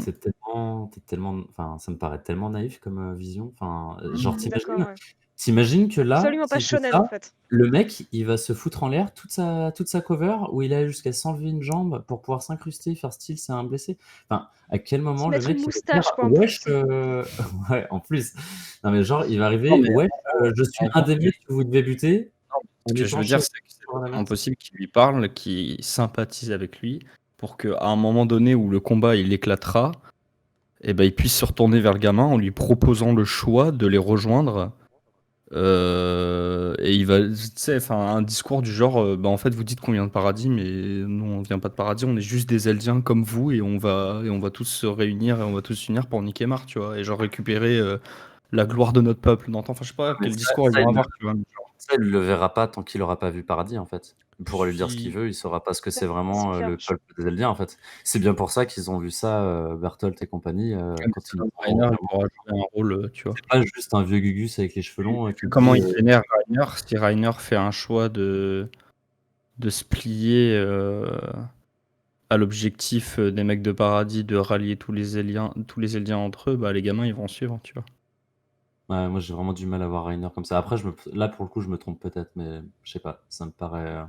t'es tellement, enfin, ça me paraît tellement naïf comme vision. Enfin, genre, D'accord, ouais. t'imagines que là, Absolument pas s'il fait shonen ça, en fait. le mec, il va se foutre en l'air toute sa cover où il a jusqu'à s'enlever une jambe pour pouvoir s'incruster, faire style, c'est un blessé. Enfin, à quel moment Se le mettre mec une il va moustache, dire, quoi, en wesh, plus. ouais, en plus. Non mais genre, il va arriver, Non, mais wesh, je suis un des mecs que vous devez buter. Ce que je veux dire, c'est que c'est totalement possible qu'il lui parle, qu'il sympathise avec lui, pour qu'à un moment donné où le combat il éclatera, et ben, il puisse se retourner vers le gamin en lui proposant le choix de les rejoindre. Et il va, tu sais, enfin, un discours du genre, bah en fait, vous dites qu'on vient de Paradis, mais nous, on vient pas de Paradis, on est juste des Eldiens comme vous, et on va tous se réunir et on va tous s'unir pour niquer Mar, tu vois, et genre récupérer la gloire de notre peuple d'antan. Enfin, je sais pas Mais quel ça- discours ils ça, vont il- avoir, tu vois. Ça, il le verra pas tant qu'il aura pas vu Paradis, en fait. Il pourra lui dire ce Qui- qu'il veut, il saura pas ce que c'est C'est vraiment clair. le peuple des Eldiens, en fait. C'est bien pour ça qu'ils ont vu ça, Bertolt et compagnie, quand ils Rainer, il pourra jouer un rôle, tu vois. c'est pas juste un vieux Gugus avec les cheveux longs qui Comment dit, il vénère Rainer si Rainer fait un choix de se plier à l'objectif des mecs de Paradis de rallier tous les Eldiens entre eux, bah les gamins ils vont suivre, tu vois. ouais, moi j'ai vraiment du mal à voir Rainer comme ça. Après, là pour le coup, je me trompe peut-être, mais je sais pas, ça me paraît.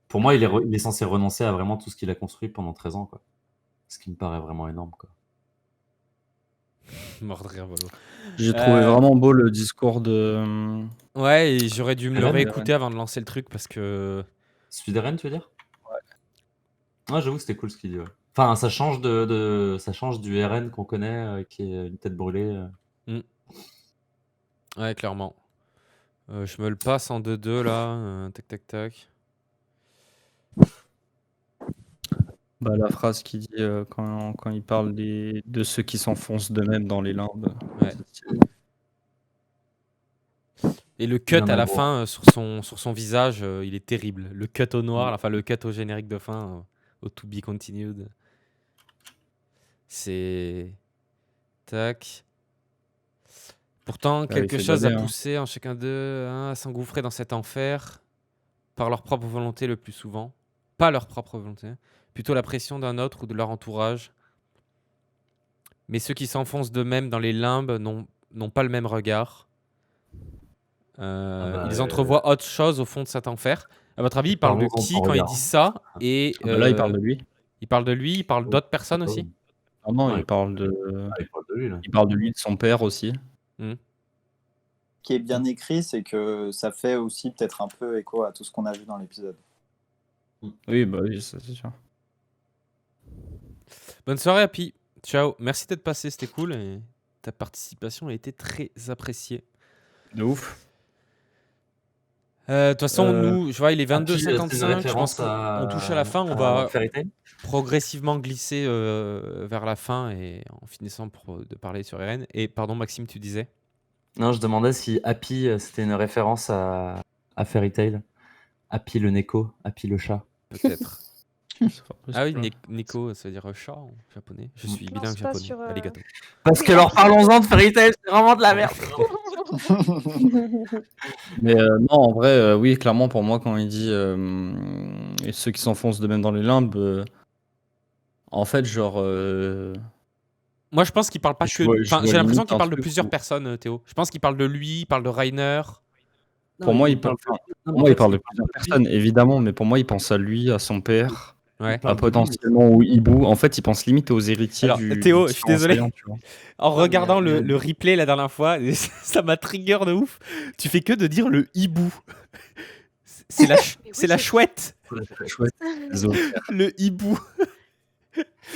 Pour moi, il est censé renoncer à vraiment tout ce qu'il a construit pendant 13 ans, quoi. Ce qui me paraît vraiment énorme, quoi. Mort de rire, Volo. J'ai trouvé vraiment beau le discours de. Ouais, et j'aurais dû me le Eren, réécouter avant de lancer le truc parce que. Celui d'Eren, tu veux dire? Ouais, j'avoue que c'était cool ce qu'il dit, ouais. Enfin, ça change ça change du Eren qu'on connaît, qui est une tête brûlée. Ouais, clairement. Je me le passe en 2-2 là. Tac, tac, tac. Bah, la phrase qu'il dit quand il parle de ceux qui s'enfoncent d'eux-mêmes dans les limbes. Ouais. Et le cut Il y en a à la gros. fin sur son visage, il est terrible. Le cut au noir, enfin le cut au générique de fin. au to be continued. C'est. Tac. Pourtant, Ah, il quelque fait chose a bader, hein. poussé en chacun d'eux à s'engouffrer dans cet enfer par leur propre volonté le plus souvent. Pas leur propre volonté, plutôt la pression d'un autre ou de leur entourage. Mais ceux qui s'enfoncent d'eux-mêmes dans les limbes n'ont pas le même regard. Ils entrevoient autre chose au fond de cet enfer. À votre avis, il parle de Parlons-en de qui ton quand il regard. dit ça et Ah bah là, il parle de lui. il parle de lui, il parle d'autres personnes Ah aussi. oui. Ah non, Ouais. il parle de Il parle de lui, là. il parle de lui, de son père aussi. Ce qui est bien écrit, c'est que ça fait aussi peut-être un peu écho à tout ce qu'on a vu dans l'épisode. Oui, bah oui, ça c'est sûr. Bonne soirée, Happy. Ciao. Merci d'être passé, c'était cool. Et ta participation a été très appréciée. De ouf. De toute façon, nous, je vois, il est Happy, c'est une 22h55. Je pense référence qu'on touche à la fin. On à va Fairy Tail. progressivement glisser vers la fin et en finissant de parler sur Eren. Et pardon, Maxime, tu disais Non, je demandais si Happy, c'était une référence à Fairy Tail. Happy le Neko, Happy le chat. peut-être. C'est pas Ah oui, possible. Neko, ça veut dire chat en japonais. Je suis Non, bilingue c'est pas japonais. sur, Arigato. Parce que alors parlons-en de Fairy Tail, c'est vraiment de la merde. Mais non, en vrai, oui, clairement, pour moi, quand il dit et ceux qui s'enfoncent de même dans les limbes, en fait, genre, Moi, je pense qu'il parle pas Je que. vois- je Enfin, vois j'ai l'impression limite qu'il un parle de truc plusieurs où- personnes, Théo. Je pense qu'il parle de lui, il parle de Rainer. pour moi, il parle parle, Non, mais pour en moi, il fait, parle de il plusieurs de lui. personnes, évidemment, mais pour moi, il pense à lui, à son père, Ouais. parle à de lui, potentiellement au hibou. En fait, il pense limite aux héritiers Alors, du Théo, du je suis désolé. titan océan, tu vois. En Non, mais regardant il y a- le replay la dernière fois, ça m'a trigger de ouf. Tu fais que de dire le hibou. C'est la, Mais oui, c'est la c'est- chouette, Chouette, désolé. le hibou.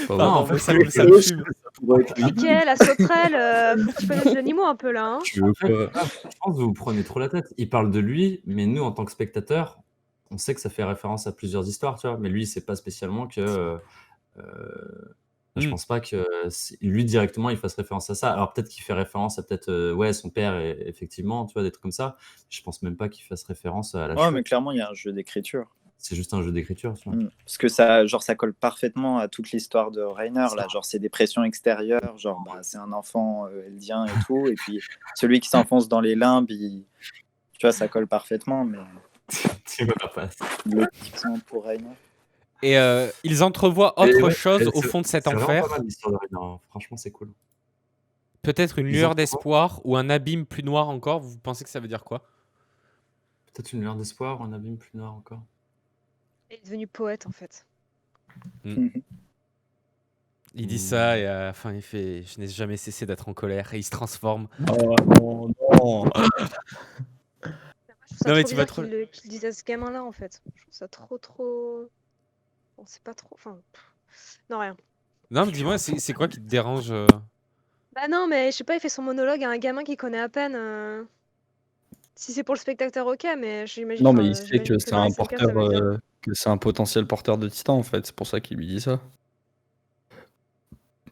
Pas Pardon, en fait, mais ça, oui, ça me fume. Ça pourrait être lui. Ok, la sauterelle, faut que tu connaisses les animaux un peu là. Hein. Tu veux pas- Je pense que vous vous prenez trop la tête. Il parle de lui, mais nous, en tant que spectateurs, on sait que ça fait référence à plusieurs histoires, tu vois. Mais lui, c'est pas spécialement que. Je pense pas que lui directement il fasse référence à ça. Alors peut-être qu'il fait référence à ouais son père effectivement, tu vois, des trucs comme ça. Je pense même pas qu'il fasse référence à la Ouais, chouette. mais clairement, il y a un jeu d'écriture. C'est juste un jeu d'écriture, tu vois. Parce que ça, genre, ça colle parfaitement à toute l'histoire de Rainer. Là, genre, c'est des pressions extérieures. Genre, bah, c'est un enfant eldien et tout. Et puis, celui qui s'enfonce dans les limbes, tu vois, ça colle parfaitement. Mais Tu me la passes. le petit pour Rainer. Et ils entrevoient Et autre ouais, chose au c'est- fond de cet c'est vraiment enfer. pas mal l'histoire de Rainer, hein. Franchement, c'est cool. Peut-être une Ils lueur entrevoient- d'espoir ou un abîme plus noir encore. Vous pensez que ça veut dire quoi? Peut-être une lueur d'espoir ou un abîme plus noir encore. Il est devenu poète en fait. Il dit ça et à la fin il fait je n'ai jamais cessé d'être en colère et il se transforme. Oh non, non. Je trouve ça Non, mais trop tu vas bizarre trop- qu'il dise à ce gamin-là en fait. Je trouve ça trop. Bon, c'est pas trop. Enfin. Non, rien. Non mais dis-moi c'est quoi qui te dérange Bah non, mais je sais pas, il fait son monologue à un gamin qu'il connaît à peine. Si c'est pour le spectateur, ok, mais j'imagine. Non, enfin, mais il sait j'imagine que c'est dans un SNK, ça porteur, veut dire- que c'est un potentiel porteur de titan, en fait. C'est pour ça qu'il lui dit ça.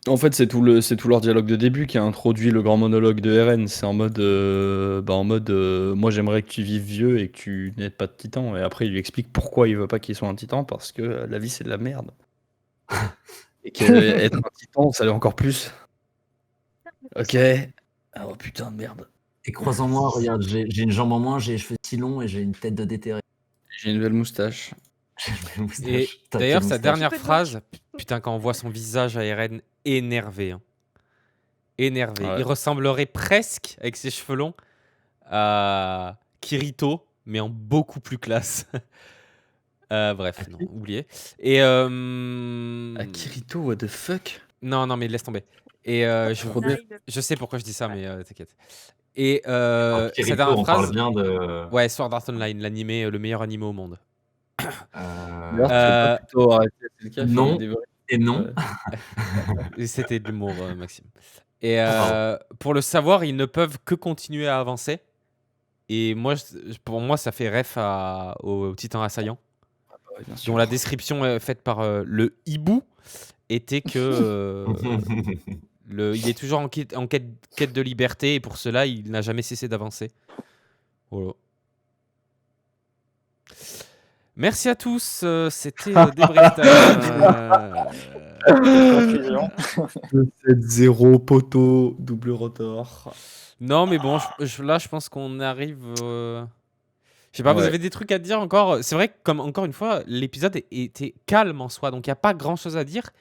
En fait, c'est tout leur dialogue de début qui a introduit le grand monologue de Eren. C'est en mode, moi j'aimerais que tu vives vieux et que tu n'aies pas de titan. Et après, il lui explique pourquoi il veut pas qu'il soit un titan, parce que la vie c'est de la merde. Et qu'être un titan, ça l'est encore plus. Ok. Ah, oh putain de merde. Et croisant-moi, regarde, j'ai une jambe en moins, j'ai les cheveux si longs et j'ai une tête de déterré. J'ai une nouvelle moustache. J'ai une belle moustache. Et T'as d'ailleurs quelle sa moustache dernière Tu peux te phrase, putain quand on voit son visage à Eren énervé. Hein. Énervé. Ouais. Il ressemblerait presque avec ses cheveux longs à Kirito mais en beaucoup plus classe. Bref, non, oubliez. Et Kirito, what the fuck? non mais laisse tomber. Et je sais pourquoi je dis ça mais t'inquiète. Et Alors, sa Kirito, dernière on phrase parle bien de. ouais, Sword Art Online, l'animé le meilleur anime au monde. D'ailleurs, tu veux pas plutôt arrêter SNK, faire non. des vrais- Et non. Et c'était de l'humour, Maxime. Et pour le savoir, ils ne peuvent que continuer à avancer. Et moi, pour moi, ça fait ref au Titan Assaillant, Ouais, bien sûr. dont la description faite par le hibou était que il est toujours en quête de liberté et pour cela, il n'a jamais cessé d'avancer. Voilà. Merci à tous. C'était Débrief Time. Confusion. 7-0, poteau, double rotor. Non, mais bon, là, je pense qu'on arrive. Je sais pas, vous Ouais. avez des trucs à dire encore? C'est vrai que, comme encore une fois, l'épisode était calme en soi, donc il n'y a pas grand chose à dire.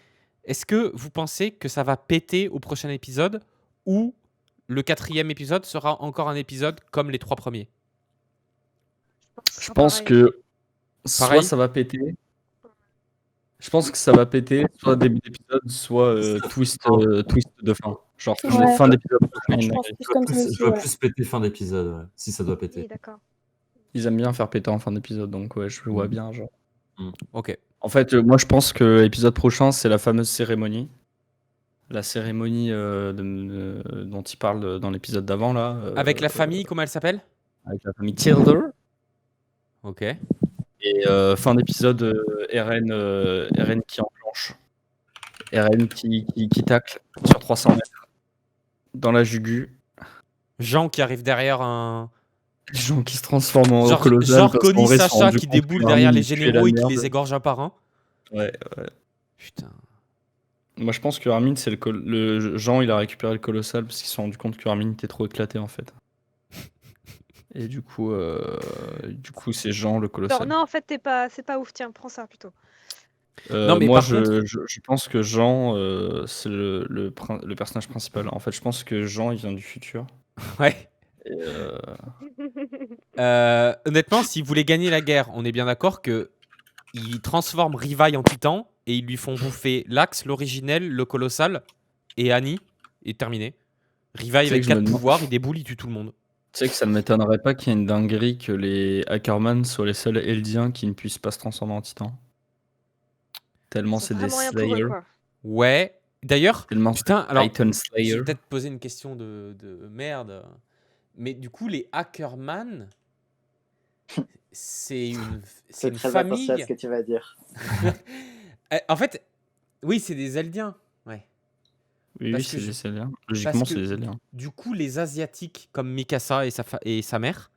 Est-ce que vous pensez que ça va péter au prochain épisode ou le 4e épisode sera encore un épisode comme les 3 premiers? Je pense Pareil. que soit Pareil. ça va péter. Je pense que ça va péter, soit début d'épisode, soit twist de fin. Genre Ouais. fin d'épisode. Je pense plus comme ça aussi, Je vois ouais. plus péter fin d'épisode, ouais, si ça doit péter. Oui, d'accord. Ils aiment bien faire péter en fin d'épisode, donc ouais, je le vois bien. Genre. Ok. En fait, moi je pense que l'épisode prochain, c'est la fameuse cérémonie. La cérémonie dont il parle dans l'épisode d'avant, là. Avec la famille, comment elle s'appelle? Avec la famille Tilder. Ok. Et fin d'épisode, RN qui enclenche. RN qui tacle sur 300 mètres. Dans la jugu. Jean qui arrive derrière un. Gens qui se transforment en Genre, colossal. genre parce qu'en Connie vrai, ils se sont Sacha rendus qui compte déboule que derrière Armin, les il tuait généraux la et qui merde. les égorge un par un. Ouais. Putain. Moi, je pense que Armin, c'est le Jean, il a récupéré le colossal parce qu'ils se sont rendus compte que Armin était trop éclaté en fait. Et du coup, c'est Jean le Non, colossal. non, en fait, c'est pas ouf. Tiens, prends ça plutôt. Non, mais moi, par contre- je pense que Jean, c'est le personnage principal. En fait, je pense que Jean, il vient du futur. Ouais. Et, Honnêtement, s'ils voulaient gagner la guerre, on est bien d'accord que ils transforment Rivaille en titan et ils lui font bouffer l'Axe, l'Originel, le Colossal et Annie, et terminé. Rivaille Tu sais avec que je me 4 demande- pouvoirs, il déboule, il tue tout le monde. tu sais que ça ne m'étonnerait pas qu'il y ait une dinguerie que les Ackerman soient les seuls Eldiens qui ne puissent pas se transformer en titan. Tellement Ils ont c'est des vraiment rien pour eux, Slayers. quoi. Ouais. D'ailleurs, Tellement putain, alors, Titan je Slayer. vais peut-être poser une question de merde. Mais du coup, les Ackerman, c'est une C'est très famille. attention à ce que tu vas dire. En fait, oui, c'est des Eldiens. Ouais. Oui, Parce oui, que c'est je- des Eldiens. Logiquement, que- c'est des Eldiens. Du coup, les Asiatiques comme Mikasa et sa mère,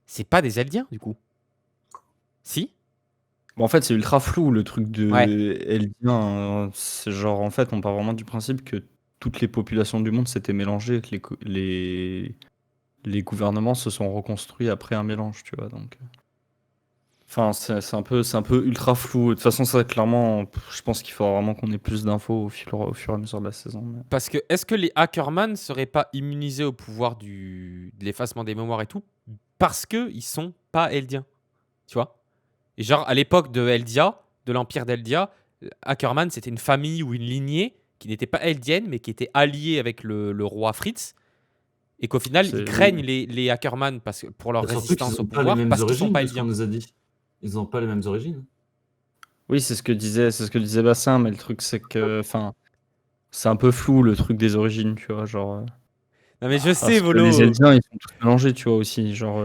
c'est pas des Eldiens, du coup. Si? Bon, en fait, c'est ultra flou le truc de Ouais. Eldien. C'est genre, en fait, on part vraiment du principe que toutes les populations du monde s'étaient mélangées, que les gouvernements se sont reconstruits après un mélange, tu vois. Donc, enfin, c'est un peu ultra flou. De toute façon, ça, clairement, je pense qu'il faudra vraiment qu'on ait plus d'infos au fur et à mesure de la saison. mais- Parce que est-ce que les Ackerman seraient pas immunisés au pouvoir de l'effacement des mémoires et tout parce que ils sont pas Eldiens, tu vois? Et genre à l'époque de Eldia, de l'empire d'Eldia, Ackerman c'était une famille ou une lignée qui n'était pas eldienne mais qui était alliée avec le roi Fritz et qu'au final C'est- ils craignent les Ackerman parce que pour leur Et surtout résistance qu'ils au ont pas les pouvoir mêmes parce qu'ils sont origines pas de ce qu'on eldiens. nous a dit. Ils n'ont pas les mêmes origines. Oui, c'est ce que disait Bassin, mais le truc, c'est que, enfin, c'est un peu flou le truc des origines, tu vois, genre. Non mais je Parce sais que Volo, les Eldiens, ils sont tous mélangés, tu vois, aussi. Genre,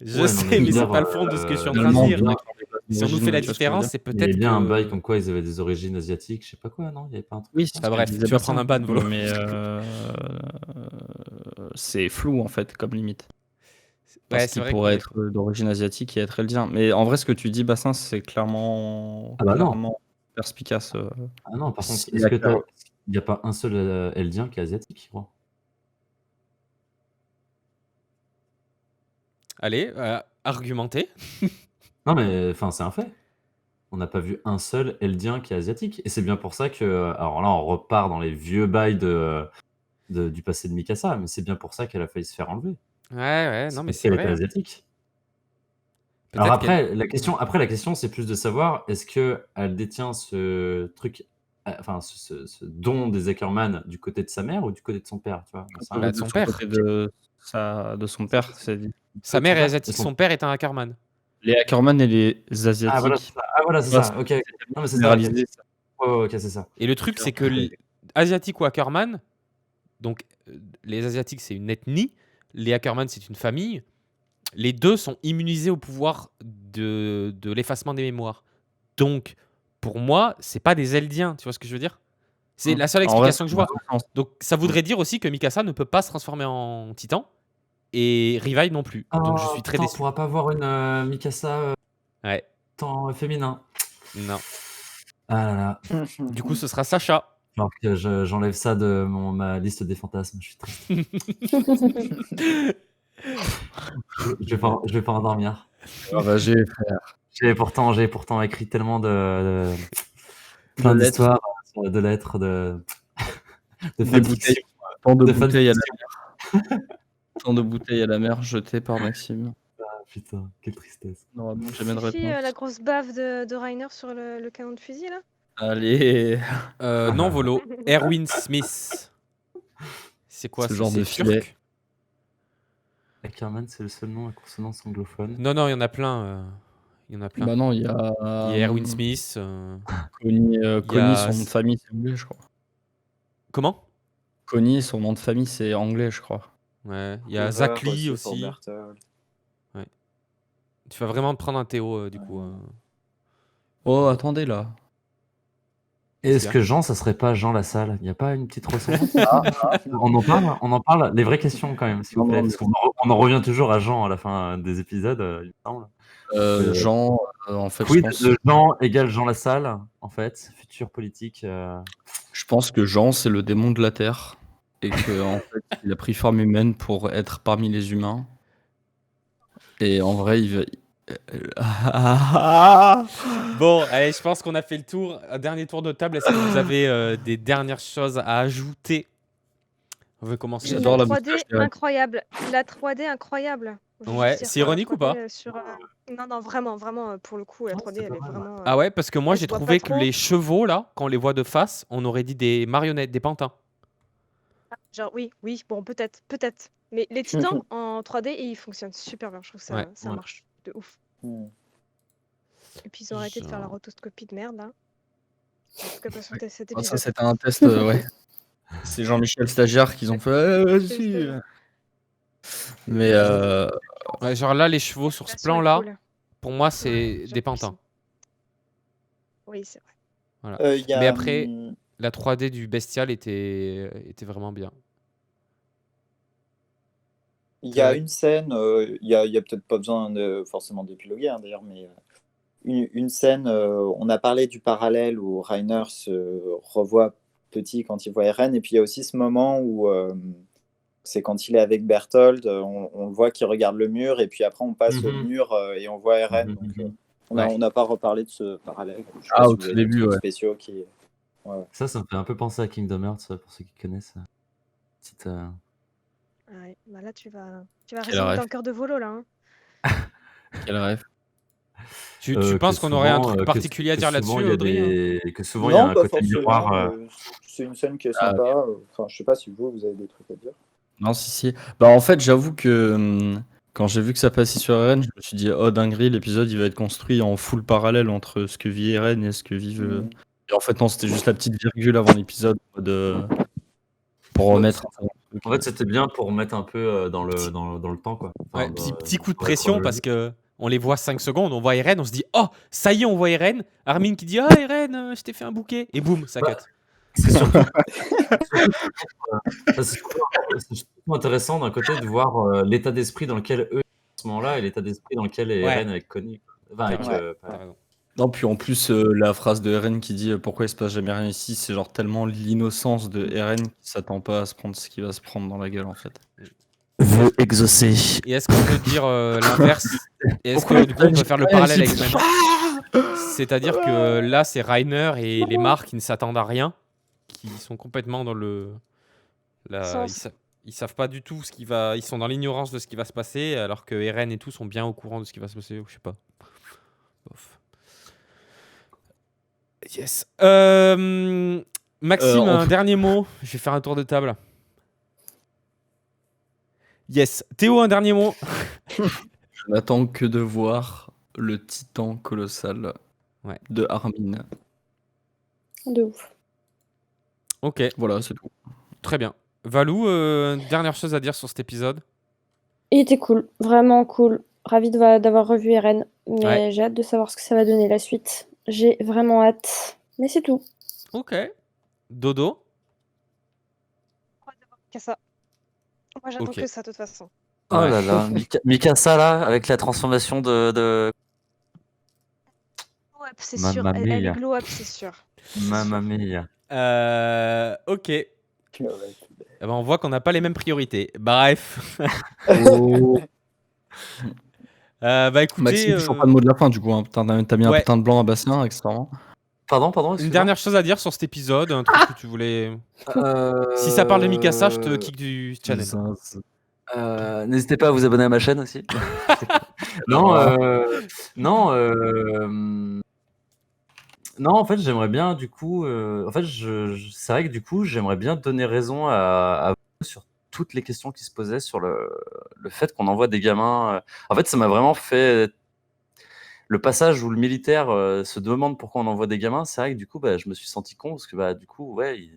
je Ouais, non, sais mais mais c'est dire, pas le fond de ce que je suis en train de finalement, dire. bien Si on nous fait la tu vois ce que je veux différence, dire. c'est Il y avait peut-être bien un que... bail comme quoi ils avaient des origines asiatiques, je sais pas quoi, non? Il y avait pas un truc Oui, comme c'est ça ce que bref, disait tu vas Bassin, prendre un ban, Volo. Mais c'est flou, en fait, comme limite. Parce Ouais, c'est qu'il vrai pourrait qu'on est- être d'origine asiatique et être eldien. Mais en vrai, ce que tu dis, Bassin, c'est clairement, Ah bah non. clairement perspicace. Ah non, par contre, Si, est-ce que d'accord. il n'y a pas un seul Eldien qui est asiatique, je crois? Allez, argumentez. Non, mais enfin, c'est un fait. On n'a pas vu un seul Eldien qui est asiatique. Et c'est bien pour ça que. Alors là, on repart dans les vieux bails du passé de Mikasa, mais c'est bien pour ça qu'elle a failli se faire enlever. Ouais, non mais parce c'est qu'elle vrai. était hein. asiatique. Alors Peut-être qu'elle- après, la question, c'est plus de savoir est-ce qu'elle détient ce truc, enfin, ce don des Ackerman du côté de sa mère ou du côté de son père, tu vois? J'en sais rien. Bah, de son père. Côté de son père, c'est dit. Sa mère est père, asiatique, et son- son père est un Ackerman. Les Ackerman et les Ah voilà, c'est Asiatiques. ça. Ah, voilà, c'est Ouais, ça. Ok. Non, mais c'est ça. Ok, généralisé, ça. Ouais, ok, c'est ça. Et le truc, c'est que Asiatique ou Ackerman, donc les Asiatiques, c'est une ethnie, les Ackerman, c'est une famille. Les deux sont immunisés au pouvoir de l'effacement des mémoires. Donc, pour moi, c'est pas des Eldiens, tu vois ce que je veux dire? C'est la seule En vrai, explication que je vois. Donc, ça voudrait dire aussi que Mikasa ne peut pas se transformer en titan et Rivaille non plus. Donc, je suis très putain, déçu. on pourra pas voir une Mikasa. Ouais. Tant féminin. Non. Ah là là. Du coup, ce sera Sacha. Alors que j'enlève ça de ma liste des fantasmes. Je suis triste. Je vais pas endormir. Ravagé. J'ai pourtant écrit tellement plein De lettres. d'histoires, de lettres, de Des fanfiction. bouteilles. Tant de De bouteilles à la fanfiction. mer. Tant de bouteilles à la mer jetées par Maxime. Ah, putain, quelle tristesse. Normalement, jamais de Suffit, réponse. la grosse baffe de Reiner sur le canon de fusil là. Allez, Non, Volo. Erwin Smith. C'est quoi Ce ça, genre c'est de turc? filet. Ackerman, c'est le seul nom à consonance anglophone. Non, il y en a plein. Il y en a plein. Bah non, il y Il a y a Erwin Smith. Connie, il y a- Connie, son nom de famille, c'est anglais, je crois. Comment? Connie, son nom de famille, c'est anglais, je crois. Ouais, il y a Hoover Zach Lee pour aussi. Berthold. Tu vas vraiment te prendre un Théo, du coup. Oh, attendez là. Est-ce bien. que Jean, ça serait pas Jean Lassalle? Il n'y a pas une petite ressemblance? On en parle. Les vraies questions quand même, s'il vous Non, plaît. non, Parce qu'on en revient toujours à Jean à la fin des épisodes, il me semble. Jean, en fait, je Quid pense, de Jean égale Jean Lassalle, en fait, futur politique. je pense que Jean, c'est le démon de la Terre. Et que en fait, il a pris forme humaine pour être parmi les humains. Et en vrai, il va. Bon, allez, je pense qu'on a fait le tour. Un dernier tour de table. Est-ce que vous avez des dernières choses à ajouter? On veut commencer. J'adore la 3D moustache d'Eren. incroyable. La 3D incroyable. Faut juste Ouais, dire, c'est enfin, la ironique ou 3D, pas? sur, non, vraiment, pour le coup, la Ouais, 3D, c'est elle pas est mal. vraiment. Ah ouais, parce que moi elle j'ai se voit trouvé pas que trop. les chevaux là, quand on les voit de face, on aurait dit des marionnettes, des pantins. Genre, oui, bon, peut-être. Mais les titans en 3D, ils fonctionnent super bien. Je trouve que ça, Ouais, ça ouais. marche de ouf. Hmm. Et puis ils ont arrêté de faire la Genre. rotoscopie de merde là. En tout cas, pas sur cet Ah, ça, épisode. c'était un test, ouais. C'est Jean-Michel Stagiaire qu'ils ont fait. Vas-y. Mais Ouais, genre là, les chevaux sur ce L'animation est plan-là, cool. pour moi, c'est Ouais, des j'avoue, pantins. Oui, c'est vrai. Voilà. Il y a, Mais après, la 3D du bestial était vraiment bien. il y a Ouais. une scène, il y a peut-être pas besoin de forcément d'épiloguer hein, d'ailleurs, mais une scène, on a parlé du parallèle où Reiner se revoit petit quand il voit Eren, et puis il y a aussi ce moment où c'est quand il est avec Berthold, on le voit qu'il regarde le mur, et puis après on passe au mur et on voit Eren. Donc, on n'a pas reparlé de ce parallèle. Je sais pas Ah, si au vous tout avez des début, trucs ouais. spéciaux qui. Ça me fait un peu penser à Kingdom Hearts, pour ceux qui connaissent. Petite, Ouais, bah là, tu vas Quel résonner rêve. dans le cœur de Volo là. Hein. Quel rêve. Tu que penses qu'on aurait un souvent, truc que particulier à que dire souvent, là-dessus, il y a Audrey? que souvent, il y a Non, un pas côté forcément. miroir. C'est une scène qui est Ah, sympa. Enfin, je sais pas si vous avez des trucs à dire. Non, si. Bah, en fait, j'avoue que quand j'ai vu que ça passait sur Eren, je me suis dit, oh dinguerie, l'épisode il va être construit en full parallèle entre ce que vit Eren et ce que vivent. Mhm. Et en fait, non, c'était juste la petite virgule avant l'épisode pour Ouais, remettre. En fait, c'était bien pour mettre un peu dans le temps, quoi. Ouais, Enfin, petit coup de dans la pression chronologie. parce que on les voit 5 secondes, on voit Eren, on se dit oh ça y est, on voit Eren. Armin qui dit ah Eren, je t'ai fait un bouquet et boum, ça Bah, cut. C'est surtout, c'est surtout intéressant d'un côté de voir l'état d'esprit dans lequel eux, en ce moment-là, et l'état d'esprit dans lequel est Ouais. Eren avec Connie. Enfin, avec, Ouais. T'as raison. Non, puis en plus, la phrase de Eren qui dit pourquoi il se passe jamais rien ici, c'est genre tellement l'innocence de Eren qui s'attend pas à se prendre ce qu'il va se prendre dans la gueule en fait. veut exaucer. Et est-ce qu'on peut dire l'inverse? Et est-ce Pourquoi que du coup on peut faire le parallèle avec Eren C'est-à-dire que là c'est Reiner et les Mark qui ne s'attendent à rien, qui sont complètement dans ils savent pas du tout ce qui va, ils sont dans l'ignorance de ce qui va se passer, alors que Eren et tout sont bien au courant de ce qui va se passer. Je sais pas. Bof. Yes. Maxime, un dernier mot. Je vais faire un tour de table. Yes. Théo, un dernier mot. Je n'attends que de voir le titan colossal de Armin. De ouf. Ok. Voilà, c'est tout. Très bien. Valou, dernière chose à dire sur cet épisode? Il était cool, vraiment cool. Ravi d'avoir revu Eren, mais Ouais. j'ai hâte de savoir ce que ça va donner la suite. J'ai vraiment hâte, mais c'est tout. Ok. Dodo? Que ça. Moi, j'attends Ok. que ça de toute façon. Oh là là, Mikasa là, avec la transformation de up, c'est Mamma sûr. Elle est mia. glow up, c'est sûr. C'est sûr. Mamma mia. Ok. Eh ben, on voit qu'on n'a pas les mêmes priorités. Bref. Oh. Bah écoutez, Maxime, toujours pas de mot de la fin du coup. Hein. Putain, t'as mis un ouais. putain de blanc à Bastien, accessoirement. Pardon, Une excuse-moi. dernière chose à dire sur cet épisode, un truc que tu voulais. Si ça parle de Mikasa, je te kick du channel. N'hésitez pas à vous abonner à ma chaîne aussi. Non, non, non, en fait, j'aimerais bien, du coup, en fait, c'est vrai que du coup, j'aimerais bien donner raison à vous sur toutes les questions qui se posaient sur le fait qu'on envoie des gamins. En fait, ça m'a vraiment fait le passage où le militaire se demande pourquoi on envoie des gamins. C'est vrai que du coup, bah, je me suis senti con parce que bah, du coup, ouais,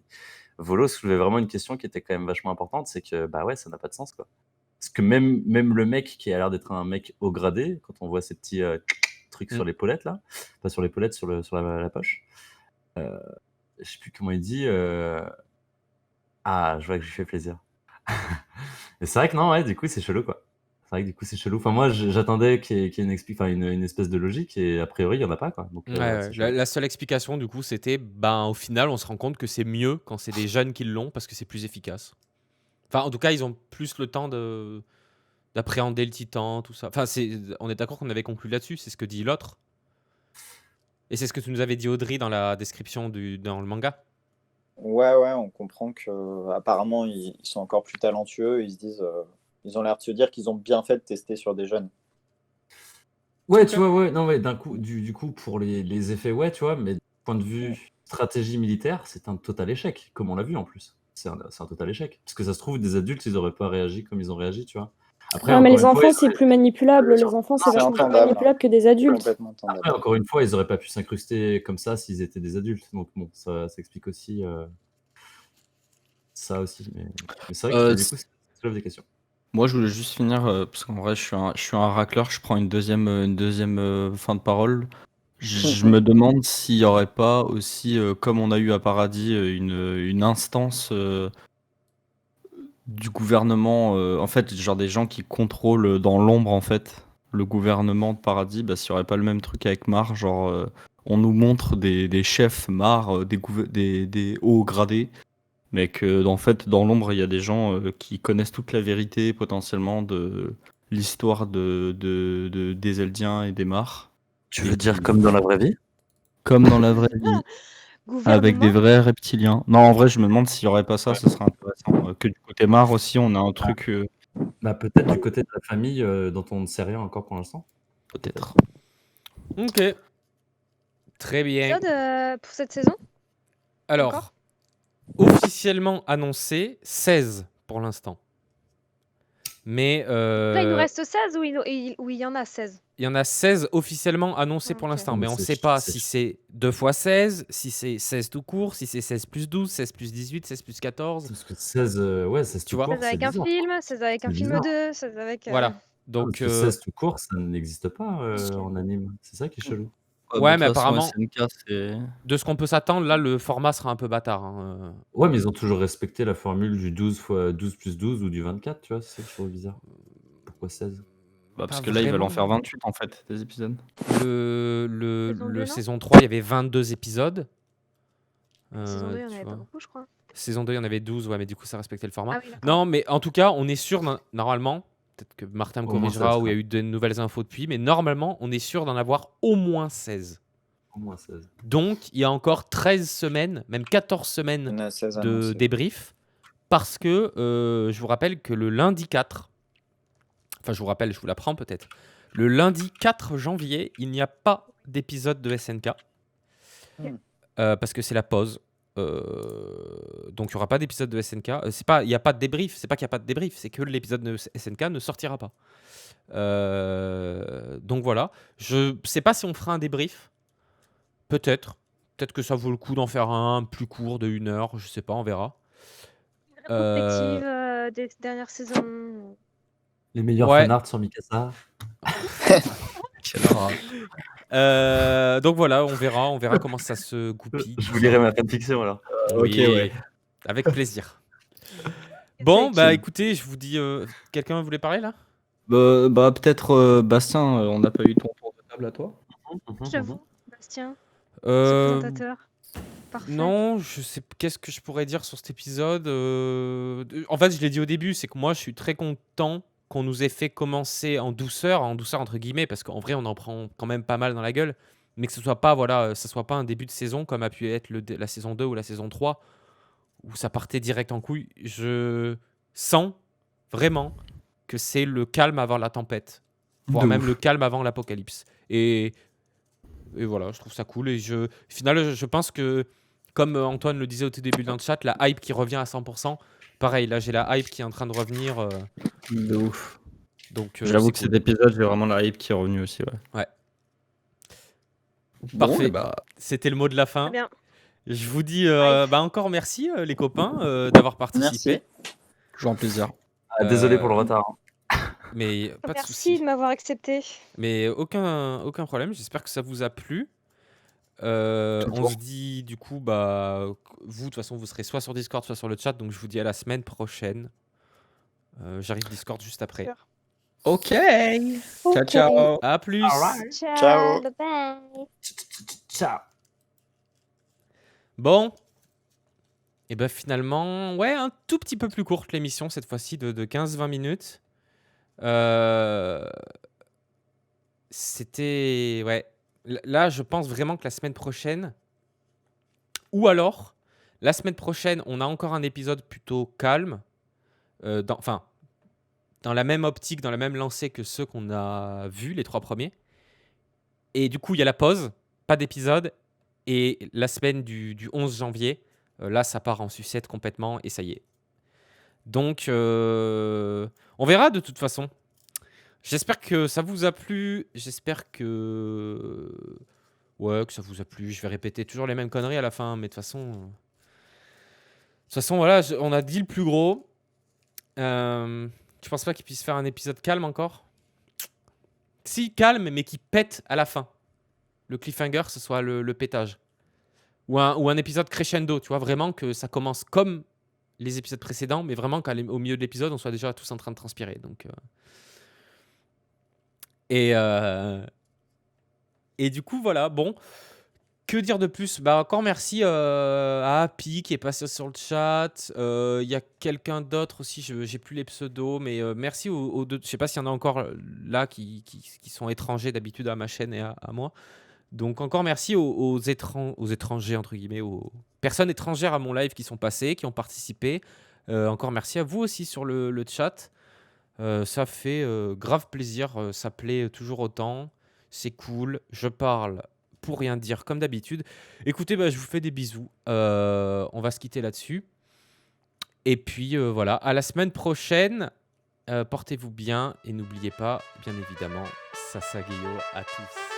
Volo soulevait vraiment une question qui était quand même vachement importante, c'est que bah ouais, ça n'a pas de sens quoi. Parce que même le mec qui a l'air d'être un mec haut gradé, quand on voit ces petits trucs sur l'épaulette là, pas sur l'épaulette, sur la poche, je sais plus comment il dit. Ah, je vois que je lui fais plaisir. Et c'est vrai que non, ouais, du coup, c'est chelou quoi. C'est vrai que du coup, c'est chelou. Enfin, moi, j'attendais qu'il y ait une espèce de logique et a priori, il n'y en a pas quoi. Donc, Ouais, c'est chelou. la seule explication du coup, c'était ben au final, on se rend compte que c'est mieux quand c'est des jeunes qui l'ont parce que c'est plus efficace. Enfin, en tout cas, ils ont plus le temps d'appréhender le titan, tout ça. Enfin, on est d'accord qu'on avait conclu là-dessus, c'est ce que dit l'autre. Et c'est ce que tu nous avais dit, Audrey, dans la description dans le manga. Ouais, on comprend que apparemment ils sont encore plus talentueux. Ils se disent, ils ont l'air de se dire qu'ils ont bien fait de tester sur des jeunes. Ouais, tu vois, ouais, non, ouais, d'un coup, du coup, pour les effets, ouais, tu vois, mais du point de vue stratégie militaire, c'est un total échec, comme on l'a vu en plus. C'est un total échec. Parce que ça se trouve, des adultes, ils auraient pas réagi comme ils ont réagi, tu vois. Après, Non, mais encore les une fois, enfants, ils c'est auraient- plus manipulable. Les enfants, c'est C'est vachement plus entendable. manipulable que des adultes. Complètement entendable. Après, encore une fois, ils auraient pas pu s'incruster comme ça s'ils étaient des adultes. Donc bon, ça explique aussi ça aussi. Mais c'est vrai que du coup, ça soulève des questions. Moi, je voulais juste finir, parce qu'en vrai, je suis un racleur, je prends une deuxième fin de parole. Je me demande s'il n'y aurait pas aussi, comme on a eu à Paradis, une instance du gouvernement, en fait, genre des gens qui contrôlent dans l'ombre, en fait, le gouvernement de Paradis, bah, s'il n'y aurait pas le même truc avec Mar, genre, on nous montre des chefs Mar, des hauts gradés, mais que, en fait, dans l'ombre, il y a des gens qui connaissent toute la vérité, potentiellement, de l'histoire des Eldiens et des Mar. Tu veux dire comme dans la vraie vie? Comme dans la vraie vie. Avec des Gouvernement. vrais reptiliens. Non, en vrai, je me demande s'il n'y aurait pas ça, ce serait intéressant. Que du côté Mar aussi, on a un truc. Bah, peut-être du côté de la famille dont on ne sait rien encore pour l'instant. Peut-être. Ok. Très bien. Épisode pour cette saison? Alors, Encore officiellement annoncé 16 pour l'instant. Mais Là, il nous reste 16 ou il y en a 16? il y en a 16 officiellement annoncés pour Ok. l'instant, mais on ne sait pas si c'est 2 fois 16, si c'est 16 tout court, si c'est 16 plus 12, 16 plus 18, 16 plus 14. Parce que 16, ouais, 16 Tu tout vois. court, 16 avec c'est un bizarre. film, 16 avec un C'est film bizarre. 2, 16 avec... Voilà. Parce Donc, que 16 tout court, ça n'existe pas en anime. C'est ça qui est chelou. Ouais, mais de toute façon, apparemment, SNK, c'est. de ce qu'on peut s'attendre, là, le format sera un peu bâtard. Hein. Ouais, mais ils ont toujours respecté la formule du 12 fois 12 plus 12 ou du 24, tu vois, c'est ça que je trouve bizarre. Pourquoi 16? Bah, parce Pas que là, ils veulent en vraiment. faire 28 en fait, des épisodes. Le Saison 2, non saison 3, il y avait 22 épisodes. Saison 2, il y en tu avait vois. pas beaucoup, je crois. Saison 2, il y en avait 12, ouais, mais du coup, ça respectait le format. Ah oui, d'accord. Non, mais en tout cas, on est sûr, normalement, peut-être que Martin me Au moins corrigera 16, ou il y a eu de nouvelles infos depuis, mais normalement, on est sûr d'en avoir au moins 16. Au moins 16. Donc, il y a encore 13 semaines, même 14 Il y semaines en a 16 de annoncés. débrief, parce que je vous rappelle que le lundi 4, enfin, je vous rappelle, je vous l'apprends peut-être, le lundi 4 janvier, il n'y a pas d'épisode de SNK, parce que c'est la pause. Donc il n'y aura pas d'épisode de SNK. Il n'y a pas de débrief. C'est pas qu'il n'y a pas de débrief, c'est que l'épisode de SNK ne sortira pas. Donc voilà. Je sais pas si on fera un débrief. Peut-être. Peut-être que ça vaut le coup d'en faire un plus court de 1 heure. Je sais pas, on verra. Perspective des dernières saisons. Les meilleurs Ouais. fanarts sur Mikasa. Donc voilà, on verra comment ça se goupille. Je vous lirai ma fanfiction alors. Oui, Ok, ouais. avec plaisir. Bon, bah écoutez, je vous dis, quelqu'un voulait parler là? Bah, peut-être Bastien, on n'a pas eu ton tour de table à toi. J'avoue. Bastien, ce Euh, présentateur. Parfait. non, je sais qu'est-ce que je pourrais dire sur cet épisode. En fait, je l'ai dit au début, c'est que moi, je suis très content qu'on nous ait fait commencer en douceur entre guillemets, parce qu'en vrai, on en prend quand même pas mal dans la gueule, mais que ce soit pas, voilà, ça soit pas un début de saison comme a pu être la saison 2 ou la saison 3, où ça partait direct en couille. Je sens vraiment que c'est le calme avant la tempête, voire De même ouf. le calme avant l'apocalypse. Et voilà, je trouve ça cool. Et au final, je pense que, comme Antoine le disait au tout début dans le chat, la hype qui revient à 100%. Pareil, là, j'ai la hype qui est en train de revenir. De ouf. Donc, J'avoue c'est que cool. cet épisode, j'ai vraiment la hype qui est revenue aussi, ouais. Ouais. Bon, Parfait. et bah, C'était le mot de la fin. Très bien. Je vous dis Hype. encore merci, les copains, d'avoir participé. Toujours un plaisir. Ah, désolé pour le Euh, retard. Mais pas de Merci souci. de m'avoir accepté. Mais aucun problème. J'espère que ça vous a plu. On se dit du coup, vous de toute façon, vous serez soit sur Discord, soit sur le chat. Donc je vous dis à la semaine prochaine. J'arrive Discord juste après. Sûr. Ok. Ciao, Ok. ciao. À plus. Alright. Ciao, bye bye. Ciao. Bon. Et ben finalement, ouais, un tout petit peu plus courte l'émission cette fois-ci de 15-20 minutes. C'était... Ouais. Là, je pense vraiment que la semaine prochaine... Ou alors, la semaine prochaine, on a encore un épisode plutôt calme. Enfin, dans la même optique, dans la même lancée que ceux qu'on a vus, les 3 premiers. Et du coup, il y a la pause, pas d'épisode. Et la semaine du 11 janvier, là, ça part en sucette complètement et ça y est. Donc, on verra de toute façon. J'espère que ça vous a plu. J'espère que... Ouais, que ça vous a plu. Je vais répéter toujours les mêmes conneries à la fin, mais de toute façon... voilà, on a dit le plus gros. Tu penses pas qu'il puisse faire un épisode calme encore? Si, calme, mais qui pète à la fin. Le cliffhanger, ce soit le pétage. Ou un épisode crescendo, tu vois, vraiment que ça commence comme les épisodes précédents, mais vraiment qu'au milieu de l'épisode, on soit déjà tous en train de transpirer. Donc, et du coup, voilà, bon. Que dire de plus? Encore merci à Happy qui est passé sur le chat. Il y a quelqu'un d'autre aussi, j'ai plus les pseudos, mais merci aux deux. Je sais pas s'il y en a encore là qui sont étrangers d'habitude à ma chaîne et à moi. Donc encore merci aux étrangers, entre guillemets, aux personnes étrangères à mon live qui sont passées, qui ont participé. Encore merci à vous aussi sur le chat. Ça fait grave plaisir, ça plaît toujours autant. C'est cool, je parle pour rien dire comme d'habitude. Écoutez, je vous fais des bisous. On va se quitter là-dessus. Et puis voilà, à la semaine prochaine. Portez-vous bien et n'oubliez pas, bien évidemment, Sasageyo à tous.